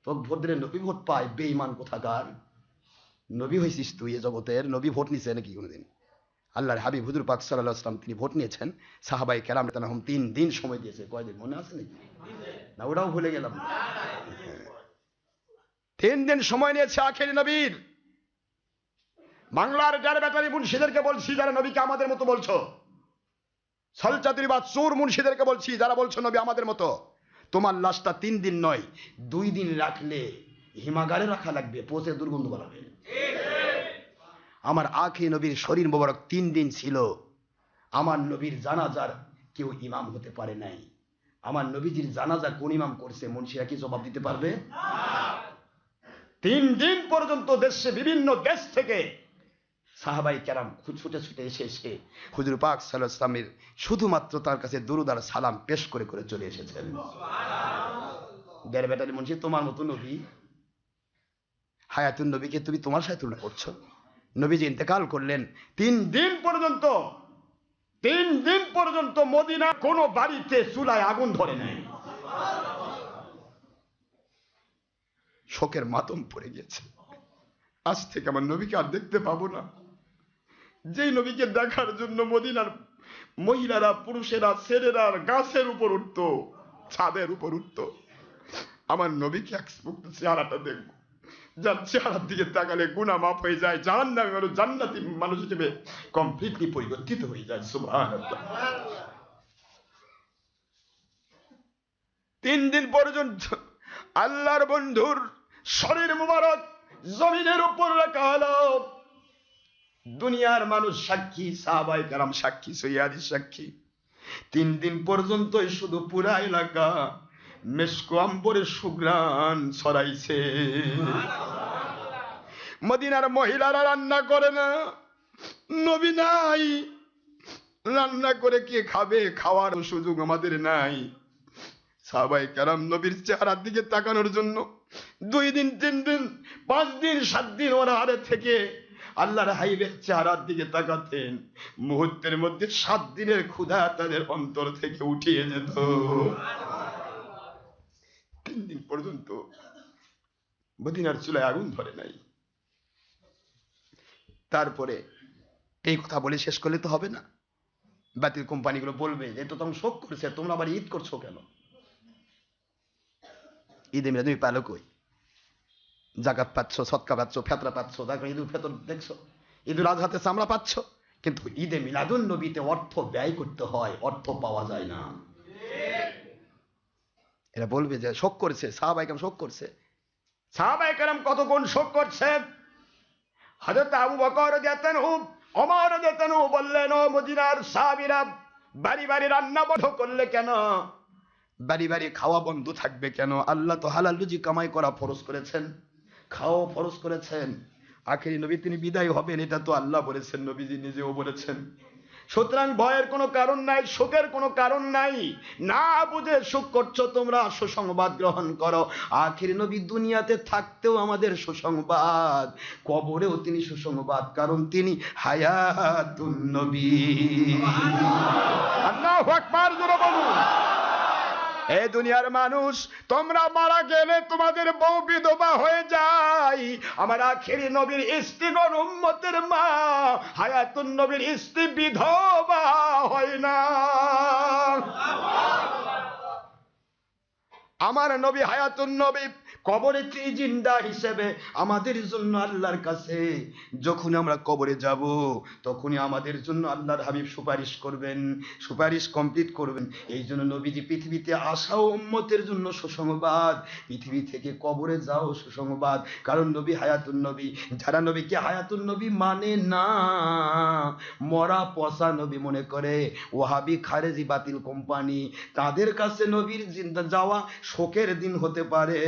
তোকে ভোট দিলে নবী ভোট পায়? বেঈমান কোথাকার। নবী হয়েছিস তুই এ জগতের? নবী ভোট নিছে নাকি কোনোদিন? আল্লাহর হাবিব হুজুর পাক সাল্লাল্লাহু আলাইহি ওয়াসাল্লাম তিনি ভোট নিয়েছেন। সাহাবায়ে কেরাম তানহুম 3 দিন সময় দিয়েছে। কয়দিন মনে আছে নাকি? না ওটাও ভুলে গেলাম। 3 দিন সময় নিয়েছে আখেরি নবীর। বাংলার যারা ব্যাটারি মুন্সিদেরকে বলছি, যারা নবীকে আমাদের মতো বলছো, সলচাতুরি বা চোর মুন্সিদেরকে বলছি, যারা বলছো নবী আমাদের মতো, তোমার লাশটা 3 দিন নয় 2 দিন রাখলে হিমাগারে রাখা লাগবে, পচে দুর্গন্ধ বাড়াবে। আমার আখেরি নবীর শরীর মোবারক 3 দিন ছিল। আমার নবীর জানাজার কেউ ইমাম হতে পারে নাই। আমার নবীজির জানাজা কোন ইমাম করছে? মুন্সিরা কি জবাব দিতে পারবে? 3 দিন পর্যন্ত দেশে, বিভিন্ন দেশ থেকে সাহাবাই কেরাম ছুটে ছুটে এসে হুজুর পাক সাল্লাল্লাহু আলাইহি ওয়াসাল্লামের শুধুমাত্র তার কাছে দুরূদ আর সালাম পেশ করে করে চলে এসেছেন। দেড় বেটারি মুন্সি তোমার মতো নবী, হায়াতুন নবীকে তুমি তোমার সাথে তুলনা করছো? নবীজি ইন্তেকাল করলেন 3 দিন পর্যন্ত মদিনা কোনো বাড়িতে চুলায় আগুন ধরে নাই। শোকের মাতম পড়ে গেছে। আজ থেকে আমার নবীকে আর দেখতে পাবো না। যেই নবীকে দেখার জন্য মদিনার মহিলারা, পুরুষেরা, ছেলেরা গাছের উপর উঠতো, ছাদের উপর উঠতো, আমার নবীকে এক চেহারাটা দেখবো, যার চেহারার দিকে তাকালে গুনাহ মাফ হয়ে যায়, জাহান্নামী মানুষ জান্নাতি মানুষ হিসেবে কমপ্লিটলি পরিবর্তিত হয়ে যায়। সুবহানাল্লাহ। 3 দিন পর্যন্ত আল্লাহর বন্ধুর শরীর মুবারক জমিনের উপর রাখা হলো। দুনিয়ার মানুষ সাক্ষী, সাহাবায়ে কেরাম সাক্ষী, সহিহ সাক্ষী। 3 দিন পর্যন্তই শুধু পুরা এলাকা মেশক আম্বরের সুঘ্রাণ ছড়াইছে। মদিনার মহিলারা রান্না করে না, নবী নাই, রান্না করে কে খাবে? খাওয়ার সুযোগ আমাদের নাই। সাহাবায়ে কেরাম নবীর চেহারার দিকে তাকানোর জন্য 2 দিন, 3 দিন, 5 দিন, 7 দিন ওরা হারে থেকে আল্লাহর হাবিবের চেহারার দিকে তাকাতেন। মুহূর্তের মধ্যে 7 দিনের ক্ষুধা তাদের অন্তর থেকে উঠিয়ে যেত। 3 দিন পর্যন্ত মদিনার চুলায় আগুন ধরে নাই। তারপরে এই কথা বলে শেষ করলে তো হবে না। বাতিল কোম্পানিগুলো বলবে যে তো তোমরা শোক করছে, তোমরা আবার ঈদ করছো কেন? ঈদে মিলাদ তুমি পালো কই? জাকাত পাচ্ছ, সদকা পাচ্ছ, ফেতরা পাচ্ছ, তারপর ঈদুল ফিতর দেখছো, ঈদুল আজহাতে চামড়া পাচ্ছ, কিন্তু ঈদে মিলাদুন নবীতে অর্থ ব্যয় করতে হয়, অর্থ পাওয়া যায় না। এরা বলবে যে শোক করছে, সাহাবায়ে কেরাম শোক করছে। সাহাবায়ে কেরাম কত গুণ শোক করছে। হযরত আবু বকর রাদিয়াল্লাহু আনহু, ওমর রাদিয়াল্লাহু আনহু বললেন, ও মদিনার সাহাবীরা, বাড়ি বাড়ি রান্না বন্ধ করলে কেন? বাড়ি বাড়ি খাওয়া বন্ধ থাকবে কেন? আল্লাহ তো হালাল রুজি কামাই করা ফরজ করেছেন, খাওয়া ফরজ করেছেন। আখেরি নবী তিনি বিদায় হবেন, এটা তো আল্লাহ বলেছেন, নবীজি নিজেও বলেছেন। সুতরাং ভয়ের কোনো কারণ নাই, শোকের কোনো কারণ নাই। না বুঝে শোক করছো তোমরা, সুসংবাদ গ্রহণ করো। আখেরি নবী দুনিয়াতে থাকতেও আমাদের সুসংবাদ, কবরেও তিনি সুসংবাদ, কারণ তিনি হায়াতুন নবী। আল্লাহু আকবার, জোরে বলুন। এ দুনিয়ার মানুষ, তোমরা মারা গেলে তোমাদের বউ বিধবা হয়ে যায়। আমার আখেরি নবীর স্ত্রীগণ, উম্মতের মা, হায়াতুন নবীর স্ত্রী বিধবা হয় না। আমার নবী হায়াতুন নবী কবরেতে জিন্দা হিসেবে আমাদের জন্য আল্লাহর কাছে যখন আমরা কবরে যাব তখনই আমাদের জন্য আল্লাহর হাবিব সুপারিশ করবেন, সুপারিশ কমপ্লিট করবেন। এই জন্য নবীজি পৃথিবীতে আসাও উম্মতের জন্য সুসংবাদ, পৃথিবী থেকে কবরে যাও সুসংবাদ। কারণ নবী হায়াতুন নবী, যারা নবীকে হায়াতুন নবী মানে না, মরা পচা নবী মনে করে, ওয়াহাবি খারেজি বাতিল কোম্পানি, তাদের কাছে নবীর জিন্দা যাওয়া শোকের দিন হতে পারে।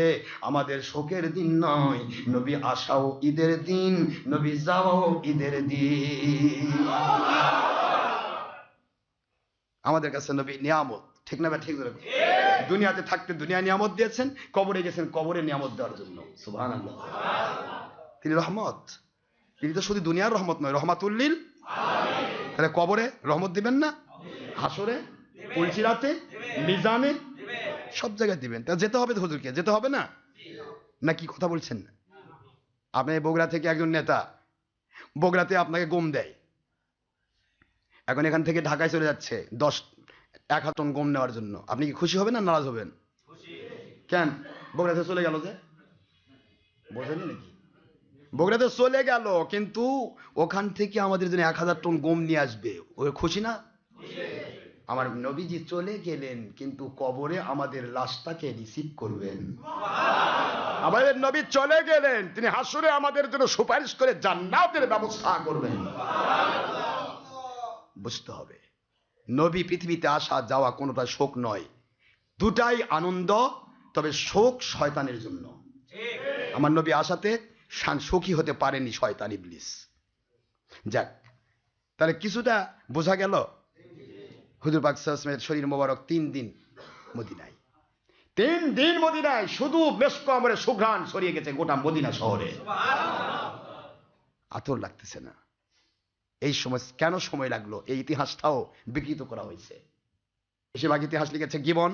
আমাদের শোকের দিন নয়, নবী আসাও ঈদের দিন, নবী যাওয়াও ঈদের দিন। আমাদের কাছে নবী নিয়ামত, ঠিক না? ঠিক ধরে দুনিয়াতে থাকতে দুনিয়া নিয়ামত দিয়েছেন, কবরে গেছেন কবরে নিয়ামত দেওয়ার জন্য। সুবহানাল্লাহ। তিনি রহমত, তিনি তো শুধু দুনিয়ার রহমত নয়, রহমাতুল্লিল। তাহলে কবরে রহমত দিবেন না? হাসরে, পুলসিরাতে, মিজানে, সব জায়গায় দিবেন। তা যেতে হবে তো হুজুরকে, যেতে হবে না? না কি কথা বলছেন? আপনি বগুড়া থেকে একজন নেতা, বগুড়াতে আপনাকে গম দেয়, এখন এখান থেকে ঢাকায় চলে যাচ্ছে 1 টন গম নেওয়ার জন্য, আপনি কি খুশি হবেন না নারাজ হবেন? কেন? বগুড়াতে চলে গেল যে, বোঝেনি নাকি? বগুড়াতে চলে গেল, কিন্তু ওখান থেকে আমাদের জন্য 1000 টন গম নিয়ে আসবে, ওই খুশি না? আমার নবীজি চলে গেলেন, কিন্তু কবরে আমাদের লাশটাকে রিসিভ করবেন। আমাদের নবী চলে গেলেন, তিনি হাসরে আমাদের জন্য সুপারিশ করে জান্নাতের ব্যবস্থা করবেন। বুঝতে হবে, নবী পৃথিবীতে আসা যাওয়া কোনোটা শোক নয়, দুটাই আনন্দ। তবে শোক শয়তানের জন্য। আমার নবী আসাতে সুখী হতে পারেনি শয়তান ইবলিস। যাক, তাহলে কিছুটা বোঝা গেল। হুজুর পাক সাল্লাল্লাহু আলাইহি ওয়াসাল্লামের শরীর মোবারক 3 দিন মদিনায়, 3 দিন মদিনায়, শুধু মেশক আমরে সুঘ্রাণ ছড়িয়ে গেছে গোটা মদিনা শহরে, আতর লাগতেছে না। এই সময় কেন সময় লাগলো? এই ইতিহাসটাও বিকৃত করা হয়েছে। বেশিরভাগ ইতিহাস লিখেছে গিবন,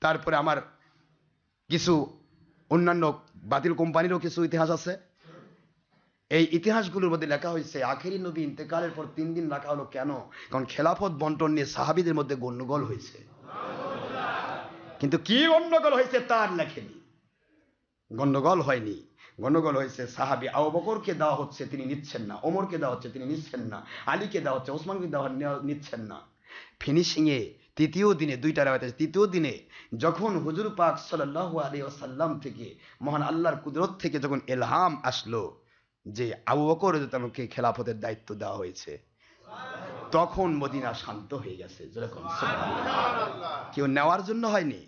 তারপরে আমার কিছু অন্যান্য বাতিল কোম্পানিরও কিছু ইতিহাস আছে। এই ইতিহাসগুলোর মধ্যে লেখা হয়েছে আখেরি নবী ইন্তেকালের পর 3 দিন রাখা হলো কেন? কারণ খেলাফত বন্টন নিয়ে সাহাবীদের মধ্যে গন্ডগোল হয়েছে। কিন্তু কি গন্ডগোল হয়েছে তার লেখেনি। গন্ডগোল হয়নি, গন্ডগোল হয়েছে সাহাবী আবু বকরকে দেওয়া হচ্ছে, তিনি নিচ্ছেন না, ওমরকে দেওয়া হচ্ছে, তিনি নিচ্ছেন না, আলীকে দেওয়া হচ্ছে, ওসমানকে দেওয়া নিচ্ছেন না। ফিনিশিংয়ে তৃতীয় দিনে, 2টা রাওয়াত আছে, তৃতীয় দিনে যখন হুজুর পাক সাল্লাল্লাহু আলাইহি ওয়াসাল্লাম থেকে, মহান আল্লাহর কুদরত থেকে যখন ইলহাম আসলো যে আবু বকর রাদিয়াল্লাহু আনহুকে খেলাফতের দায়িত্ব দেওয়া হয়েছে, তখন মদিনা শান্ত হয়ে গেছে। যেরকম কেউ নেওয়ার জন্য হয়নি,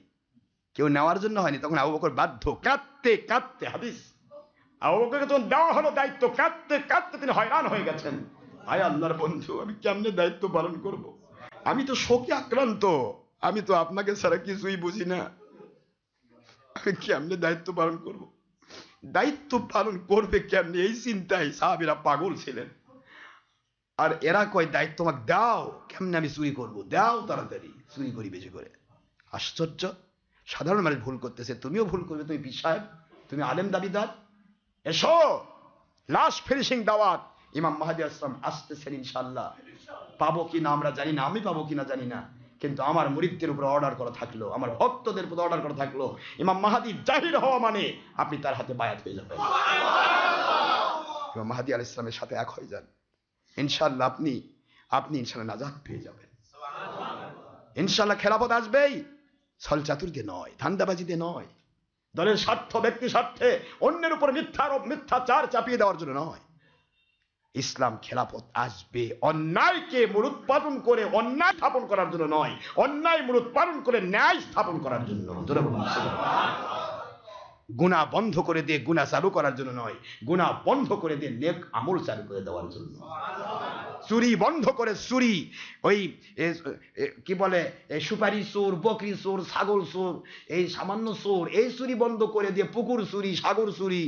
কেউ নেওয়ার জন্য হয়নি, তখন আবু বকর বাধ্য, কাঁদতে কাঁদতে, হাদিস, আবু বকরকে যখন দেওয়া হলো দায়িত্ব, কাঁদতে কাঁদতে তিনি হয়রান হয়ে গেছেন। আয় আল্লাহর বন্ধু, আমি কেমনে দায়িত্ব পালন করব? আমি তো শোকে আক্রান্ত, আমি তো আপনাকে ছাড়া কিছুই বুঝি না, আমি কেমনে দায়িত্ব পালন করব? দায়িত্ব পালন করবে কেমনে, এই চিন্তায় সাহাবীরা পাগল ছিলেন। আর এরা কয় দায়িত্ব আমাকে দাও, কেমনে আমি চুরি করব? দাও তাড়াতাড়ি, চুরি করি বেশি করে। আশ্চর্য, সাধারণ মানুষ ভুল করতেছে, তুমিও ভুল করবে। তুমি পীর সাহেব, তুমি আলেম দাবিদার, এসো লাস্ট ফিনিশিং দাওয়াত। ইমাম মাহদী আসলাম আসতেছেন ইনশাআল্লাহ, পাবো কিনা আমরা জানি না, আমি পাবো কিনা জানি না, কিন্তু আমার মুরিদদের উপর অর্ডার করা থাকলো, আমার ভক্তদের উপর অর্ডার করা থাকলো, ইমাম মাহদী জাহির হওয়া মানে আপনি তার হাতে বায়াত হয়ে যাবেন। ইমাম মাহদী আলাইহিস সালামের সাথে এক হয়ে যান, ইনশাআল্লাহ আপনি ইনশাআল্লাহ নাজাত পেয়ে যাবেন। ইনশাআল্লাহ খেলাফত আসবেই, ছল চাতুরিতে নয়, ধান্দাবাজিতে নয়, দলের স্বার্থ, ব্যক্তি স্বার্থে অন্যের উপর মিথ্যাচার চাপিয়ে দেওয়ার জন্য নয়। ইসলাম খেলাফত আসবে অন্যায়কে মূলোৎপাটন করে অন্যায় স্থাপন করার জন্য নয়, অন্যায় মূলোৎপাটন করে ন্যায় স্থাপন করার জন্য। গুনাহ বন্ধ করে দিয়ে গুনাহ চালু করার জন্য নয়, গুনাহ বন্ধ করে দিয়ে নেক আমল চালু করে দেওয়ার জন্য। চুরি বন্ধ করে, চুরি ওই কি বলে, সুপারি চোর, বকরি চোর, ছাগল চোর, এই সামান্য চোর, এই চুরি বন্ধ করে দিয়ে পুকুর চুরি, সাগর চুরি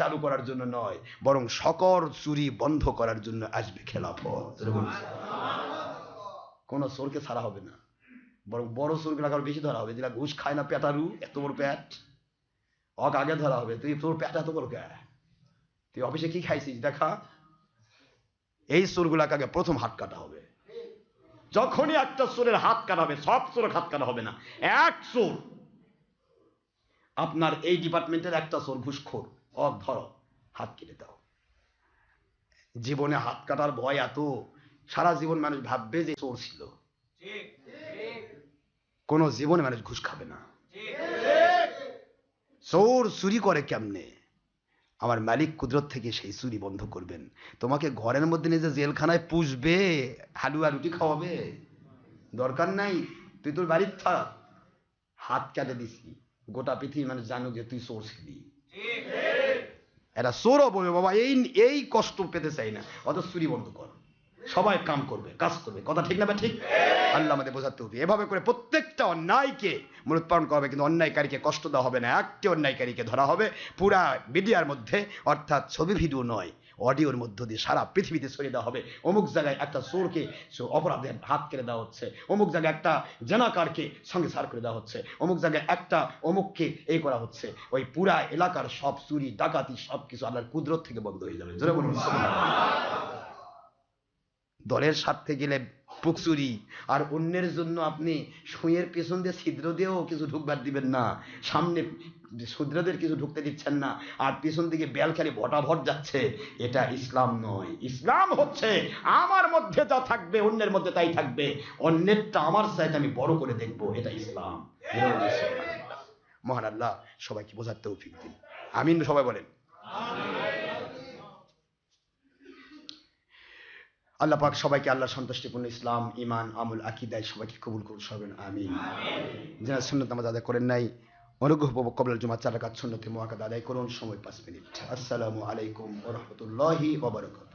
চালু করার জন্য নয়, বরং সকল চুরি বন্ধ করার জন্য আসবে খেলাফত। কোন চোরকে ছাড়া হবে না, বরং বড় চোরকে আরো বেশি ধরা হবে, যেটা ঘুষ খায় না, পেটারু, এত বড় পেট, অক আগে ধরা হবে। তুই তোর পেট এত বড় কে? তুই অফিসে কি খাইছিস দেখা? এই চোরগুলাকে আগে প্রথম হাত কাটা হবে। যখনই একটা চোরের হাত কাটা হবে, সব চোরের হাত কাটা হবে না, এক চোর আপনার এই ডিপার্টমেন্টের একটা চোর ঘুষখোর, ধরো হাত কেটে দাও। জীবনে হাত কাটার ভয় এত, সারা জীবন মানুষ ভাববে যে চোর ছিল, কোন জীবনে মানুষ ঘুষ খাবে না। চোর চুরি করে কেমনে? আমার মালিক কুদরত থেকে সেই চুরি বন্ধ করবেন। তোমাকে ঘরের মধ্যে নিজে জেলখানায় পুষবে, হালুয়া রুটি খাওয়াবে, দরকার নাই। তুই তোর বাড়ির থাক, হাত কেটে দিছি, গোটা পৃথিবী মানুষ জানুক যে তুই চোর ছিলি। এরা চোরও বলবে বাবা এই এই কষ্ট পেতে চাই না, অত চুরি বন্ধ কর, সবাই কাম করবে, কাজ করবে। কথা ঠিক না বা ঠিক? আল্লাহ আমাদের বোঝাতে হবে। এভাবে করে প্রত্যেকটা অন্যায়কে মূলোৎপাদন করা হবে, কিন্তু অন্যায়কারীকে কষ্ট দেওয়া হবে না। একটি অন্যায়কারীকে ধরা হবে পুরা মিডিয়ার মধ্যে, অর্থাৎ ছবি ভিডিও নয়, অডিওর মধ্য দিয়ে সারা পৃথিবীতে ছড়িয়ে দেওয়া হবে। অমুক জায়গায় একটা চোরকে অপরাধের হাত কেটে দেওয়া হচ্ছে, অমুক জায়গায় একটা জেনাকারকে সঙ্গে সার করে দেওয়া হচ্ছে, অমুক জায়গায় একটা অমুককে এই করা হচ্ছে। ওই পুরা এলাকার সব চুরি ডাকাতি সবকিছু আল্লাহর কুদরত থেকে বন্ধ হয়ে যাবে। জোরে বলুন সুবহানাল্লাহ। দলের স্বার্থে গেলে পুকচুরি, আর অন্যের জন্য আপনি সুঁয়ের পেছন দিয়ে ছিদ্র দিয়েও কিছু ঢুকবার দিবেন না, সামনে শূদ্রদের কিছু ঢুকতে দিচ্ছেন না, আর পেছন দিকে বেলখালি ভটাভট যাচ্ছে। এটা ইসলাম নয়। ইসলাম হচ্ছে আমার মধ্যে যা থাকবে অন্যের মধ্যে তাই থাকবে, অন্যেরটা আমার চাইতে আমি বড় করে দেখবো, এটা ইসলাম। মহান আল্লাহ সবাইকে বোঝার তৌফিক দিন, আমিন। সবাই বলেন আল্লাহ পাক সবাইকে আল্লাহ সন্তুষ্টিপূর্ণ ইসলাম, ইমান, আমল, আকীদায় সবাইকে কবুল করুন, সবেন আমিন। যারা সুন্নাত নামাজ আদায় করেন নাই, অনুগ্রহপূর্বক কবলাল জুমা 4 রাকাত সুন্নতে মুআক্কাদা আদায় করুন। সময় 5 মিনিট। আসসালামু আলাইকুম ওয়া রাহমাতুল্লাহি ওয়া বারাকাতুহু।